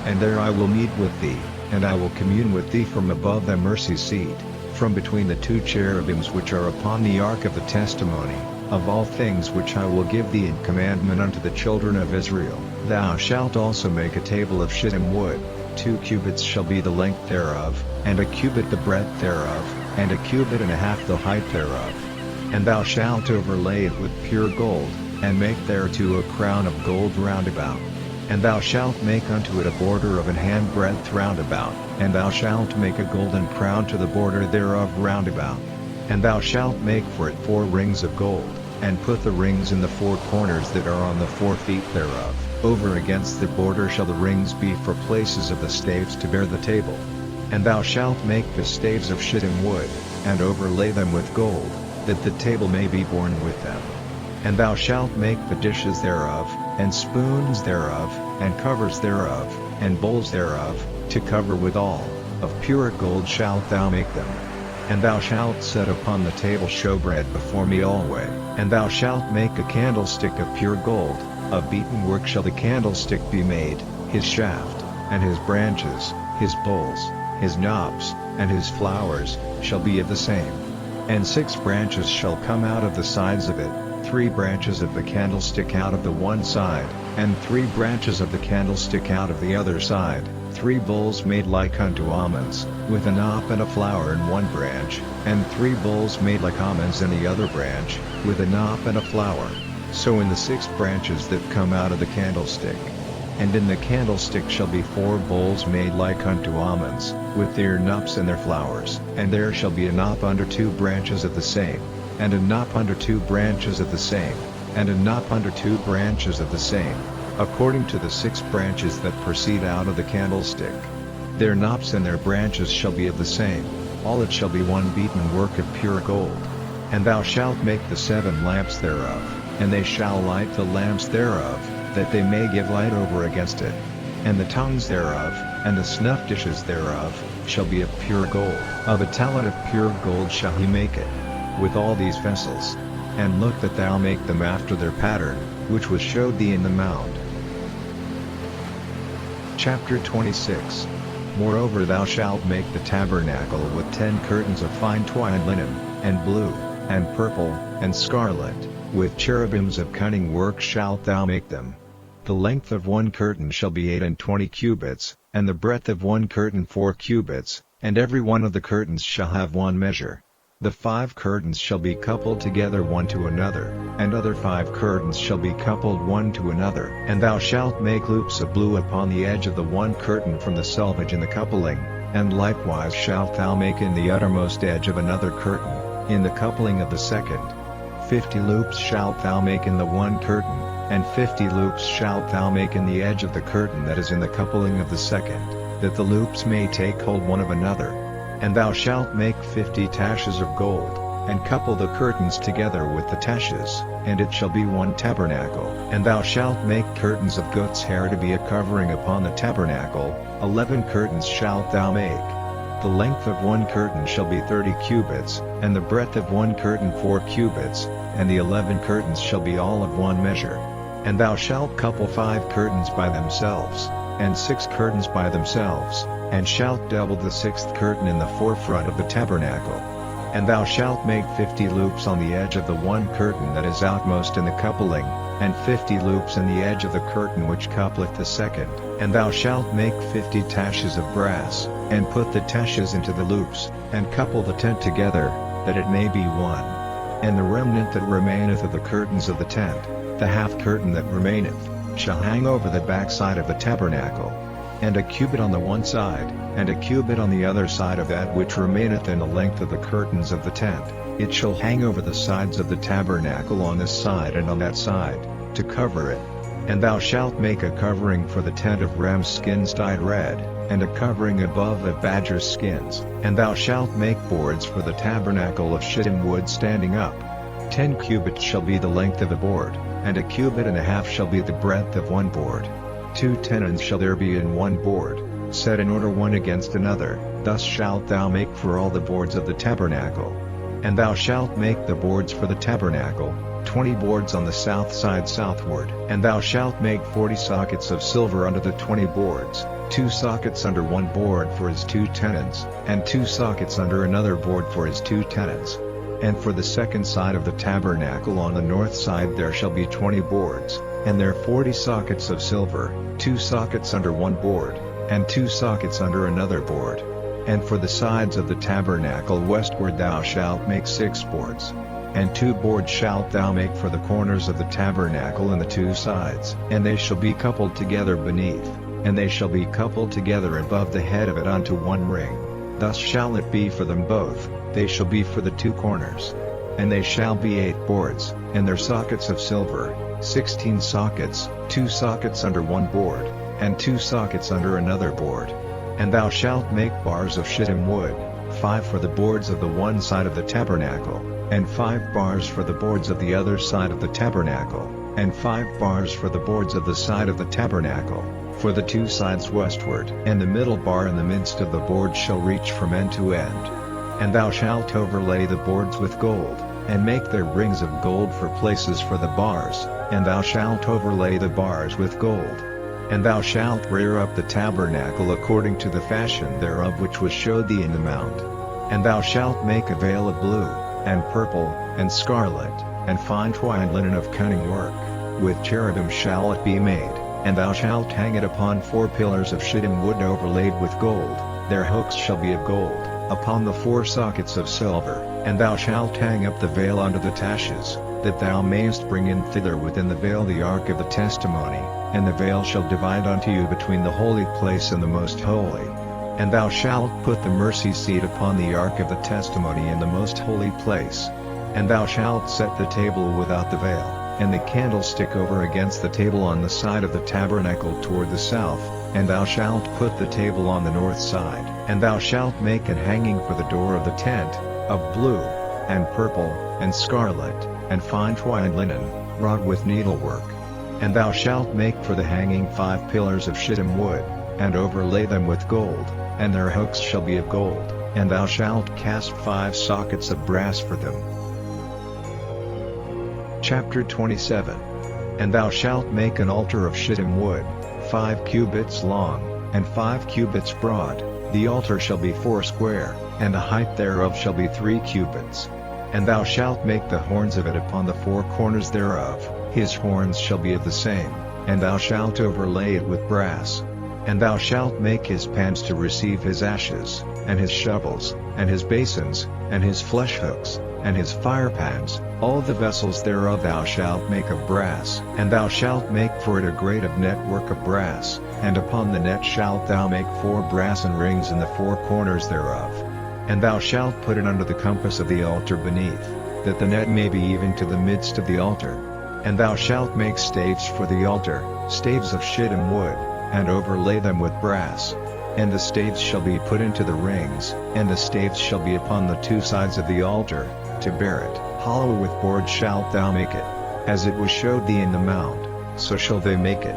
Speaker 1: And there I will meet with thee, and I will commune with thee from above the mercy seat, from between the 2 cherubims which are upon the ark of the testimony, of all things which I will give thee in commandment unto the children of Israel. Thou shalt also make a table of shittim wood, 2 cubits shall be the length thereof, and a cubit the breadth thereof, and a cubit and a half the height thereof. And thou shalt overlay it with pure gold, and make thereto a crown of gold round about. And thou shalt make unto it a border of an handbreadth round about, and thou shalt make a golden crown to the border thereof round about. And thou shalt make for it 4 rings of gold, and put the rings in the 4 corners that are on the 4 feet thereof. Over against the border shall the rings be for places of the staves to bear the table. And thou shalt make the staves of shittim wood, and overlay them with gold, that the table may be borne with them. And thou shalt make the dishes thereof, and spoons thereof, and covers thereof, and bowls thereof, to cover withal, of pure gold shalt thou make them. And thou shalt set upon the table showbread before me alway. And thou shalt make a candlestick of pure gold, of beaten work shall the candlestick be made, his shaft, and his branches, his bowls, his knobs, and his flowers, shall be of the same. And 6 branches shall come out of the sides of it, 3 branches of the candlestick out of the one side, and 3 branches of the candlestick out of the other side, 3 bowls made like unto almonds, with a knop and a flower in one branch, and 3 bowls made like almonds in the other branch, with a knop and a flower. So in the 6 branches that come out of the candlestick. And in the candlestick shall be 4 bowls made like unto almonds, with their knops and their flowers. And there shall be a knop under 2 branches of the same, and a knop under 2 branches of the same, and a knop under 2 branches of the same, according to the 6 branches that proceed out of the candlestick. Their knops and their branches shall be of the same, all it shall be one beaten work of pure gold. And thou shalt make the 7 lamps thereof, and they shall light the lamps thereof, that they may give light over against it. And the tongues thereof, and the snuff dishes thereof, shall be of pure gold. Of a talent of pure gold shall he make it, with all these vessels. And look that thou make them after their pattern, which was showed thee in the mount. Chapter 26. Moreover thou shalt make the tabernacle with 10 curtains of fine twined linen, and blue, and purple, and scarlet, with cherubims of cunning work shalt thou make them. The length of one curtain shall be 28 cubits, and the breadth of one curtain 4 cubits, and every one of the curtains shall have one measure. The 5 curtains shall be coupled together one to another, and other 5 curtains shall be coupled one to another. And thou shalt make loops of blue upon the edge of the one curtain from the selvage in the coupling, and likewise shalt thou make in the uttermost edge of another curtain, in the coupling of the second. 50 loops shalt thou make in the one curtain, and 50 loops shalt thou make in the edge of the curtain that is in the coupling of the second, that the loops may take hold one of another. And thou shalt make 50 taches of gold, and couple the curtains together with the taches, and it shall be one tabernacle. And thou shalt make curtains of goat's hair to be a covering upon the tabernacle, 11 curtains shalt thou make. The length of one curtain shall be 30 cubits, and the breadth of one curtain 4 cubits, and the 11 curtains shall be all of one measure. And thou shalt couple 5 curtains by themselves, and 6 curtains by themselves, and shalt double the 6th curtain in the forefront of the tabernacle. And thou shalt make 50 loops on the edge of the one curtain that is outmost in the coupling, and 50 loops in the edge of the curtain which coupleth the second. And thou shalt make 50 taches of brass, and put the taches into the loops, and couple the tent together, that it may be one. And the remnant that remaineth of the curtains of the tent, the half curtain that remaineth, shall hang over the backside of the tabernacle. And a cubit on the one side, and a cubit on the other side of that which remaineth in the length of the curtains of the tent, it shall hang over the sides of the tabernacle on this side and on that side. to cover it. And thou shalt make a covering for the tent of ram's skins dyed red, and a covering above of badger's skins. And thou shalt make boards for the tabernacle of shittim wood standing up. 10 cubits shall be the length of a board, and 1.5 cubits shall be the breadth of one board. 2 tenons shall there be in one board, set in order one against another. Thus shalt thou make for all the boards of the tabernacle. And thou shalt make the boards for the tabernacle, 20 boards on the south side southward. And thou shalt make 40 sockets of silver under the 20 boards, 2 sockets under one board for his 2 tenons, and 2 sockets under another board for his 2 tenons. And for the second side of the tabernacle on the north side there shall be 20 boards, and there 40 sockets of silver, 2 sockets under one board, and 2 sockets under another board. And for the sides of the tabernacle westward thou shalt make 6 boards. And 2 boards shalt thou make for the corners of the tabernacle and the 2 sides. And they shall be coupled together beneath, and they shall be coupled together above the head of it unto one ring. Thus shall it be for them both, they shall be for the 2 corners. And they shall be 8 boards, and their sockets of silver, 16 sockets, 2 sockets under one board, and 2 sockets under another board. And thou shalt make bars of shittim wood, 5 for the boards of the one side of the tabernacle, and 5 bars for the boards of the other side of the tabernacle, and 5 bars for the boards of the side of the tabernacle, for the 2 sides westward. And the middle bar in the midst of the board shall reach from end to end. And thou shalt overlay the boards with gold, and make their rings of gold for places for the bars, and thou shalt overlay the bars with gold. And thou shalt rear up the tabernacle according to the fashion thereof which was showed thee in the mount. And thou shalt make a veil of blue, and purple, and scarlet, and fine twined linen of cunning work, with cherubim shall it be made, and thou shalt hang it upon 4 pillars of shittim wood overlaid with gold, their hooks shall be of gold, upon the 4 sockets of silver. And thou shalt hang up the veil under the taches, that thou mayest bring in thither within the veil the ark of the testimony, and the veil shall divide unto you between the holy place and the most holy. And thou shalt put the mercy seat upon the ark of the testimony in the most holy place. And thou shalt set the table without the veil, and the candlestick over against the table on the side of the tabernacle toward the south, and thou shalt put the table on the north side. And thou shalt make an hanging for the door of the tent, of blue, and purple, and scarlet, and fine twined linen, wrought with needlework. And thou shalt make for the hanging 5 pillars of shittim wood, and overlay them with gold, and their hooks shall be of gold, and thou shalt cast 5 sockets of brass for them. Chapter 27. And thou shalt make an altar of shittim wood, 5 cubits long, and 5 cubits broad. The altar shall be 4 square, and the height thereof shall be 3 cubits. And thou shalt make the horns of it upon the 4 corners thereof, his horns shall be of the same, and thou shalt overlay it with brass. And thou shalt make his pans to receive his ashes, and his shovels, and his basins, and his flesh hooks, and his fire pans, all the vessels thereof thou shalt make of brass. And thou shalt make for it a grate of network of brass, and upon the net shalt thou make 4 brassen rings in the 4 corners thereof. And thou shalt put it under the compass of the altar beneath, that the net may be even to the midst of the altar. And thou shalt make staves for the altar, staves of shittim wood, and overlay them with brass. And the staves shall be put into the rings, and the staves shall be upon the 2 sides of the altar, to bear it. Hollow with boards shalt thou make it, as it was showed thee in the mount, so shall they make it.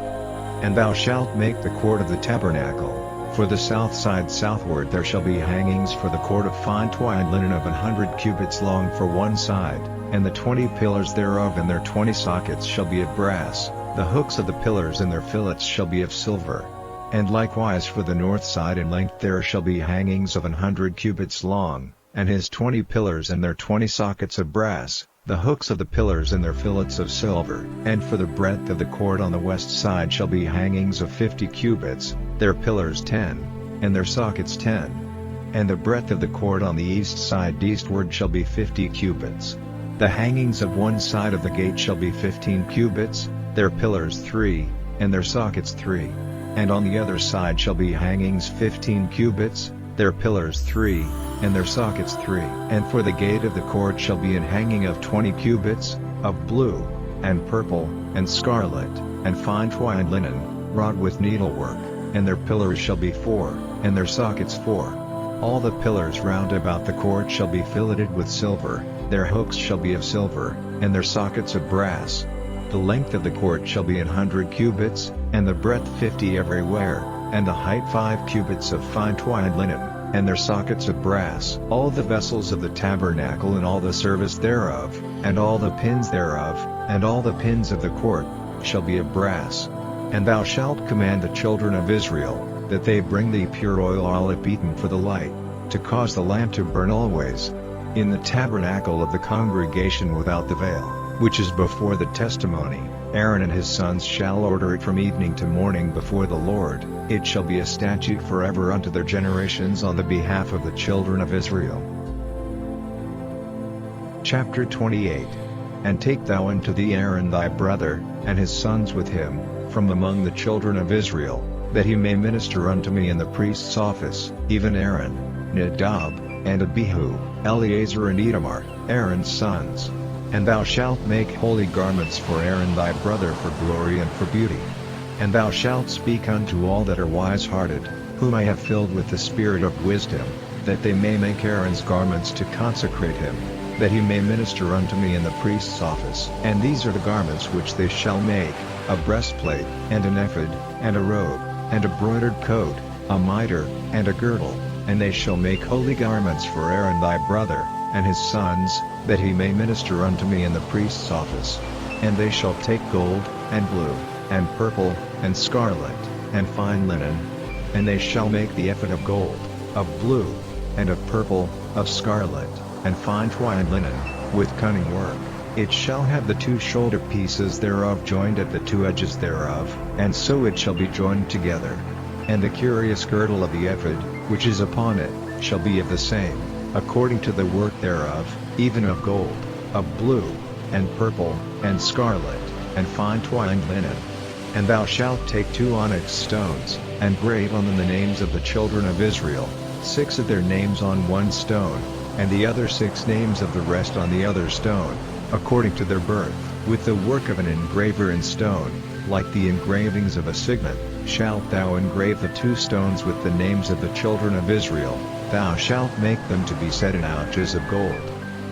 Speaker 1: And thou shalt make the court of the tabernacle. For the south side southward there shall be hangings for the cord of fine twined linen of 100 cubits long for one side, and the 20 pillars thereof and their 20 sockets shall be of brass. The hooks of the pillars and their fillets shall be of silver. And likewise for the north side in length there shall be hangings of 100 cubits long, and his 20 pillars and their 20 sockets of brass, the hooks of the pillars and their fillets of silver. And for the breadth of the court on the west side shall be hangings of 50 cubits, their pillars 10, and their sockets 10. And the breadth of the court on the east side eastward shall be 50 cubits. The hangings of one side of the gate shall be 15 cubits, their pillars 3, and their sockets 3. And on the other side shall be hangings 15 cubits, their pillars 3, and their sockets 3. And for the gate of the court shall be an hanging of 20 cubits, of blue, and purple, and scarlet, and fine twined linen, wrought with needlework, and their pillars shall be 4, and their sockets 4. All the pillars round about the court shall be filleted with silver, their hooks shall be of silver, and their sockets of brass. The length of the court shall be 100 cubits, and the breadth 50 everywhere, and the height 5 cubits of fine twined linen, and their sockets of brass. All the vessels of the tabernacle and all the service thereof, and all the pins thereof, and all the pins of the court, shall be of brass. And thou shalt command the children of Israel, that they bring thee pure oil olive beaten for the light, to cause the lamp to burn always. In the tabernacle of the congregation without the veil, which is before the testimony, Aaron and his sons shall order it from evening to morning before the Lord. It shall be a statute forever unto their generations on the behalf of the children of Israel. Chapter 28. And take thou unto thee Aaron thy brother, and his sons with him, from among the children of Israel, that he may minister unto me in the priest's office, even Aaron, Nadab, and Abihu, Eleazar and Itamar, Aaron's sons. And thou shalt make holy garments for Aaron thy brother for glory and for beauty. And thou shalt speak unto all that are wise-hearted, whom I have filled with the spirit of wisdom, that they may make Aaron's garments to consecrate him, that he may minister unto me in the priest's office. And these are the garments which they shall make: a breastplate, and an ephod, and a robe, and a broidered coat, a mitre, and a girdle. And they shall make holy garments for Aaron thy brother, and his sons, that he may minister unto me in the priest's office. And they shall take gold, and blue, and purple, and scarlet, and fine linen. And they shall make the ephod of gold, of blue, and of purple, of scarlet, and fine twined linen, with cunning work. It shall have the 2 shoulder pieces thereof joined at the 2 edges thereof, and so it shall be joined together. And the curious girdle of the ephod, which is upon it, shall be of the same, according to the work thereof, even of gold, of blue, and purple, and scarlet, and fine twined linen. And thou shalt take 2 onyx stones, and grave on them the names of the children of Israel, 6 of their names on one stone, and the other 6 names of the rest on the other stone, according to their birth. With the work of an engraver in stone, like the engravings of a signet, shalt thou engrave the 2 stones with the names of the children of Israel. Thou shalt make them to be set in ouches of gold.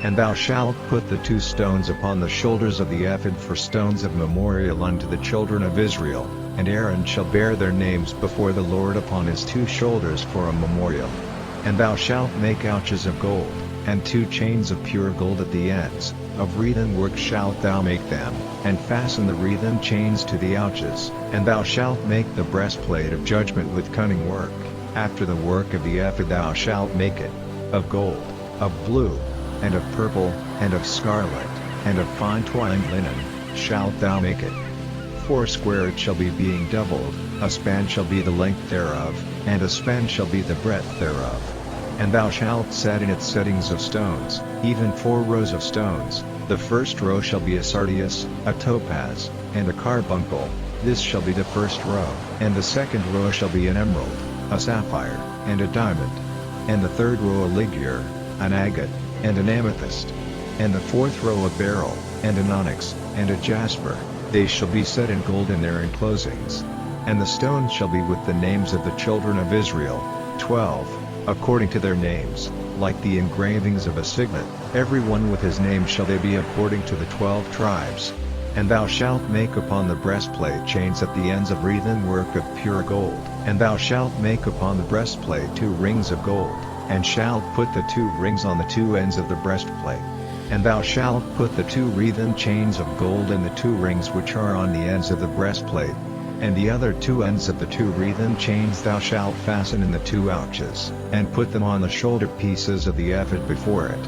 Speaker 1: And thou shalt put the 2 stones upon the shoulders of the ephod for stones of memorial unto the children of Israel, and Aaron shall bear their names before the Lord upon his 2 shoulders for a memorial. And thou shalt make ouches of gold, and 2 chains of pure gold at the ends, of wreathen work shalt thou make them, and fasten the wreathen chains to the ouches. And thou shalt make the breastplate of judgment with cunning work. After the work of the ephod thou shalt make it, of gold, of blue, and of purple, and of scarlet, and of fine twined linen, shalt thou make it. 4 square it shall be being doubled, a span shall be the length thereof, and a span shall be the breadth thereof. And thou shalt set in its settings of stones, even 4 rows of stones. The first row shall be a sardius, a topaz, and a carbuncle. This shall be the first row. And the second row shall be an emerald, a sapphire, and a diamond. And the third row a ligure, an agate, and an amethyst. And the 4th row a beryl, and an onyx, and a jasper. They shall be set in gold in their enclosings. And the stones shall be with the names of the children of Israel, 12, according to their names, like the engravings of a signet. Every one with his name shall they be according to the 12 tribes. And thou shalt make upon the breastplate chains at the ends of wreathen work of pure gold. And thou shalt make upon the breastplate 2 rings of gold, and shalt put the 2 rings on the 2 ends of the breastplate. And thou shalt put the 2 wreathen chains of gold in the 2 rings which are on the ends of the breastplate. And the other 2 ends of the 2 wreathen chains thou shalt fasten in the 2 ouches, and put them on the shoulder pieces of the ephod before it.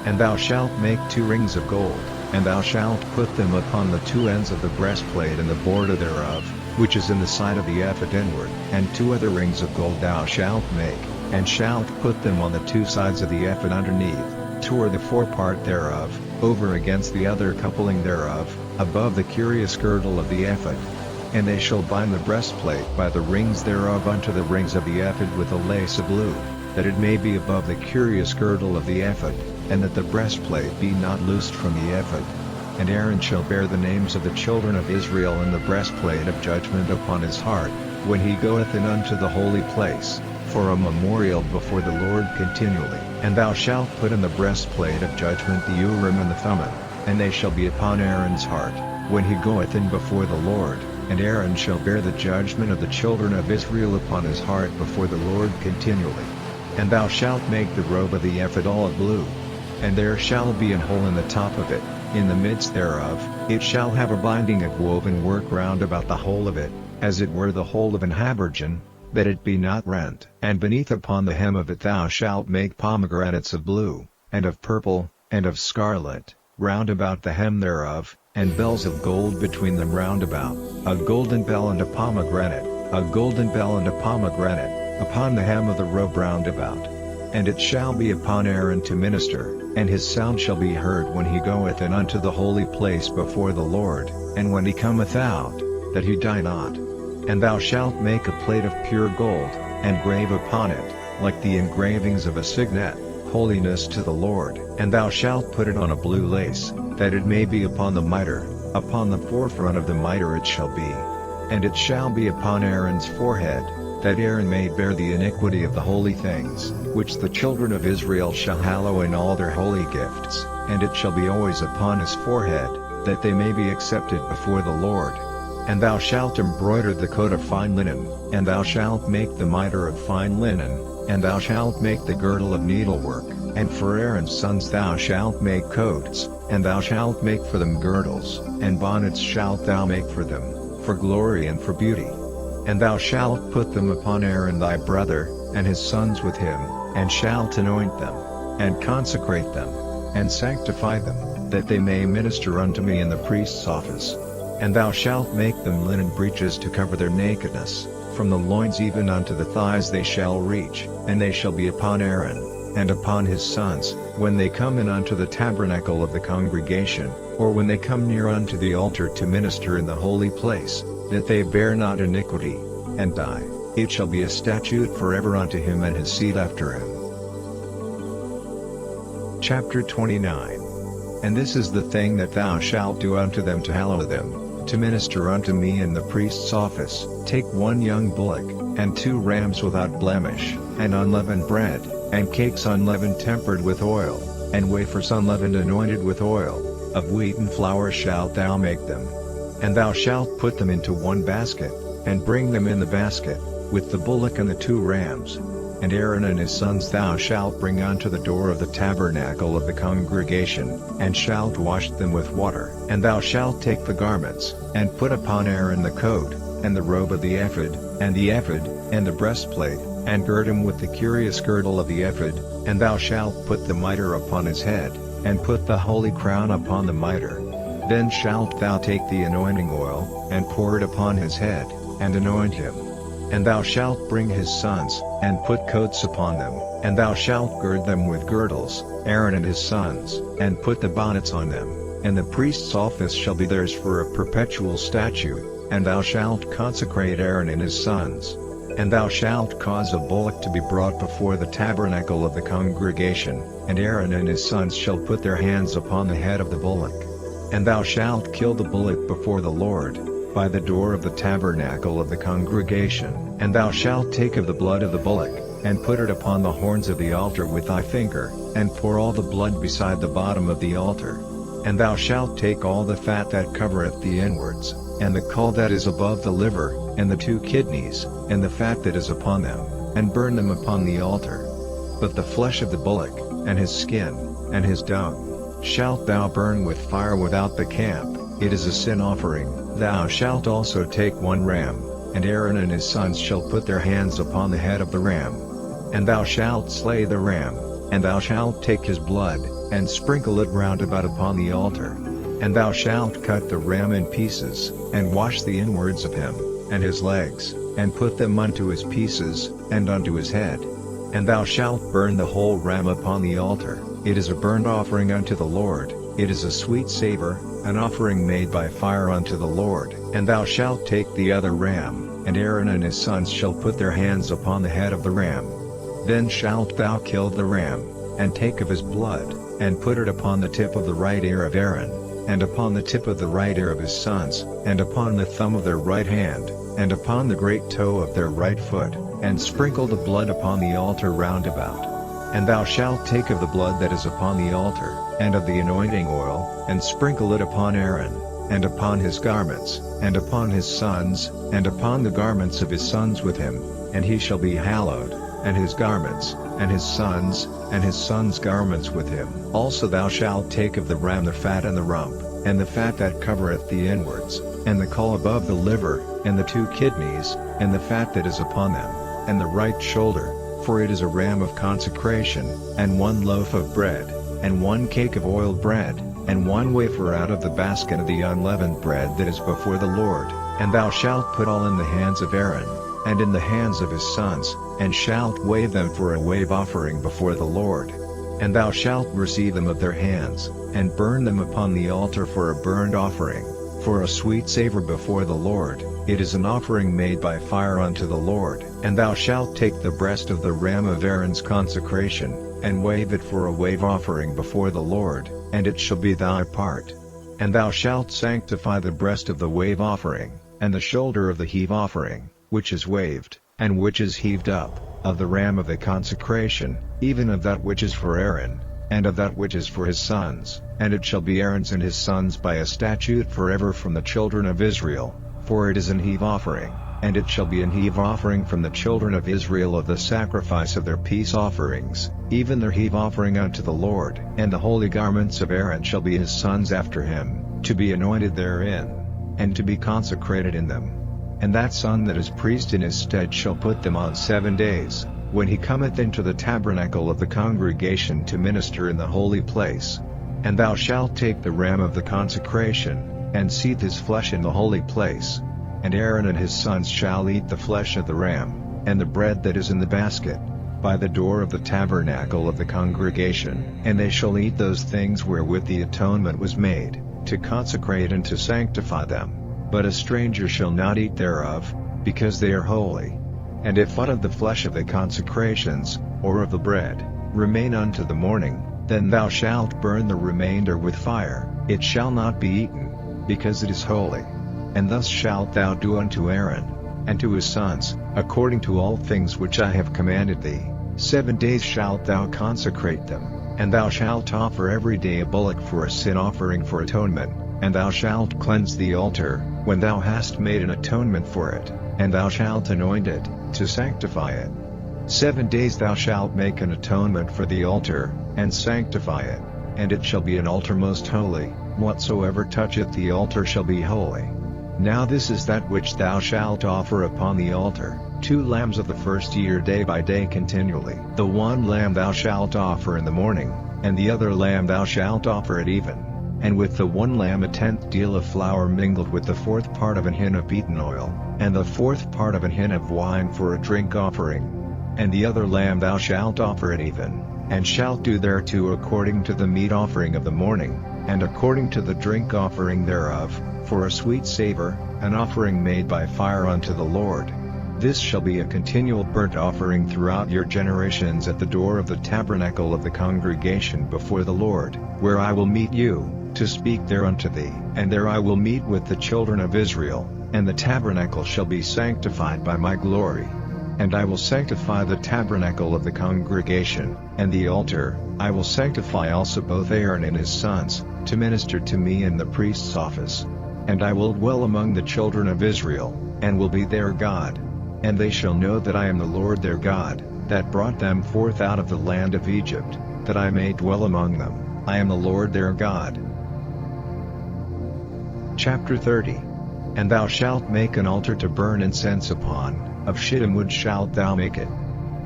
Speaker 1: And thou shalt make 2 rings of gold, and thou shalt put them upon the 2 ends of the breastplate and the border thereof, which is in the side of the ephod inward. And 2 other rings of gold thou shalt make, and shalt put them on the 2 sides of the ephod underneath, toward the forepart thereof, over against the other coupling thereof, above the curious girdle of the ephod. And they shall bind the breastplate by the rings thereof unto the rings of the ephod with a lace of blue, that it may be above the curious girdle of the ephod, and that the breastplate be not loosed from the ephod. And Aaron shall bear the names of the children of Israel in the breastplate of judgment upon his heart, when he goeth in unto the holy place, for a memorial before the Lord continually. And thou shalt put in the breastplate of judgment the Urim and the Thummim, and they shall be upon Aaron's heart, when he goeth in before the Lord. And Aaron shall bear the judgment of the children of Israel upon his heart before the Lord continually. And thou shalt make the robe of the ephod olive blue. And there shall be an hole in the top of it, in the midst thereof, it shall have a binding of woven work round about the whole of it, as it were the hole of an habergeon, that it be not rent. And beneath upon the hem of it thou shalt make pomegranates of blue, and of purple, and of scarlet, round about the hem thereof, and bells of gold between them round about, a golden bell and a pomegranate, a golden bell and a pomegranate, upon the hem of the robe round about. And it shall be upon Aaron to minister, and his sound shall be heard when he goeth in unto the holy place before the Lord, and when he cometh out, that he die not. And thou shalt make a plate of pure gold, and grave upon it, like the engravings of a signet, holiness to the Lord. And thou shalt put it on a blue lace, that it may be upon the mitre, upon the forefront of the mitre it shall be. And it shall be upon Aaron's forehead, that Aaron may bear the iniquity of the holy things, which the children of Israel shall hallow in all their holy gifts, and it shall be always upon his forehead, that they may be accepted before the Lord. And thou shalt embroider the coat of fine linen, and thou shalt make the mitre of fine linen, and thou shalt make the girdle of needlework, and for Aaron's sons thou shalt make coats, and thou shalt make for them girdles, and bonnets shalt thou make for them, for glory and for beauty. And thou shalt put them upon Aaron thy brother, and his sons with him, and shalt anoint them, and consecrate them, and sanctify them, that they may minister unto me in the priest's office. And thou shalt make them linen breeches to cover their nakedness, from the loins even unto the thighs they shall reach, and they shall be upon Aaron, and upon his sons, when they come in unto the tabernacle of the congregation, or when they come near unto the altar to minister in the holy place, that they bear not iniquity, and die. It shall be a statute forever unto him and his seed after him. Chapter 29. And this is the thing that thou shalt do unto them to hallow them, to minister unto me in the priest's office. Take 1 young bullock, and 2 rams without blemish, and unleavened bread, and cakes unleavened tempered with oil, and wafers unleavened anointed with oil, of wheaten flour shalt thou make them. And thou shalt put them into 1 basket, and bring them in the basket, with the bullock and the 2 rams. And Aaron and his sons thou shalt bring unto the door of the tabernacle of the congregation, and shalt wash them with water. And thou shalt take the garments, and put upon Aaron the coat, and the robe of the ephod, and the breastplate, and gird him with the curious girdle of the ephod. And thou shalt put the mitre upon his head, and put the holy crown upon the mitre. Then shalt thou take the anointing oil, and pour it upon his head, and anoint him. And thou shalt bring his sons, and put coats upon them, and thou shalt gird them with girdles, Aaron and his sons, and put the bonnets on them, and the priest's office shall be theirs for a perpetual statute, and thou shalt consecrate Aaron and his sons. And thou shalt cause a bullock to be brought before the tabernacle of the congregation, and Aaron and his sons shall put their hands upon the head of the bullock. And thou shalt kill the bullock before the Lord, by the door of the tabernacle of the congregation. And thou shalt take of the blood of the bullock, and put it upon the horns of the altar with thy finger, and pour all the blood beside the bottom of the altar. And thou shalt take all the fat that covereth the inwards, and the caul that is above the liver, and the 2 kidneys, and the fat that is upon them, and burn them upon the altar. But the flesh of the bullock, and his skin, and his dung, shalt thou burn with fire without the camp. It is a sin offering. Thou shalt also take 1 ram, and Aaron and his sons shall put their hands upon the head of the ram. And thou shalt slay the ram, and thou shalt take his blood, and sprinkle it round about upon the altar. And thou shalt cut the ram in pieces, and wash the inwards of him, and his legs, and put them unto his pieces, and unto his head. And thou shalt burn the whole ram upon the altar. It is a burnt offering unto the Lord, it is a sweet savor, an offering made by fire unto the Lord. And thou shalt take the other ram, and Aaron and his sons shall put their hands upon the head of the ram. Then shalt thou kill the ram, and take of his blood, and put it upon the tip of the right ear of Aaron. and upon the tip of the right ear of his sons, and upon the thumb of their right hand, and upon the great toe of their right foot, and sprinkle the blood upon the altar round about. And thou shalt take of the blood that is upon the altar, and of the anointing oil, and sprinkle it upon Aaron, and upon his garments, and upon his sons, and upon the garments of his sons with him, and he shall be hallowed, and his garments, and his sons' garments with him. Also thou shalt take of the ram the fat and the rump, and the fat that covereth the inwards, and the caul above the liver, and the 2 kidneys, and the fat that is upon them, and the right shoulder, for it is a ram of consecration, and 1 loaf of bread, and 1 cake of oiled bread, and 1 wafer out of the basket of the unleavened bread that is before the Lord. And thou shalt put all in the hands of Aaron, and in the hands of his sons, and shalt wave them for a wave offering before the Lord. And thou shalt receive them of their hands, and burn them upon the altar for a burnt offering, for a sweet savor before the Lord. It is an offering made by fire unto the Lord. And thou shalt take the breast of the ram of Aaron's consecration, and wave it for a wave offering before the Lord, and it shall be thy part. And thou shalt sanctify the breast of the wave offering, and the shoulder of the heave offering, which is waved, and which is heaved up, of the ram of the consecration, even of that which is for Aaron, and of that which is for his sons, and it shall be Aaron's and his sons by a statute forever from the children of Israel, for it is an heave offering, and it shall be an heave offering from the children of Israel of the sacrifice of their peace offerings, even their heave offering unto the Lord. And the holy garments of Aaron shall be his sons after him, to be anointed therein, and to be consecrated in them. And that son that is priest in his stead shall put them on 7 days, when he cometh into the tabernacle of the congregation to minister in the holy place. And thou shalt take the ram of the consecration, and seethe his flesh in the holy place. And Aaron and his sons shall eat the flesh of the ram, and the bread that is in the basket, by the door of the tabernacle of the congregation. And they shall eat those things wherewith the atonement was made, to consecrate and to sanctify them. But a stranger shall not eat thereof, because they are holy. And if aught of the flesh of the consecrations, or of the bread, remain unto the morning, then thou shalt burn the remainder with fire. It shall not be eaten, because it is holy. And thus shalt thou do unto Aaron, and to his sons, according to all things which I have commanded thee. 7 days shalt thou consecrate them, and thou shalt offer every day a bullock for a sin offering for atonement. And thou shalt cleanse the altar, when thou hast made an atonement for it, and thou shalt anoint it, to sanctify it. 7 days thou shalt make an atonement for the altar, and sanctify it, and it shall be an altar most holy. Whatsoever toucheth the altar shall be holy. Now this is that which thou shalt offer upon the altar, 2 lambs of the first year day by day continually. The 1 lamb thou shalt offer in the morning, and the other lamb thou shalt offer at even. And with the 1 lamb a 10th deal of flour mingled with the 4th part of an hin of beaten oil, and the 4th part of an hin of wine for a drink offering. And the other lamb thou shalt offer at even, and shalt do thereto according to the meat offering of the morning, and according to the drink offering thereof, for a sweet savor, an offering made by fire unto the Lord. This shall be a continual burnt offering throughout your generations at the door of the tabernacle of the congregation before the Lord, where I will meet you, to speak there unto thee. And there I will meet with the children of Israel, and the tabernacle shall be sanctified by my glory. And I will sanctify the tabernacle of the congregation, and the altar. I will sanctify also both Aaron and his sons, to minister to me in the priest's office. And I will dwell among the children of Israel, and will be their God. And they shall know that I am the Lord their God, that brought them forth out of the land of Egypt, that I may dwell among them. I am the Lord their God. Chapter 30. And thou shalt make an altar to burn incense upon, of shittim wood shalt thou make it.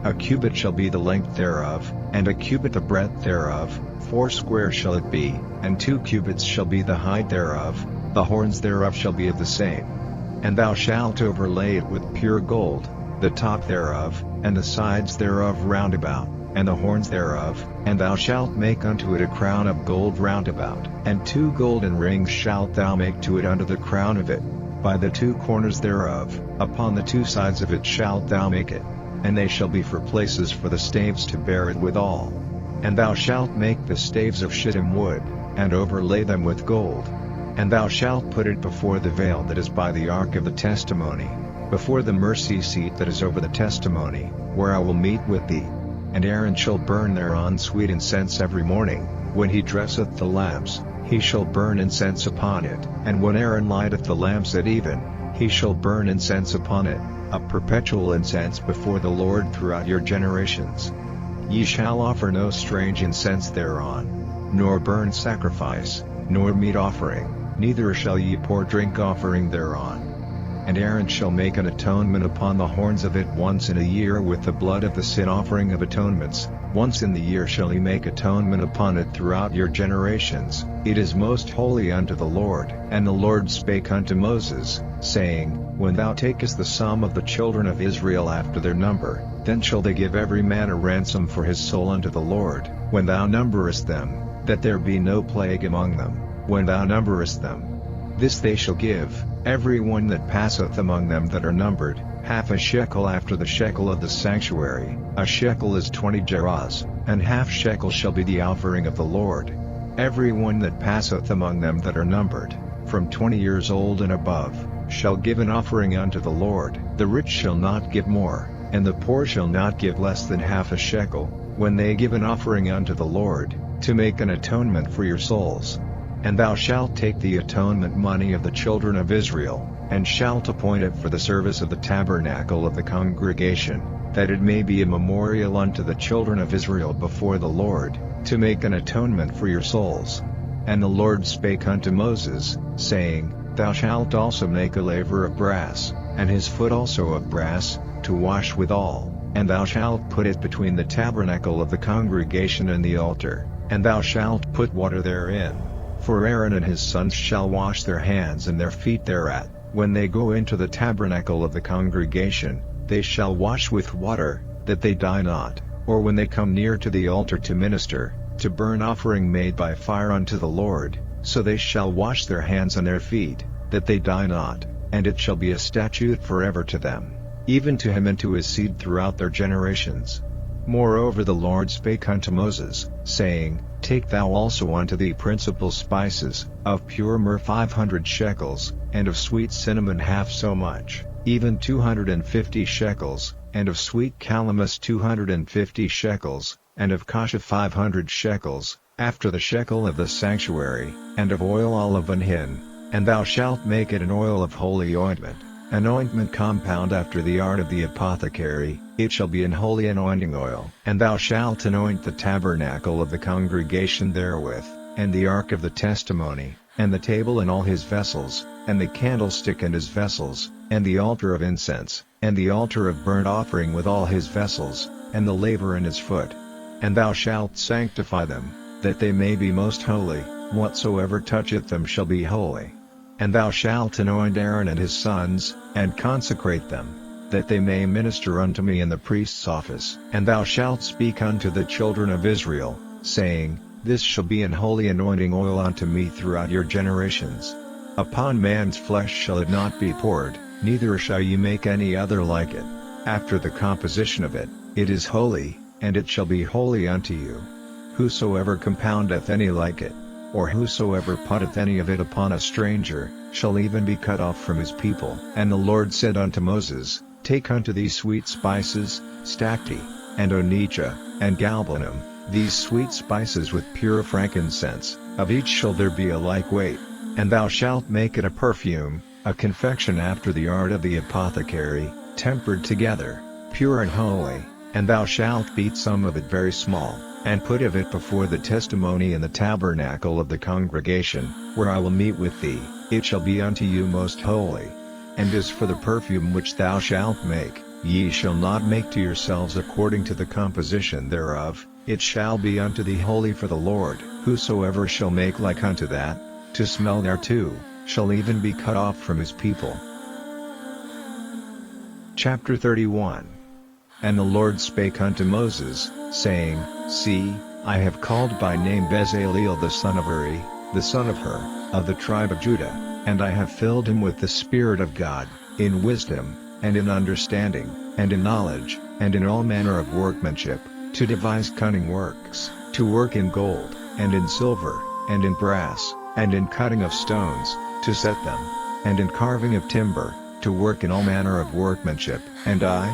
Speaker 1: A cubit shall be the length thereof, and a cubit the breadth thereof, 4 square shall it be, and 2 cubits shall be the height thereof, the horns thereof shall be of the same. And thou shalt overlay it with pure gold, the top thereof, and the sides thereof round about, and the horns thereof, and thou shalt make unto it a crown of gold round about, and 2 golden rings shalt thou make to it under the crown of it, by the 2 corners thereof, upon the 2 sides of it shalt thou make it, and they shall be for places for the staves to bear it withal. And thou shalt make the staves of shittim wood, and overlay them with gold. And thou shalt put it before the veil that is by the ark of the testimony, before the mercy seat that is over the testimony, where I will meet with thee. And Aaron shall burn thereon sweet incense every morning, when he dresseth the lamps, he shall burn incense upon it. And when Aaron lighteth the lamps at even, he shall burn incense upon it, a perpetual incense before the Lord throughout your generations. Ye shall offer no strange incense thereon, nor burn sacrifice, nor meat offering, neither shall ye pour drink offering thereon. And Aaron shall make an atonement upon the horns of it once in a year with the blood of the sin offering of atonements. Once in the year shall he make atonement upon it throughout your generations. It is most holy unto the Lord. And the Lord spake unto Moses, saying, When thou takest the sum of the children of Israel after their number, then shall they give every man a ransom for his soul unto the Lord, when thou numberest them, that there be no plague among them, when thou numberest them. This they shall give, every one that passeth among them that are numbered, half a shekel after the shekel of the sanctuary. A shekel is 20 gerahs, and half shekel shall be the offering of the Lord. Every one that passeth among them that are numbered, from 20 years old and above, shall give an offering unto the Lord. The rich shall not give more, and the poor shall not give less than half a shekel, when they give an offering unto the Lord, to make an atonement for your souls. And thou shalt take the atonement money of the children of Israel, and shalt appoint it for the service of the tabernacle of the congregation, that it may be a memorial unto the children of Israel before the Lord, to make an atonement for your souls. And the Lord spake unto Moses, saying, Thou shalt also make a laver of brass, and his foot also of brass, to wash withal, and thou shalt put it between the tabernacle of the congregation and the altar, and thou shalt put water therein. For Aaron and his sons shall wash their hands and their feet thereat, when they go into the tabernacle of the congregation, they shall wash with water, that they die not, or when they come near to the altar to minister, to burn offering made by fire unto the Lord, so they shall wash their hands and their feet, that they die not, and it shall be a statute forever to them, even to him and to his seed throughout their generations. Moreover the Lord spake unto Moses, saying, Take thou also unto thee principal spices, of pure myrrh 500 shekels, and of sweet cinnamon half so much, even 250 shekels, and of sweet calamus 250 shekels, and of kasha 500 shekels, after the shekel of the sanctuary, and of oil olive and hin, and thou shalt make it an oil of holy ointment, an ointment compound after the art of the apothecary. It shall be an holy anointing oil. And thou shalt anoint the tabernacle of the congregation therewith, and the ark of the testimony, and the table and all his vessels, and the candlestick and his vessels, and the altar of incense, and the altar of burnt offering with all his vessels, and the laver and his foot. And thou shalt sanctify them, that they may be most holy, whatsoever toucheth them shall be holy. And thou shalt anoint Aaron and his sons, and consecrate them, that they may minister unto me in the priest's office. And thou shalt speak unto the children of Israel, saying, This shall be an holy anointing oil unto me throughout your generations. Upon man's flesh shall it not be poured, neither shall ye make any other like it. After the composition of it, it is holy, and it shall be holy unto you. Whosoever compoundeth any like it, or whosoever putteth any of it upon a stranger, shall even be cut off from his people. And the Lord said unto Moses, Take unto thee sweet spices, stacte, and onycha, and galbanum, these sweet spices with pure frankincense, of each shall there be a like weight. And thou shalt make it a perfume, a confection after the art of the apothecary, tempered together, pure and holy. And thou shalt beat some of it very small, and put of it before the testimony in the tabernacle of the congregation, where I will meet with thee. It shall be unto you most holy. And as for the perfume which thou shalt make, ye shall not make to yourselves according to the composition thereof, it shall be unto thee holy for the Lord. Whosoever shall make like unto that, to smell thereto, shall even be cut off from his people. Chapter 31. And the Lord spake unto Moses, saying, See, I have called by name Bezaleel the son of Uri, the son of Hur, of the tribe of Judah, and I have filled him with the Spirit of God, in wisdom, and in understanding, and in knowledge, and in all manner of workmanship, to devise cunning works, to work in gold, and in silver, and in brass, and in cutting of stones, to set them, and in carving of timber, to work in all manner of workmanship. And I,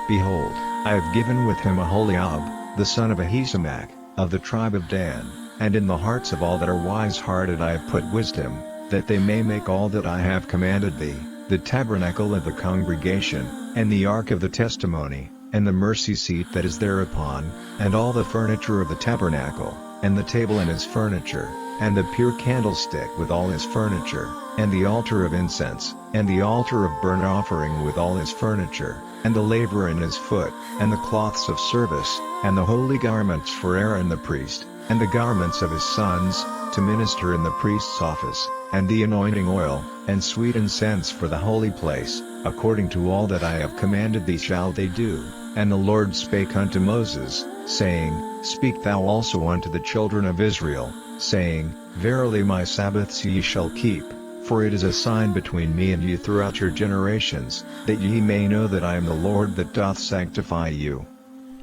Speaker 1: behold, I have given with him Aholiab, the son of Ahisamach, of the tribe of Dan, and in the hearts of all that are wise-hearted I have put wisdom, that they may make all that I have commanded thee, the tabernacle of the congregation, and the ark of the testimony, and the mercy seat that is thereupon, and all the furniture of the tabernacle, and the table and his furniture, and the pure candlestick with all his furniture, and the altar of incense, and the altar of burnt offering with all his furniture, and the laver in his foot, and the cloths of service, and the holy garments for Aaron the priest, and the garments of his sons, to minister in the priest's office, and the anointing oil, and sweet incense for the holy place, according to all that I have commanded thee shall they do. And the Lord spake unto Moses, saying, Speak thou also unto the children of Israel, saying, Verily my Sabbaths ye shall keep, for it is a sign between me and you throughout your generations, that ye may know that I am the Lord that doth sanctify you.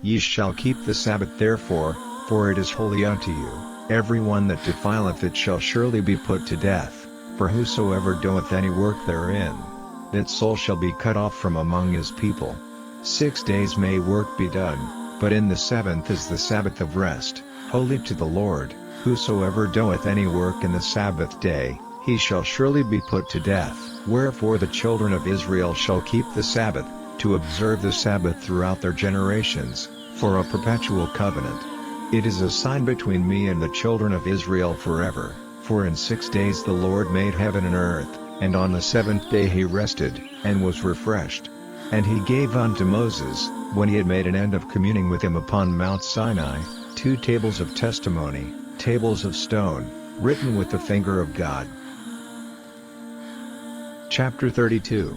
Speaker 1: Ye shall keep the Sabbath therefore, for it is holy unto you. Every one that defileth it shall surely be put to death, for whosoever doeth any work therein, that soul shall be cut off from among his people. 6 days may work be done, but in the seventh is the Sabbath of rest, holy to the Lord. Whosoever doeth any work in the Sabbath day, he shall surely be put to death. Wherefore the children of Israel shall keep the Sabbath, to observe the Sabbath throughout their generations, for a perpetual covenant. It is a sign between me and the children of Israel forever, for in 6 days the Lord made heaven and earth, and on the seventh day he rested, and was refreshed. And he gave unto Moses, when he had made an end of communing with him upon Mount Sinai, 2 tables of testimony, tables of stone, written with the finger of God. Chapter 32.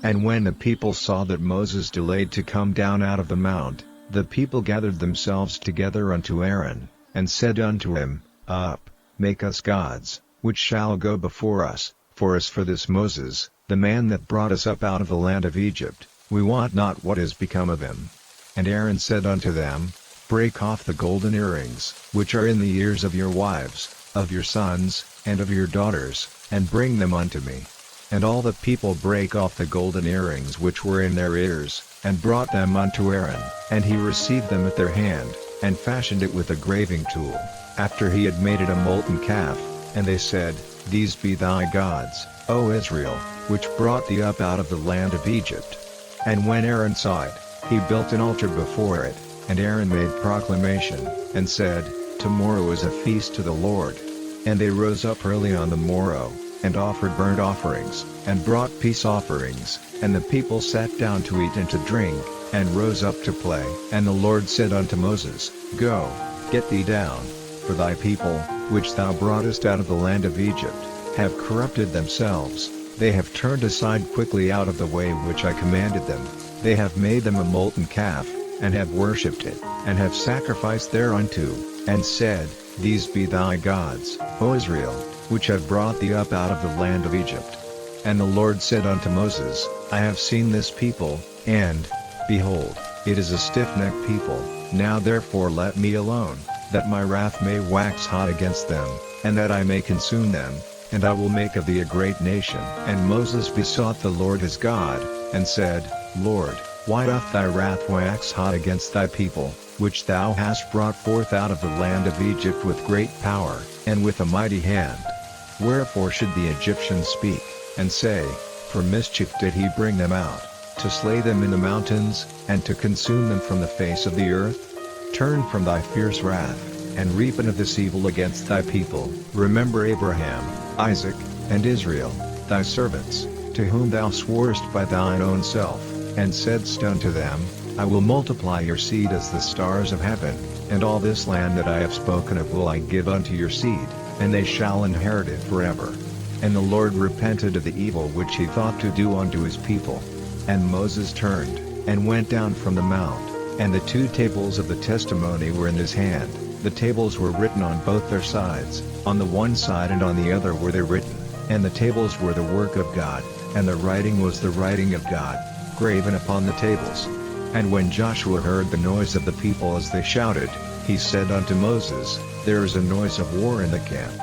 Speaker 1: And when the people saw that Moses delayed to come down out of the mount, the people gathered themselves together unto Aaron, and said unto him, Up, make us gods, which shall go before us, for as for this Moses, the man that brought us up out of the land of Egypt, we want not what is become of him. And Aaron said unto them, Break off the golden earrings, which are in the ears of your wives, of your sons, and of your daughters, and bring them unto me. And all the people brake off the golden earrings which were in their ears, and brought them unto Aaron, and he received them at their hand, and fashioned it with a graving tool, after he had made it a molten calf. And they said, These be thy gods, O Israel, which brought thee up out of the land of Egypt. And when Aaron saw it, he built an altar before it, and Aaron made proclamation, and said, Tomorrow is a feast to the Lord. And they rose up early on the morrow, and offered burnt offerings, and brought peace offerings, and the people sat down to eat and to drink, and rose up to play. And the Lord said unto Moses, Go, get thee down, for thy people, which thou broughtest out of the land of Egypt, have corrupted themselves. They have turned aside quickly out of the way which I commanded them. They have made them a molten calf, and have worshipped it, and have sacrificed thereunto, and said, These be thy gods, O Israel, which have brought thee up out of the land of Egypt. And the Lord said unto Moses, I have seen this people, and, behold, it is a stiff-necked people. Now therefore let me alone, that my wrath may wax hot against them, and that I may consume them, and I will make of thee a great nation. And Moses besought the Lord his God, and said, Lord, why doth thy wrath wax hot against thy people, which thou hast brought forth out of the land of Egypt with great power, and with a mighty hand? Wherefore should the Egyptians speak, and say, For mischief did he bring them out, to slay them in the mountains, and to consume them from the face of the earth? Turn from thy fierce wrath, and repent of this evil against thy people. Remember Abraham, Isaac, and Israel, thy servants, to whom thou sworest by thine own self, and saidst unto them, I will multiply your seed as the stars of heaven, and all this land that I have spoken of will I give unto your seed, and they shall inherit it forever. And the Lord repented of the evil which he thought to do unto his people. And Moses turned, and went down from the mount, and the 2 tables of the testimony were in his hand. The tables were written on both their sides, on the one side and on the other were they written, and the tables were the work of God, and the writing was the writing of God, graven upon the tables. And when Joshua heard the noise of the people as they shouted, he said unto Moses, There is a noise of war in the camp.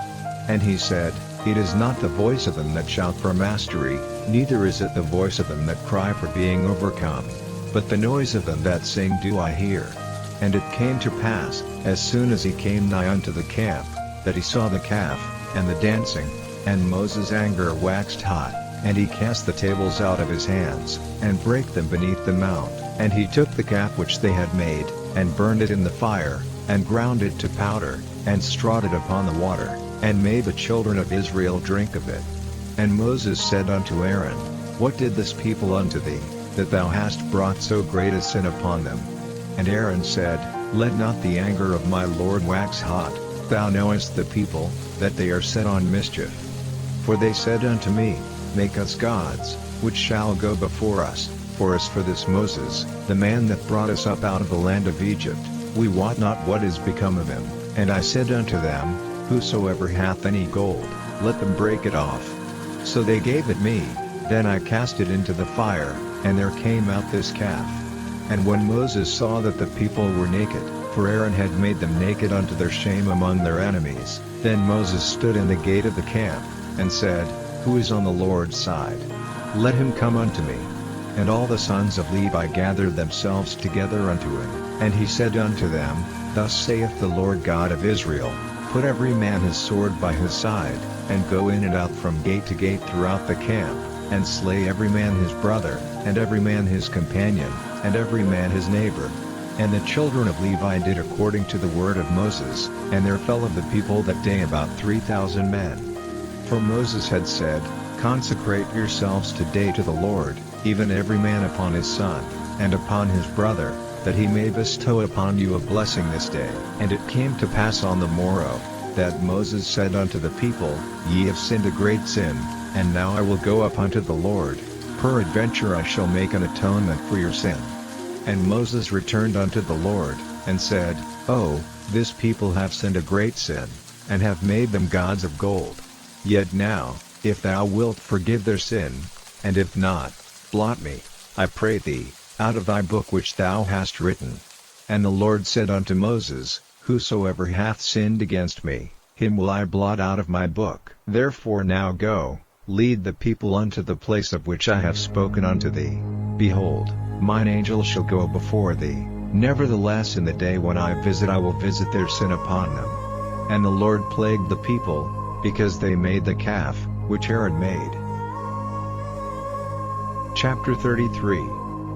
Speaker 1: And he said, It is not the voice of them that shout for mastery, neither is it the voice of them that cry for being overcome. But the noise of them that sing do I hear. And it came to pass, as soon as he came nigh unto the camp, that he saw the calf, and the dancing, and Moses' anger waxed hot, and he cast the tables out of his hands, and brake them beneath the mount. And he took the calf which they had made, and burned it in the fire, and ground it to powder, and strawed it upon the water, and made the children of Israel drink of it. And Moses said unto Aaron, What did this people unto thee, that thou hast brought so great a sin upon them? And Aaron said, Let not the anger of my Lord wax hot, thou knowest the people, that they are set on mischief. For they said unto me, Make us gods, which shall go before us, for as for this Moses, the man that brought us up out of the land of Egypt, we wot not what is become of him. And I said unto them, Whosoever hath any gold, let them break it off. So they gave it me, then I cast it into the fire, and there came out this calf. And when Moses saw that the people were naked, for Aaron had made them naked unto their shame among their enemies, then Moses stood in the gate of the camp, and said, Who is on the Lord's side? Let him come unto me. And all the sons of Levi gathered themselves together unto him, and he said unto them, Thus saith the Lord God of Israel, Put every man his sword by his side, and go in and out from gate to gate throughout the camp, and slay every man his brother, and every man his companion, and every man his neighbor. And the children of Levi did according to the word of Moses, and there fell of the people that day about 3,000 men. For Moses had said, Consecrate yourselves today to the Lord, even every man upon his son, and upon his brother, that he may bestow upon you a blessing this day. And it came to pass on the morrow, that Moses said unto the people, Ye have sinned a great sin, and now I will go up unto the Lord, peradventure I shall make an atonement for your sin. And Moses returned unto the Lord, and said, Oh, this people have sinned a great sin, and have made them gods of gold. Yet now, if thou wilt forgive their sin, and if not, blot me, I pray thee, out of thy book which thou hast written. And the Lord said unto Moses, Whosoever hath sinned against me, him will I blot out of my book. Therefore now go, lead the people unto the place of which I have spoken unto thee. Behold, mine angel shall go before thee, nevertheless in the day when I will visit their sin upon them. And the Lord plagued the people, because they made the calf, which Aaron made. Chapter 33.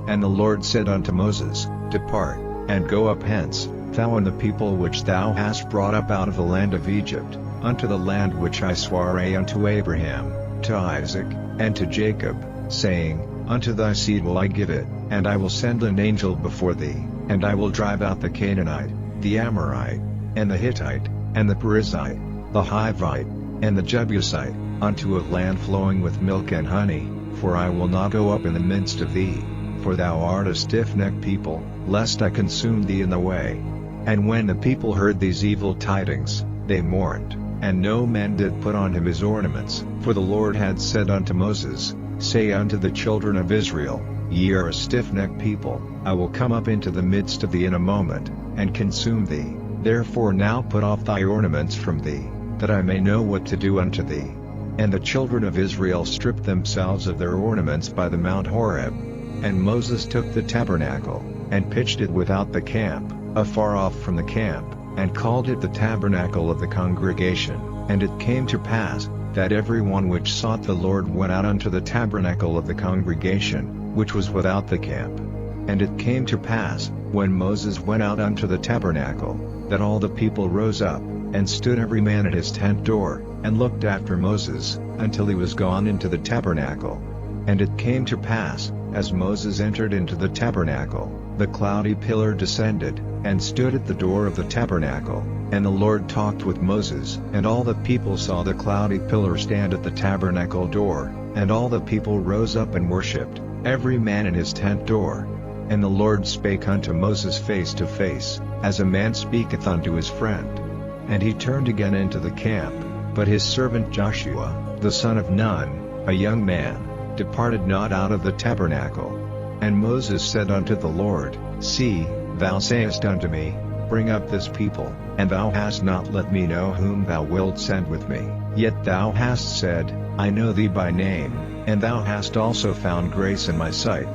Speaker 1: And the Lord said unto Moses, Depart, and go up hence, thou and the people which thou hast brought up out of the land of Egypt, unto the land which I sware unto Abraham, to Isaac, and to Jacob, saying, Unto thy seed will I give it, and I will send an angel before thee, and I will drive out the Canaanite, the Amorite, and the Hittite, and the Perizzite, the Hivite, and the Jebusite, unto a land flowing with milk and honey, for I will not go up in the midst of thee, for thou art a stiff-necked people, lest I consume thee in the way. And when the people heard these evil tidings, they mourned, and no man did put on him his ornaments. For the Lord had said unto Moses, Say unto the children of Israel, Ye are a stiff-necked people, I will come up into the midst of thee in a moment, and consume thee. Therefore now put off thy ornaments from thee, that I may know what to do unto thee. And the children of Israel stripped themselves of their ornaments by the Mount Horeb. And Moses took the tabernacle, and pitched it without the camp, afar off from the camp, and called it the tabernacle of the congregation. And it came to pass, that every one which sought the Lord went out unto the tabernacle of the congregation, which was without the camp. And it came to pass, when Moses went out unto the tabernacle, that all the people rose up, and stood every man at his tent door, and looked after Moses, until he was gone into the tabernacle. And it came to pass, as Moses entered into the tabernacle, the cloudy pillar descended, and stood at the door of the tabernacle, and the Lord talked with Moses. And all the people saw the cloudy pillar stand at the tabernacle door, and all the people rose up and worshipped, every man in his tent door. And the Lord spake unto Moses face to face, as a man speaketh unto his friend. And he turned again into the camp, but his servant Joshua, the son of Nun, a young man, departed not out of the tabernacle. And Moses said unto the Lord, See, thou sayest unto me, Bring up this people, and thou hast not let me know whom thou wilt send with me. Yet thou hast said, I know thee by name, and thou hast also found grace in my sight.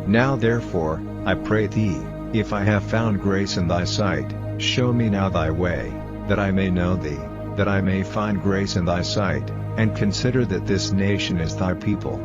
Speaker 1: Now therefore, I pray thee, if I have found grace in thy sight, show me now thy way, that I may know thee, that I may find grace in thy sight, and consider that this nation is thy people.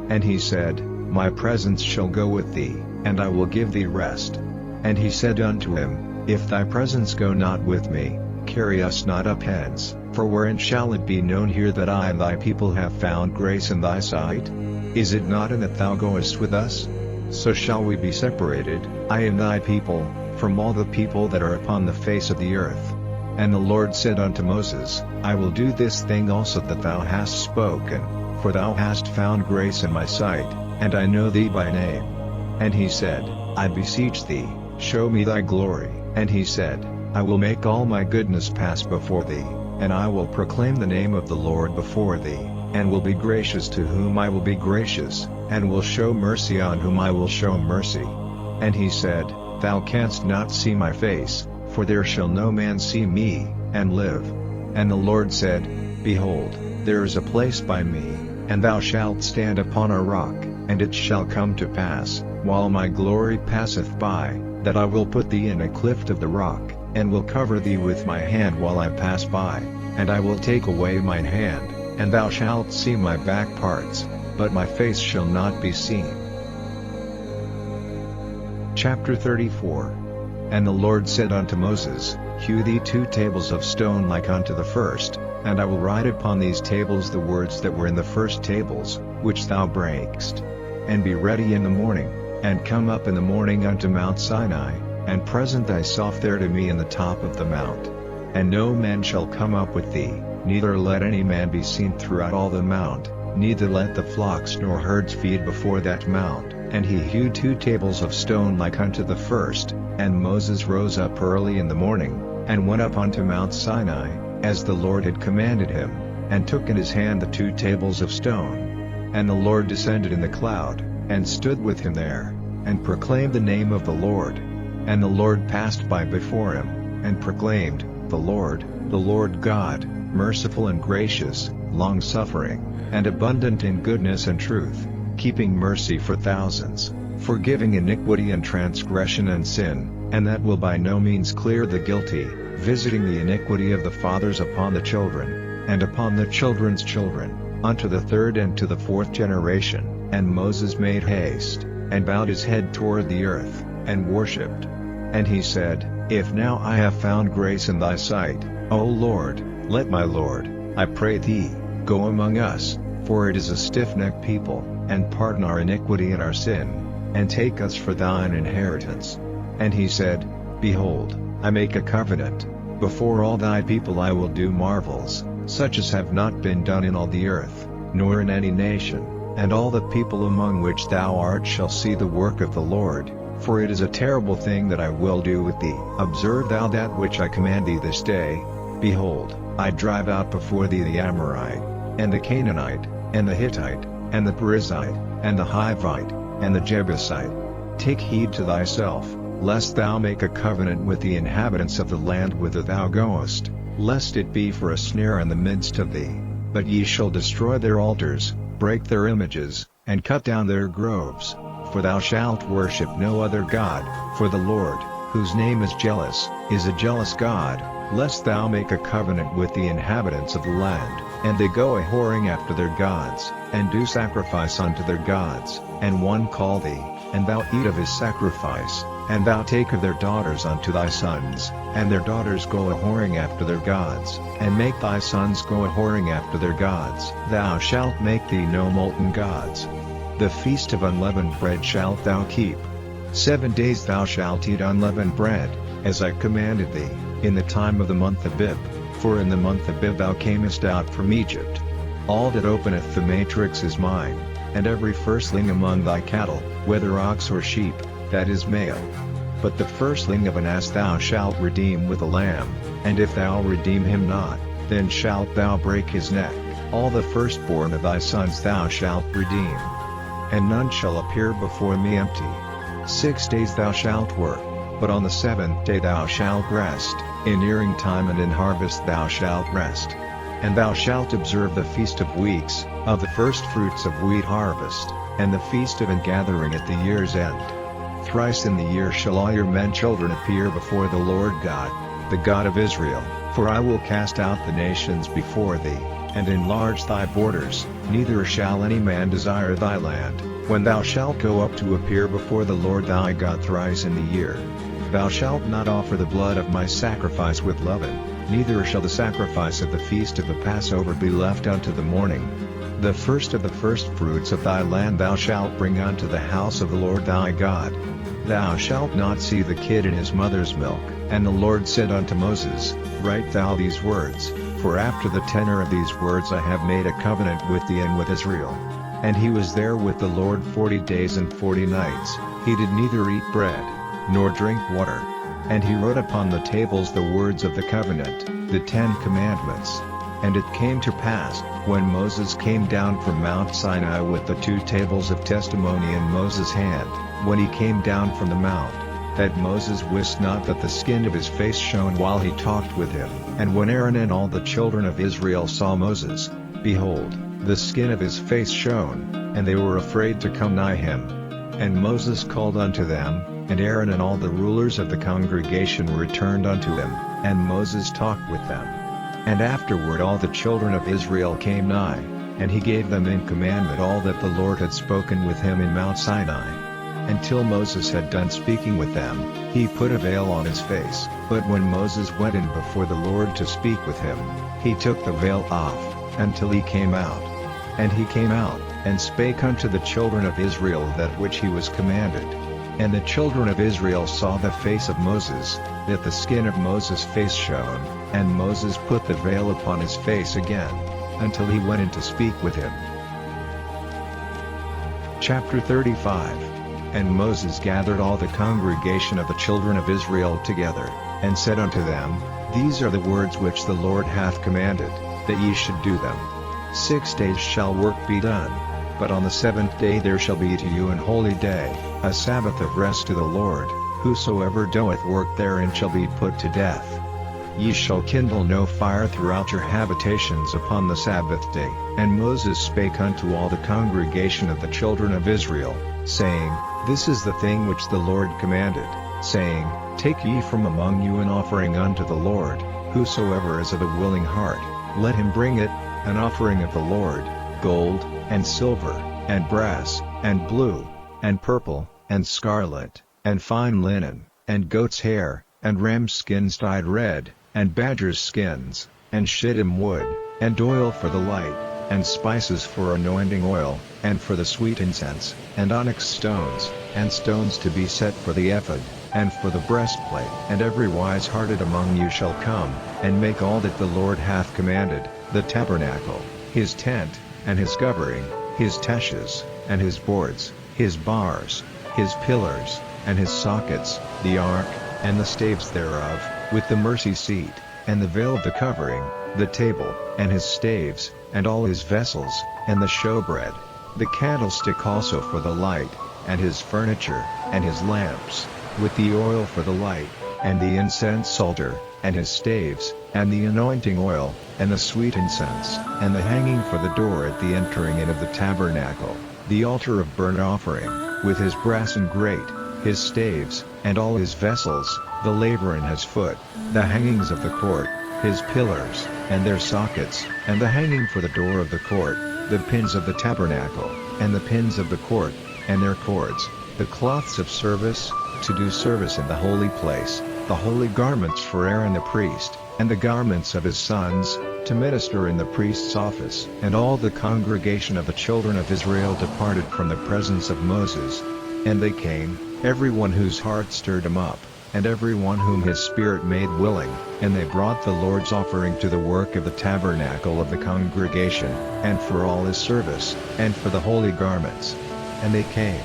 Speaker 1: And he said, My presence shall go with thee, and I will give thee rest. And he said unto him, If thy presence go not with me, carry us not up hence, for wherein shall it be known here that I and thy people have found grace in thy sight? Is it not in that thou goest with us? So shall we be separated, I and thy people, from all the people that are upon the face of the earth. And the Lord said unto Moses, I will do this thing also that thou hast spoken, for thou hast found grace in my sight, and I know thee by name. And he said, I beseech thee, show me thy glory. And he said, I will make all my goodness pass before thee, and I will proclaim the name of the Lord before thee, and will be gracious to whom I will be gracious, and will show mercy on whom I will show mercy. And he said, Thou canst not see my face, for there shall no man see me, and live. And the Lord said, Behold, there is a place by me, and thou shalt stand upon a rock, and it shall come to pass, while my glory passeth by, that I will put thee in a cleft of the rock, and will cover thee with my hand while I pass by, and I will take away mine hand, and thou shalt see my back parts, but my face shall not be seen. Chapter 34. And the Lord said unto Moses, Hew thee 2 tables of stone like unto the first, and I will write upon these tables the words that were in the first tables, which thou breakest. And be ready in the morning, and come up in the morning unto Mount Sinai, and present thyself there to me in the top of the mount. And no man shall come up with thee, neither let any man be seen throughout all the mount, neither let the flocks nor herds feed before that mount. And he hewed 2 tables of stone like unto the first, and Moses rose up early in the morning, and went up unto Mount Sinai, as the Lord had commanded him, and took in his hand the 2 tables of stone. And the Lord descended in the cloud, and stood with him there, and proclaimed the name of the Lord. And the Lord passed by before him, and proclaimed, The Lord God, merciful and gracious, long-suffering, and abundant in goodness and truth, keeping mercy for thousands, forgiving iniquity and transgression and sin, and that will by no means clear the guilty, visiting the iniquity of the fathers upon the children, and upon the children's children, unto the 3rd and to the 4th generation. And Moses made haste, and bowed his head toward the earth, and worshipped. And he said, If now I have found grace in thy sight, O Lord, let my Lord, I pray thee, go among us, for it is a stiff-necked people, and pardon our iniquity and our sin, and take us for thine inheritance. And he said, Behold, I make a covenant, before all thy people I will do marvels, such as have not been done in all the earth, nor in any nation, and all the people among which thou art shall see the work of the Lord, for it is a terrible thing that I will do with thee. Observe thou that which I command thee this day. Behold, I drive out before thee the Amorite, and the Canaanite, and the Hittite, and the Perizzite, and the Hivite, and the Jebusite. Take heed to thyself, lest thou make a covenant with the inhabitants of the land whither thou goest, lest it be for a snare in the midst of thee. But ye shall destroy their altars, break their images, and cut down their groves. For thou shalt worship no other God, for the Lord, whose name is jealous, is a jealous God, lest thou make a covenant with the inhabitants of the land, and they go a-whoring after their gods, and do sacrifice unto their gods, and one call thee, and thou eat of his sacrifice, and thou take of their daughters unto thy sons, and their daughters go a-whoring after their gods, and make thy sons go a-whoring after their gods. Thou shalt make thee no molten gods. The feast of unleavened bread shalt thou keep. 7 days thou shalt eat unleavened bread, as I commanded thee, in the time of the month Abib, for in the month Abib thou camest out from Egypt. All that openeth the matrix is mine, and every firstling among thy cattle, whether ox or sheep, that is male. But the firstling of an ass thou shalt redeem with a lamb, and if thou redeem him not, then shalt thou break his neck. All the firstborn of thy sons thou shalt redeem. And none shall appear before me empty. 6 days thou shalt work, But on the seventh day thou shalt rest, in earing time and in harvest thou shalt rest. And thou shalt observe the feast of weeks, of the firstfruits of wheat harvest, and the feast of ingathering at the year's end. Thrice in the year shall all your men children appear before the Lord God, the God of Israel, for I will cast out the nations before thee, and enlarge thy borders, neither shall any man desire thy land, when thou shalt go up to appear before the Lord thy God thrice in the year. Thou shalt not offer the blood of my sacrifice with leaven, neither shall the sacrifice of the feast of the Passover be left unto the morning. The first of the firstfruits of thy land thou shalt bring unto the house of the Lord thy God. Thou shalt not see the kid in his mother's milk. And the Lord said unto Moses, Write thou these words, for after the tenor of these words I have made a covenant with thee and with Israel. And he was there with the Lord 40 days and 40 nights, he did neither eat bread, nor drink water. And he wrote upon the tables the words of the covenant, the 10 commandments. And it came to pass, when Moses came down from Mount Sinai with the 2 tables of testimony in Moses' hand, when he came down from the mount, that Moses wist not that the skin of his face shone while he talked with him. And when Aaron and all the children of Israel saw Moses, behold, the skin of his face shone, and they were afraid to come nigh him. And Moses called unto them, and Aaron and all the rulers of the congregation returned unto him, and Moses talked with them. And afterward all the children of Israel came nigh, and he gave them in commandment all that the Lord had spoken with him in Mount Sinai. Until Moses had done speaking with them, he put a veil on his face. But when Moses went in before the Lord to speak with him, he took the veil off, until he came out. And he came out, and spake unto the children of Israel that which he was commanded. And the children of Israel saw the face of Moses, that the skin of Moses' face shone, and Moses put the veil upon his face again, until he went in to speak with him. Chapter 35. And Moses gathered all the congregation of the children of Israel together, and said unto them, These are the words which the Lord hath commanded, that ye should do them. 6 days shall work be done, but on the 7th day there shall be to you an holy day, a Sabbath of rest to the Lord. Whosoever doeth work therein shall be put to death. Ye shall kindle no fire throughout your habitations upon the Sabbath day. And Moses spake unto all the congregation of the children of Israel, saying, This is the thing which the Lord commanded, saying, Take ye from among you an offering unto the Lord, whosoever is of a willing heart, let him bring it, an offering of the Lord, gold, and silver, and brass, and blue, and purple, and scarlet, and fine linen, and goat's hair, and ram's skins dyed red, and badger's skins, and shittim wood, and oil for the light, and spices for anointing oil, and for the sweet incense, and onyx stones, and stones to be set for the ephod, and for the breastplate. And every wise-hearted among you shall come, and make all that the Lord hath commanded, the tabernacle, his tent, and his covering, his taches, and his boards, his bars, his pillars, and his sockets, the ark, and the staves thereof, with the mercy seat, and the veil of the covering, the table, and his staves, and all his vessels, and the showbread, the candlestick also for the light, and his furniture, and his lamps, with the oil for the light, and the incense altar, and his staves, and the anointing oil, and the sweet incense, and the hanging for the door at the entering in of the tabernacle, the altar of burnt offering, with his brass and grate, his staves, and all his vessels, the laver in his foot, the hangings of the court, his pillars, and their sockets, and the hanging for the door of the court, the pins of the tabernacle, and the pins of the court, and their cords, the cloths of service, to do service in the holy place, the holy garments for Aaron the priest, and the garments of his sons, to minister in the priest's office. And all the congregation of the children of Israel departed from the presence of Moses. And they came, every one whose heart stirred him up, and every one whom his spirit made willing, and they brought the Lord's offering to the work of the tabernacle of the congregation, and for all his service, and for the holy garments. And they came,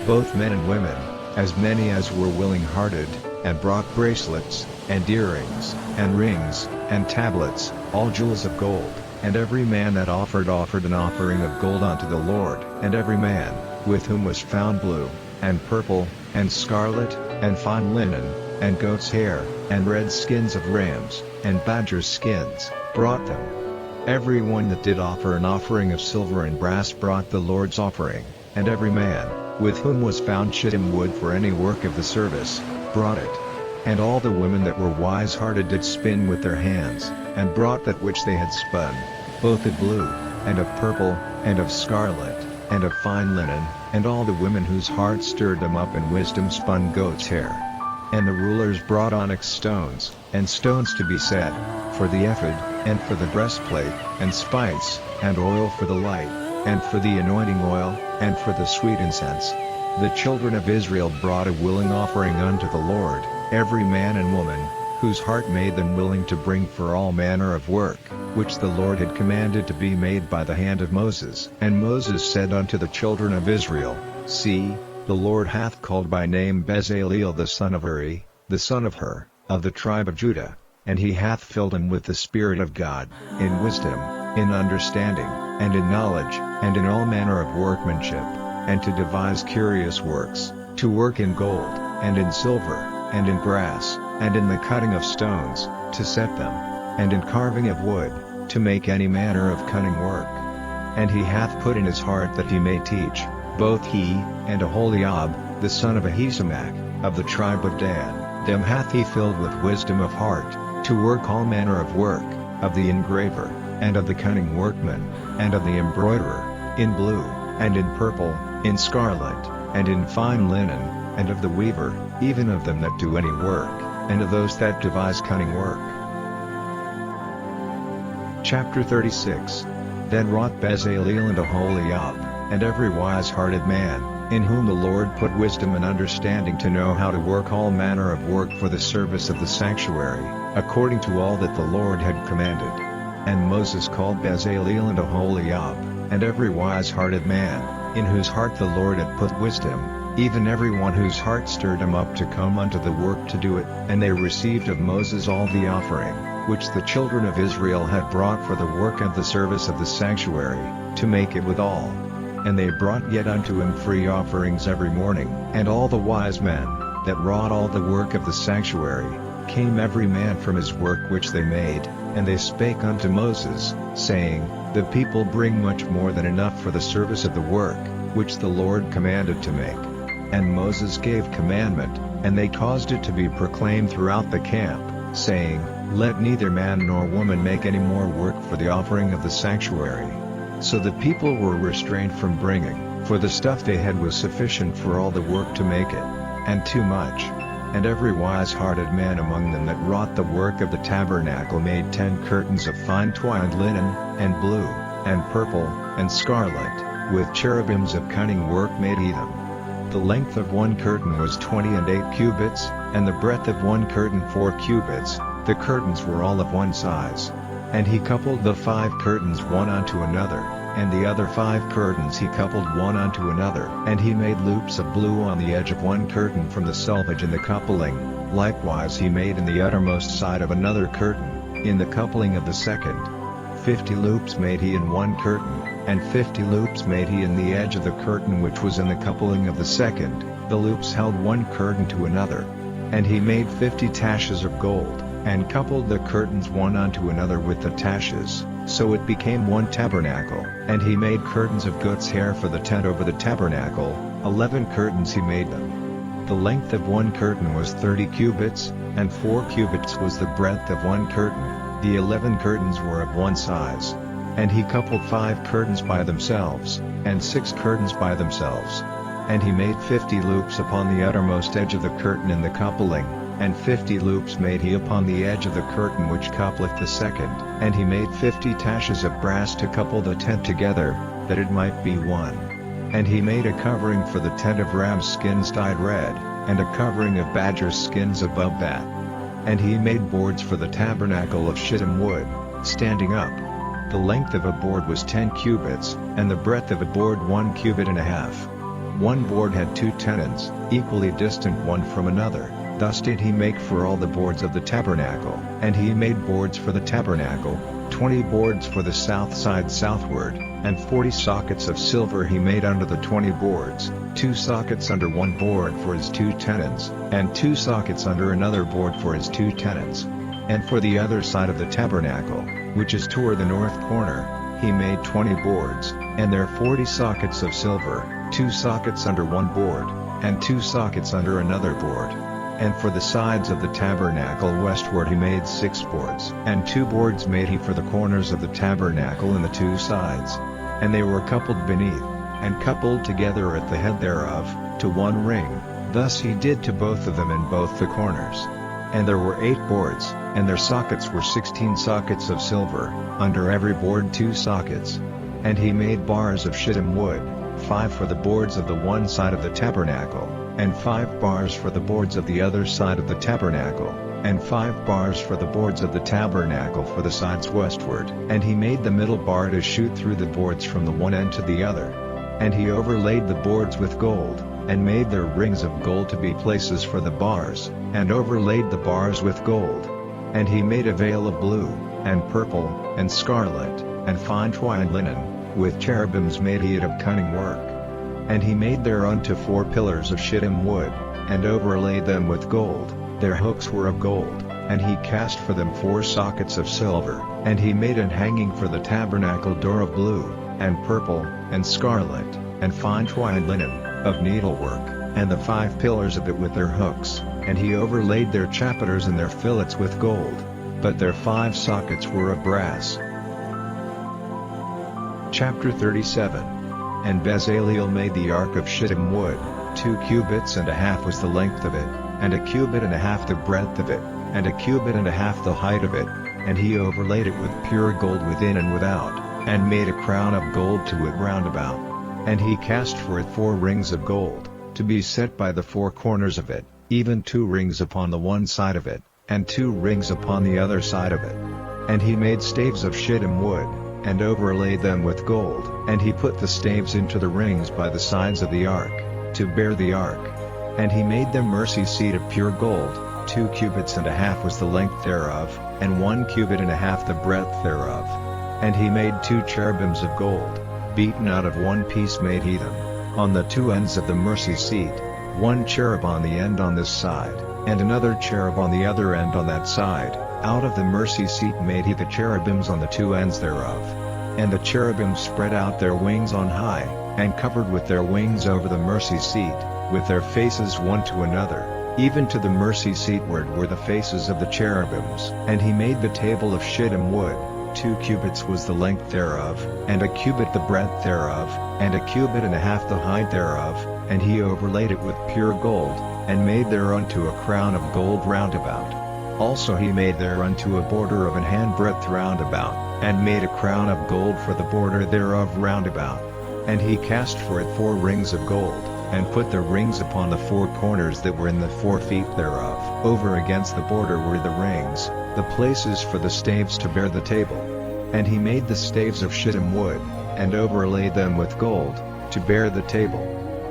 Speaker 1: both men and women, as many as were willing-hearted, and brought bracelets, and earrings, and rings, and tablets, all jewels of gold. And every man that offered an offering of gold unto the Lord. And every man, with whom was found blue, and purple, and scarlet, and fine linen, and goat's hair, and red skins of rams, and badgers' skins, brought them. Every one that did offer an offering of silver and brass brought the Lord's offering, and every man, with whom was found shittim wood for any work of the service, brought it. And all the women that were wise-hearted did spin with their hands, and brought that which they had spun, both of blue, and of purple, and of scarlet, and of fine linen, and all the women whose hearts stirred them up in wisdom spun goat's hair. And the rulers brought onyx stones, and stones to be set, for the ephod, and for the breastplate, and spice, and oil for the light, and for the anointing oil, and for the sweet incense. The children of Israel brought a willing offering unto the Lord, every man and woman, whose heart made them willing to bring for all manner of work, which the Lord had commanded to be made by the hand of Moses. And Moses said unto the children of Israel, See, the Lord hath called by name Bezaleel the son of Uri, the son of Hur, of the tribe of Judah, and he hath filled him with the Spirit of God, in wisdom, in understanding, and in knowledge, and in all manner of workmanship, and to devise curious works, to work in gold, and in silver, and in brass, and in the cutting of stones, to set them, and in carving of wood, to make any manner of cunning work. And he hath put in his heart that he may teach, both he, and Aholiab, the son of Ahisamach, of the tribe of Dan, them hath he filled with wisdom of heart, to work all manner of work, of the engraver, and of the cunning workman, and of the embroiderer, in blue, and in purple, in scarlet, and in fine linen, and of the weaver, even of them that do any work, and of those that devise cunning work. Chapter 36. Then wrought Bezaleel and Aholiab, and every wise-hearted man, in whom the Lord put wisdom and understanding to know how to work all manner of work for the service of the sanctuary, according to all that the Lord had commanded. And Moses called Bezaleel and Aholiab, and every wise-hearted man, in whose heart the Lord had put wisdom, even every one whose heart stirred him up to come unto the work to do it. And they received of Moses all the offering, which the children of Israel had brought for the work of the service of the sanctuary, to make it withal. And they brought yet unto him free offerings every morning. And all the wise men, that wrought all the work of the sanctuary, came every man from his work which they made, and they spake unto Moses, saying, The people bring much more than enough for the service of the work, which the Lord commanded to make. And Moses gave commandment, and they caused it to be proclaimed throughout the camp, saying, Let neither man nor woman make any more work for the offering of the sanctuary. So the people were restrained from bringing, for the stuff they had was sufficient for all the work to make it, and too much. And every wise-hearted man among them that wrought the work of the tabernacle made 10 curtains of fine twined linen, and blue, and purple, and scarlet, with cherubims of cunning work made he them. The length of one curtain was 28 cubits, and the breadth of one curtain 4 cubits, the curtains were all of one size. And he coupled the 5 curtains one unto another, and the other 5 curtains he coupled one unto another. And he made loops of blue on the edge of one curtain from the selvage in the coupling, likewise he made in the uttermost side of another curtain, in the coupling of the second. 50 loops made he in one curtain, and 50 loops made he in the edge of the curtain which was in the coupling of the second. The loops held one curtain to another. And he made 50 taches of gold, and coupled the curtains one unto another with the taches, so it became one tabernacle. And he made curtains of goat's hair for the tent over the tabernacle, 11 curtains he made them. The length of one curtain was 30 cubits, and 4 cubits was the breadth of one curtain. The 11 curtains were of one size. And he coupled 5 curtains by themselves, and 6 curtains by themselves. And he made 50 loops upon the uttermost edge of the curtain in the coupling, and 50 loops made he upon the edge of the curtain which coupleth the second. And he made 50 taches of brass to couple the tent together, that it might be one. And he made a covering for the tent of ram's skins dyed red, and a covering of badger's skins above that. And he made boards for the tabernacle of shittim wood, standing up. The length of a board was 10 cubits, and the breadth of a board 1 cubit and a half. One board had 2 tenons, equally distant one from another, Thus did he make for all the boards of the tabernacle. And he made boards for the tabernacle, 20 boards for the south side southward, and 40 sockets of silver he made under the 20 boards, 2 sockets under one board for his 2 tenons, and 2 sockets under another board for his 2 tenons. And for the other side of the tabernacle, which is toward the north corner, he made 20 boards, and there 40 sockets of silver, 2 sockets under one board, and 2 sockets under another board. And for the sides of the tabernacle westward he made 6 boards. And 2 boards made he for the corners of the tabernacle in the 2 sides. And they were coupled beneath, and coupled together at the head thereof, to one ring. Thus he did to both of them in both the corners. And there were 8 boards, and their sockets were 16 sockets of silver, under every board 2 sockets. And he made bars of shittim wood, 5 for the boards of the one side of the tabernacle, and 5 bars for the boards of the other side of the tabernacle, and 5 bars for the boards of the tabernacle for the sides westward. And he made the middle bar to shoot through the boards from the one end to the other. And he overlaid the boards with gold, and made their rings of gold to be places for the bars, and overlaid the bars with gold. And he made a veil of blue, and purple, and scarlet, and fine twined linen, with cherubims made he it of cunning work. And he made thereunto 4 pillars of shittim wood, and overlaid them with gold, their hooks were of gold, and he cast for them 4 sockets of silver. And he made an hanging for the tabernacle door of blue, and purple, and scarlet, and fine twined linen, of needlework, and the 5 pillars of it with their hooks, and he overlaid their chapiters and their fillets with gold, but their 5 sockets were of brass. Chapter 37. And Bezaleel made the ark of shittim wood, 2 cubits and a half was the length of it, and a cubit and a half the breadth of it, and a cubit and a half the height of it, and he overlaid it with pure gold within and without, and made a crown of gold to it round about. And he cast for it 4 rings of gold, to be set by the 4 corners of it, even 2 rings upon the one side of it, and 2 rings upon the other side of it. And he made staves of shittim wood, and overlaid them with gold. And he put the staves into the rings by the sides of the ark, to bear the ark. And he made them mercy seat of pure gold, 2 cubits and a half was the length thereof, and 1 cubit and a half the breadth thereof. And he made 2 cherubims of gold, beaten out of one piece made he them, on the 2 ends of the mercy seat, 1 cherub on the end on this side, and another cherub on the other end on that side. Out of the mercy seat made he the cherubims on the 2 ends thereof. And the cherubims spread out their wings on high, and covered with their wings over the mercy seat, with their faces one to another, even to the mercy seatward were the faces of the cherubims. And he made the table of shittim wood, 2 cubits was the length thereof, and a cubit the breadth thereof, and a cubit and a half the height thereof, and he overlaid it with pure gold, and made thereunto a crown of gold round about. Also he made thereunto a border of an handbreadth round about, and made a crown of gold for the border thereof round about. And he cast for it 4 rings of gold, and put the rings upon the 4 corners that were in the 4 feet thereof. Over against the border were the rings, the places for the staves to bear the table. And he made the staves of shittim wood, and overlaid them with gold, to bear the table.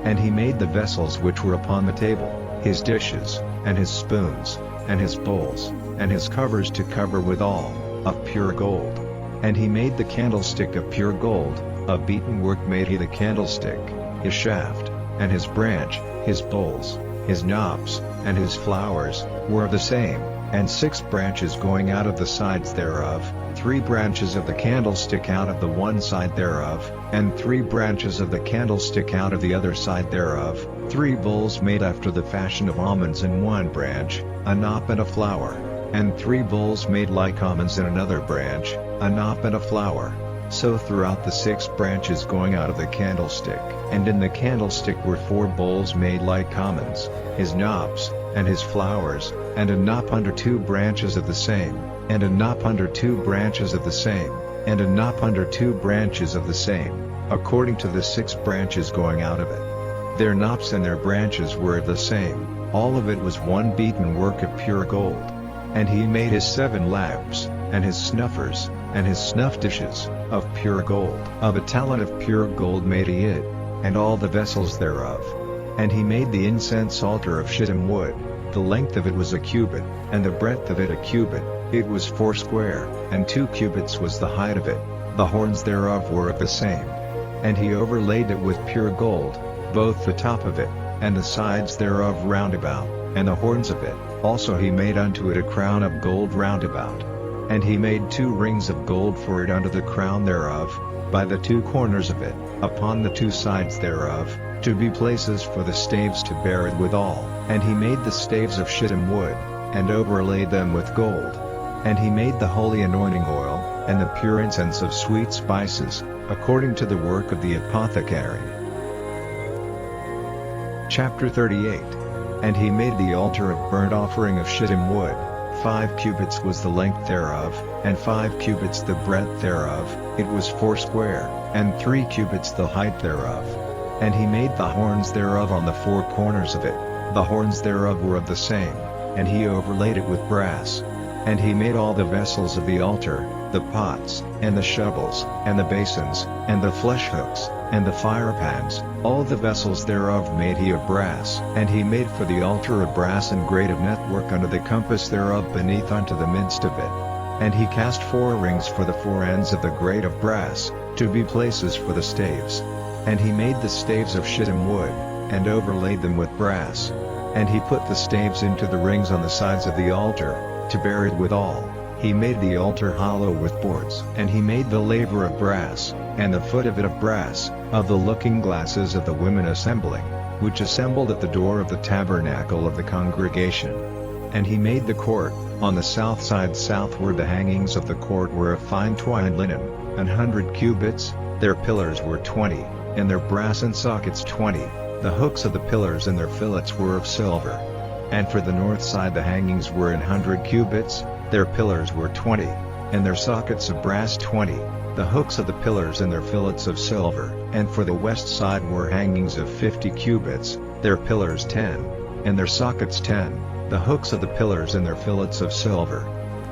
Speaker 1: And he made the vessels which were upon the table, his dishes, and his spoons, and his bowls, and his covers to cover withal, of pure gold. And he made the candlestick of pure gold, of beaten work made he the candlestick, his shaft, and his branch, his bowls, his knobs, and his flowers, were of the same, and 6 branches going out of the sides thereof, 3 branches of the candlestick out of the one side thereof, and 3 branches of the candlestick out of the other side thereof, 3 bowls made after the fashion of almonds in one branch, a knop and a flower, and 3 bowls made like almonds in another branch, a knop and a flower. So throughout the 6 branches going out of the candlestick. And in the candlestick were 4 bowls made like almonds, his knobs, and his flowers, and a knop under 2 branches of the same, and a knop under 2 branches of the same, and a knop under 2 branches of the same, according to the 6 branches going out of it. Their knops and their branches were the same, all of it was one beaten work of pure gold. And he made his 7 lamps, and his snuffers, and his snuff dishes, of pure gold. Of a talent of pure gold made he it, and all the vessels thereof. And he made the incense altar of shittim wood, The length of it was a cubit, and the breadth of it a cubit, it was 4 and 2 cubits was the height of it, the horns thereof were of the same. And he overlaid it with pure gold, both the top of it, and the sides thereof round about, and the horns of it, also he made unto it a crown of gold round about. And he made 2 rings of gold for it under the crown thereof, by the 2 corners of it, upon the 2 sides thereof, to be places for the staves to bear it withal. And he made the staves of shittim wood, and overlaid them with gold. And he made the holy anointing oil, and the pure incense of sweet spices, according to the work of the apothecary. Chapter 38. And he made the altar of burnt offering of shittim wood, 5 cubits was the length thereof, and 5 cubits the breadth thereof, it was 4 and 3 cubits the height thereof. And he made the horns thereof on the 4 corners of it, the horns thereof were of the same, and he overlaid it with brass. And he made all the vessels of the altar, the pots, and the shovels, and the basins, and the flesh hooks, and the firepans, all the vessels thereof made he of brass. And he made for the altar a brass and grate of network under the compass thereof beneath unto the midst of it. And he cast 4 rings for the 4 ends of the grate of brass, to be places for the staves. And he made the staves of shittim wood, and overlaid them with brass. And he put the staves into the rings on the sides of the altar, to bear it withal. He made the altar hollow with boards. And he made the laver of brass, and the foot of it of brass, of the looking glasses of the women assembling, which assembled at the door of the tabernacle of the congregation. And he made the court, on the south side southward. The hangings of the court were of fine twined linen, 100 cubits, their pillars were 20, and their brass and sockets 20, the hooks of the pillars and their fillets were of silver. And for the north side the hangings were 100 cubits, their pillars were 20, and their sockets of brass 20, the hooks of the pillars and their fillets of silver. And for the west side were hangings of 50 cubits, their pillars 10, and their sockets 10, the hooks of the pillars and their fillets of silver.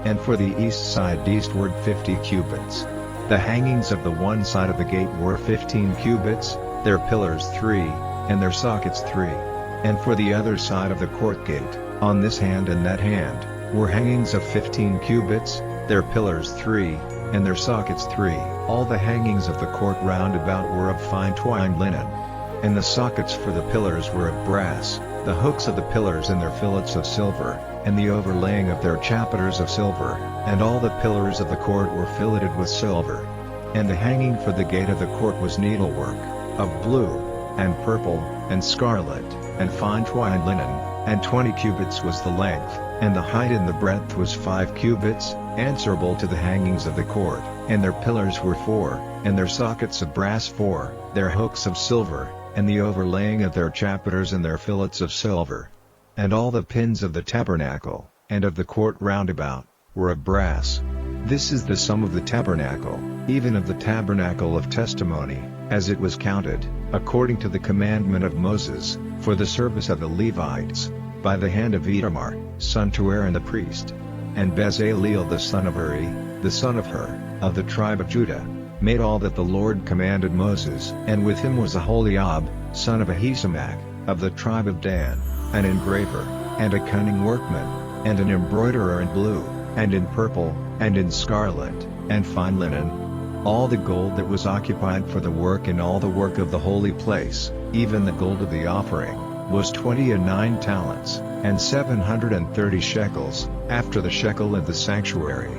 Speaker 1: And for the east side eastward 50 cubits. The hangings of the one side of the gate were 15 cubits, their pillars 3, and their sockets 3. And for the other side of the court gate, on this hand and that hand, were hangings of 15 cubits, their pillars 3, and their sockets 3. All the hangings of the court round about were of fine twined linen. And the sockets for the pillars were of brass, the hooks of the pillars and their fillets of silver, and the overlaying of their chapiters of silver, and all the pillars of the court were filleted with silver. And the hanging for the gate of the court was needlework, of blue, and purple, and scarlet, and fine twined linen, and 20 cubits was the length, and the height and the breadth was 5 cubits, answerable to the hangings of the court. And their pillars were 4, and their sockets of brass 4, their hooks of silver, and the overlaying of their chapiters and their fillets of silver. And all the pins of the tabernacle, and of the court round about, were of brass. This is the sum of the tabernacle, even of the tabernacle of testimony, as it was counted, according to the commandment of Moses, for the service of the Levites, by the hand of Itamar, son to Aaron the priest. And Bezaleel the son of Uri, the son of Hur, of the tribe of Judah, made all that the Lord commanded Moses. And with him was Aholiab, son of Ahisamach, of the tribe of Dan, an engraver, and a cunning workman, and an embroiderer in blue, and in purple, and in scarlet, and fine linen. All the gold that was occupied for the work in all the work of the holy place, even the gold of the offering, was 29 talents, and 730 shekels, after the shekel of the sanctuary.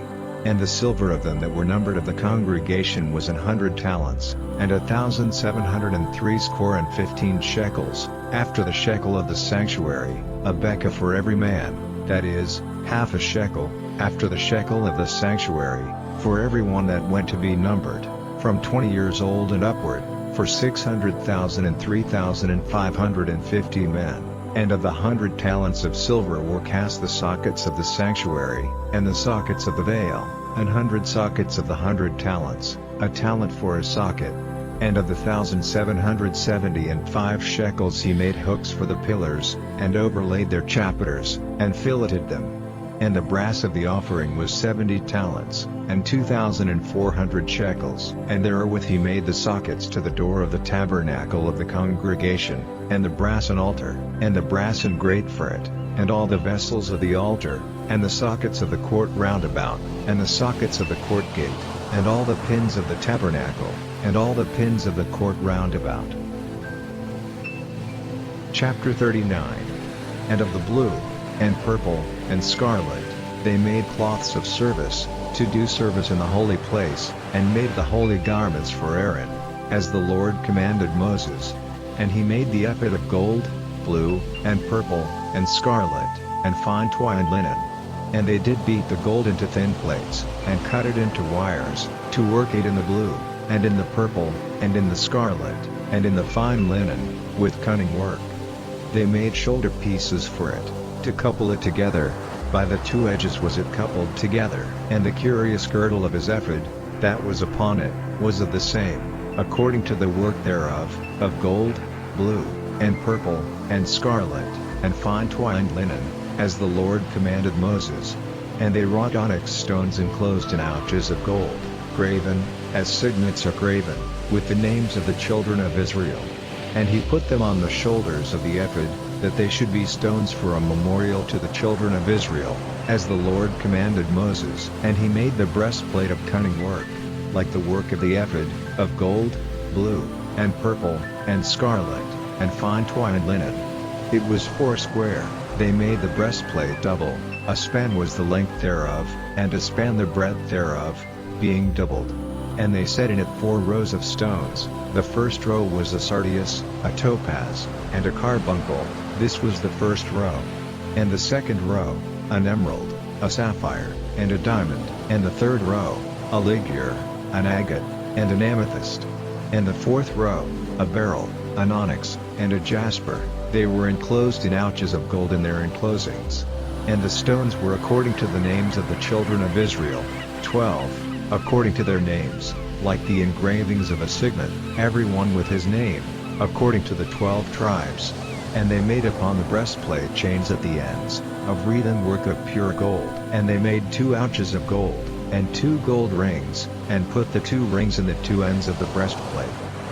Speaker 1: And the silver of them that were numbered of the congregation was 100 talents, and 1,760 shekels, after the shekel of the sanctuary, a bekah for every man, that is, half a shekel, after the shekel of the sanctuary, for every one that went to be numbered, from 20 years old and upward, for 600,000 and 3,550 men. And of the 100 talents of silver were cast the sockets of the sanctuary, and the sockets of the veil, 100 sockets of the 100 talents, a talent for a socket. And of the 1,775 shekels he made hooks for the pillars, and overlaid their chapiters, and filleted them. And the brass of the offering was 70 talents, and 2,400 shekels. And therewith he made the sockets to the door of the tabernacle of the congregation, and the brass and altar, and the brass and grate for it, and all the vessels of the altar, and the sockets of the court round about, and the sockets of the court gate, and all the pins of the tabernacle, and all the pins of the court round about. Chapter 39. And of the blue, and purple, and scarlet, they made cloths of service, to do service in the holy place, and made the holy garments for Aaron, as the Lord commanded Moses. And he made the ephod of gold, blue, and purple, and scarlet, and fine twined linen. And they did beat the gold into thin plates, and cut it into wires, to work it in the blue, and in the purple, and in the scarlet, and in the fine linen, with cunning work. They made shoulder pieces for it, to couple it together. By the two edges was it coupled together. And the curious girdle of his ephod, that was upon it, was of the same, according to the work thereof, of gold, blue, and purple, and scarlet, and fine twined linen, as the Lord commanded Moses. And they wrought onyx stones enclosed in ouches of gold, graven, as signets are graven, with the names of the children of Israel. And he put them on the shoulders of the ephod, that they should be stones for a memorial to the children of Israel, as the Lord commanded Moses. And he made the breastplate of cunning work, like the work of the ephod, of gold, blue, and purple, and scarlet, and fine twined linen. It was 4 square. They made the breastplate double, a span was the length thereof, and a span the breadth thereof, being doubled. And they set in it 4 rows of stones. The first row was a sardius, a topaz, and a carbuncle. This was the first row. And the second row, an emerald, a sapphire, and a diamond. And the third row, a ligure, an agate, and an amethyst. And the fourth row, a beryl, an onyx, and a jasper. They were enclosed in ouches of gold in their enclosings. And the stones were according to the names of the children of Israel, 12, according to their names, like the engravings of a signet, every one with his name, according to the 12 tribes. And they made upon the breastplate chains at the ends, of wreathen work of pure gold. And they made 2 ouches of gold, and 2 gold rings, and put the 2 rings in the 2 ends of the breastplate.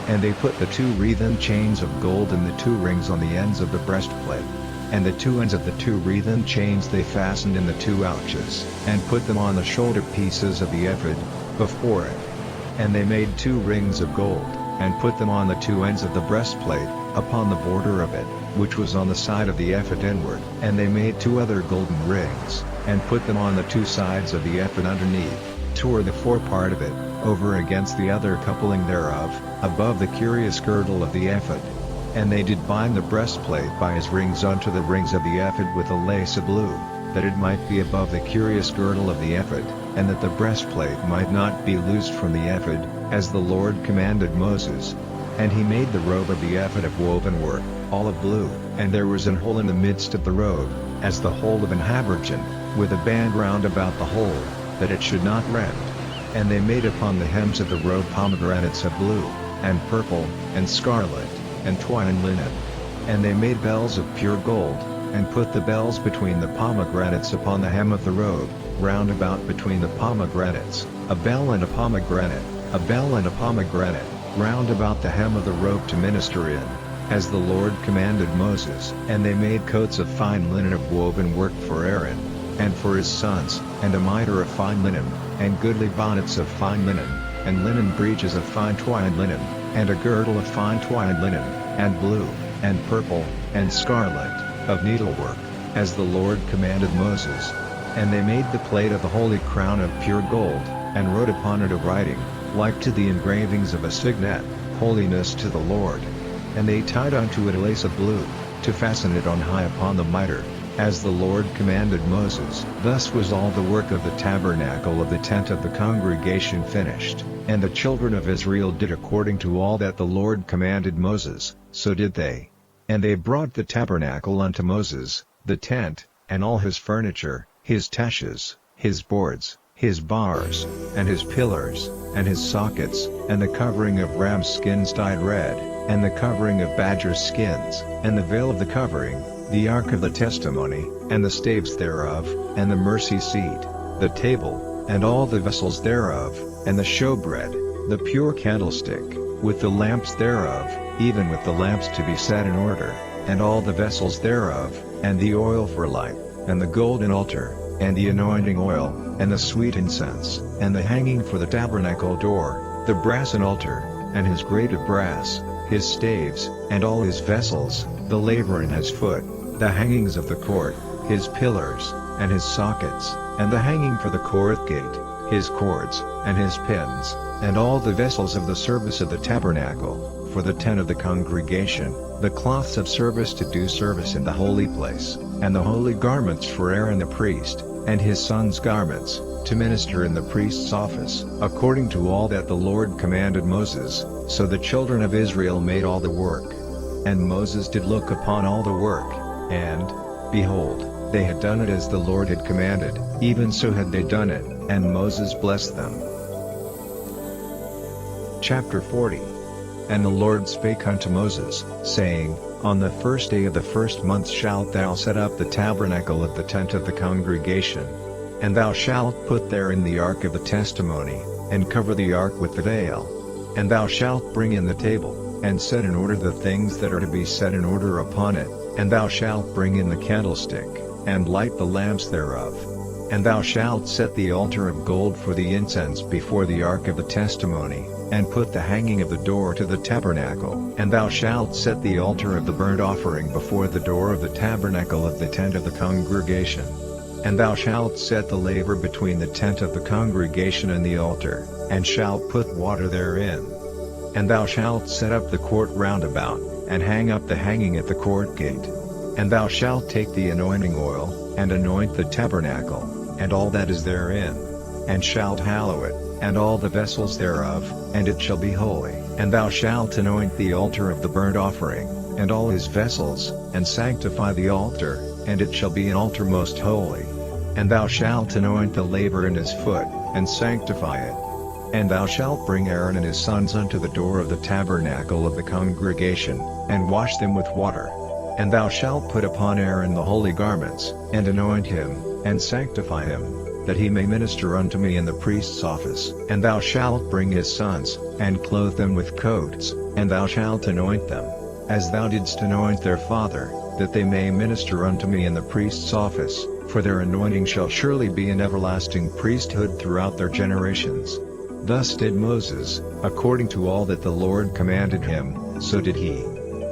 Speaker 1: And they put the 2 wreathen chains of gold in the 2 rings on the ends of the breastplate. And the 2 ends of the 2 wreathen chains they fastened in the 2 ouches, and put them on the shoulder pieces of the ephod, before it. And they made 2 rings of gold, and put them on the 2 ends of the breastplate, upon the border of it, which was on the side of the ephod inward. And they made 2 other golden rings, and put them on the 2 sides of the ephod underneath, toward the forepart of it, over against the other coupling thereof, above the curious girdle of the ephod. And they did bind the breastplate by his rings unto the rings of the ephod with a lace of blue, that it might be above the curious girdle of the ephod, and that the breastplate might not be loosed from the ephod, as the Lord commanded Moses. And he made the robe of the ephod of woven work, all of blue, and there was an hole in the midst of the robe, as the hole of an habergeon, with a band round about the hole, that it should not rend. And they made upon the hems of the robe pomegranates of blue, and purple, and scarlet, and twined linen. And they made bells of pure gold, and put the bells between the pomegranates upon the hem of the robe, round about between the pomegranates, a bell and a pomegranate, a bell and a pomegranate, round about the hem of the robe to minister in, as the Lord commanded Moses. And they made coats of fine linen of woven work for Aaron, and for his sons, and a mitre of fine linen, and goodly bonnets of fine linen, and linen breeches of fine twined linen, and a girdle of fine twined linen, and blue, and purple, and scarlet, of needlework, as the Lord commanded Moses. And they made the plate of the holy crown of pure gold, and wrote upon it a writing, like to the engravings of a signet, holiness to the Lord. And they tied unto it a lace of blue, to fasten it on high upon the mitre, as the Lord commanded Moses. Thus was all the work of the tabernacle of the tent of the congregation finished. And the children of Israel did according to all that the Lord commanded Moses, so did they. And they brought the tabernacle unto Moses, the tent, and all his furniture, his taches, his boards, his bars, and his pillars, and his sockets, and the covering of ram's skins dyed red, and the covering of badger skins, and the veil of the covering, the ark of the testimony, and the staves thereof, and the mercy seat, the table, and all the vessels thereof, and the showbread, the pure candlestick, with the lamps thereof, even with the lamps to be set in order, and all the vessels thereof, and the oil for light, and the golden altar, and the anointing oil, and the sweet incense, and the hanging for the tabernacle door, the brassen altar, and his grate of brass, his staves, and all his vessels, the laver in his foot, the hangings of the court, his pillars, and his sockets, and the hanging for the court gate, his cords, and his pins, and all the vessels of the service of the tabernacle, for the tent of the congregation, the cloths of service to do service in the holy place, and the holy garments for Aaron the priest, and his sons' garments, to minister in the priest's office, according to all that the Lord commanded Moses. So the children of Israel made all the work. And Moses did look upon all the work, and, behold, they had done it as the Lord had commanded, even so had they done it, and Moses blessed them. Chapter 40. And the Lord spake unto Moses, saying, On the first day of the first month shalt thou set up the tabernacle of the tent of the congregation. And thou shalt put therein the ark of the testimony, and cover the ark with the veil. And thou shalt bring in the table, and set in order the things that are to be set in order upon it, and thou shalt bring in the candlestick, and light the lamps thereof. And thou shalt set the altar of gold for the incense before the ark of the testimony, and put the hanging of the door to the tabernacle. And thou shalt set the altar of the burnt offering before the door of the tabernacle of the tent of the congregation. And thou shalt set the laver between the tent of the congregation and the altar, and shalt put water therein. And thou shalt set up the court round about, and hang up the hanging at the court gate. And thou shalt take the anointing oil, and anoint the tabernacle, and all that is therein, and shalt hallow it, and all the vessels thereof, and it shall be holy. And thou shalt anoint the altar of the burnt offering, and all his vessels, and sanctify the altar, and it shall be an altar most holy. And thou shalt anoint the laver in his foot, and sanctify it. And thou shalt bring Aaron and his sons unto the door of the tabernacle of the congregation, and wash them with water. And thou shalt put upon Aaron the holy garments, and anoint him, and sanctify him, that he may minister unto me in the priest's office. And thou shalt bring his sons, and clothe them with coats, and thou shalt anoint them, as thou didst anoint their father, that they may minister unto me in the priest's office, for their anointing shall surely be an everlasting priesthood throughout their generations. Thus did Moses, according to all that the Lord commanded him, so did he.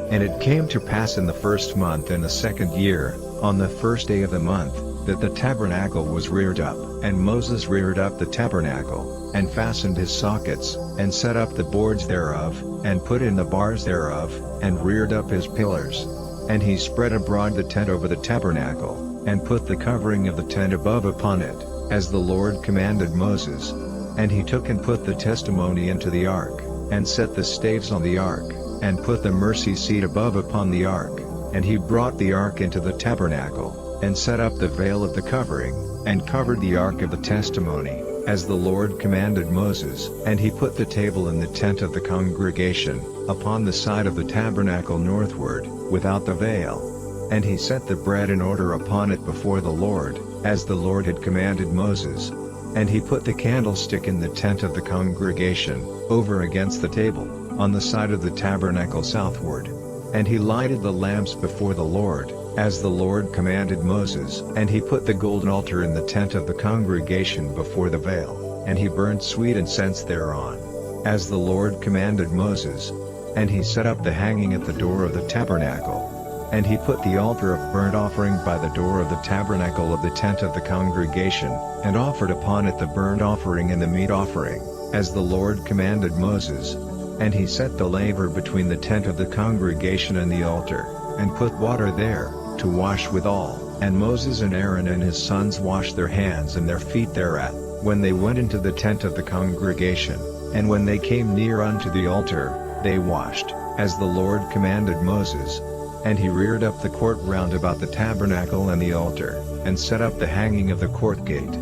Speaker 1: And it came to pass in the first month in the second year, on the first day of the month, that the tabernacle was reared up. And Moses reared up the tabernacle, and fastened his sockets, and set up the boards thereof, and put in the bars thereof, and reared up his pillars. And he spread abroad the tent over the tabernacle, and put the covering of the tent above upon it, as the Lord commanded Moses. And he took and put the testimony into the ark, and set the staves on the ark, and put the mercy seat above upon the ark. And he brought the ark into the tabernacle, and set up the veil of the covering, and covered the ark of the testimony, as the Lord commanded Moses. And he put the table in the tent of the congregation, upon the side of the tabernacle northward, without the veil. And he set the bread in order upon it before the Lord, as the Lord had commanded Moses. And he put the candlestick in the tent of the congregation, over against the table, on the side of the tabernacle southward. And he lighted the lamps before the Lord, as the Lord commanded Moses. And he put the golden altar in the tent of the congregation before the veil, and he burnt sweet incense thereon, as the Lord commanded Moses. And he set up the hanging at the door of the tabernacle. And he put the altar of burnt offering by the door of the tabernacle of the tent of the congregation, and offered upon it the burnt offering and the meat offering, as the Lord commanded Moses. And he set the laver between the tent of the congregation and the altar, and put water there, to wash withal. And Moses and Aaron and his sons washed their hands and their feet thereat, when they went into the tent of the congregation. And when they came near unto the altar, they washed, as the Lord commanded Moses. And he reared up the court round about the tabernacle and the altar, and set up the hanging of the court gate.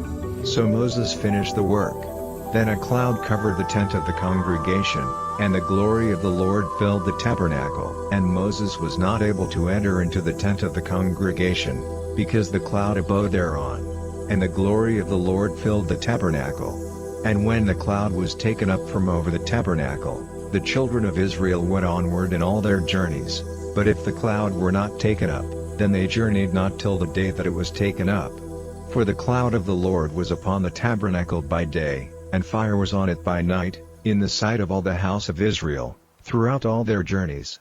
Speaker 1: So Moses finished the work. Then a cloud covered the tent of the congregation, and the glory of the Lord filled the tabernacle. And Moses was not able to enter into the tent of the congregation, because the cloud abode thereon. And the glory of the Lord filled the tabernacle. And when the cloud was taken up from over the tabernacle, the children of Israel went onward in all their journeys. But if the cloud were not taken up, Then they journeyed not till the day that it was taken up. For the cloud of the Lord was upon the tabernacle by day, and fire was on it by night, in the sight of all the house of Israel, throughout all their journeys.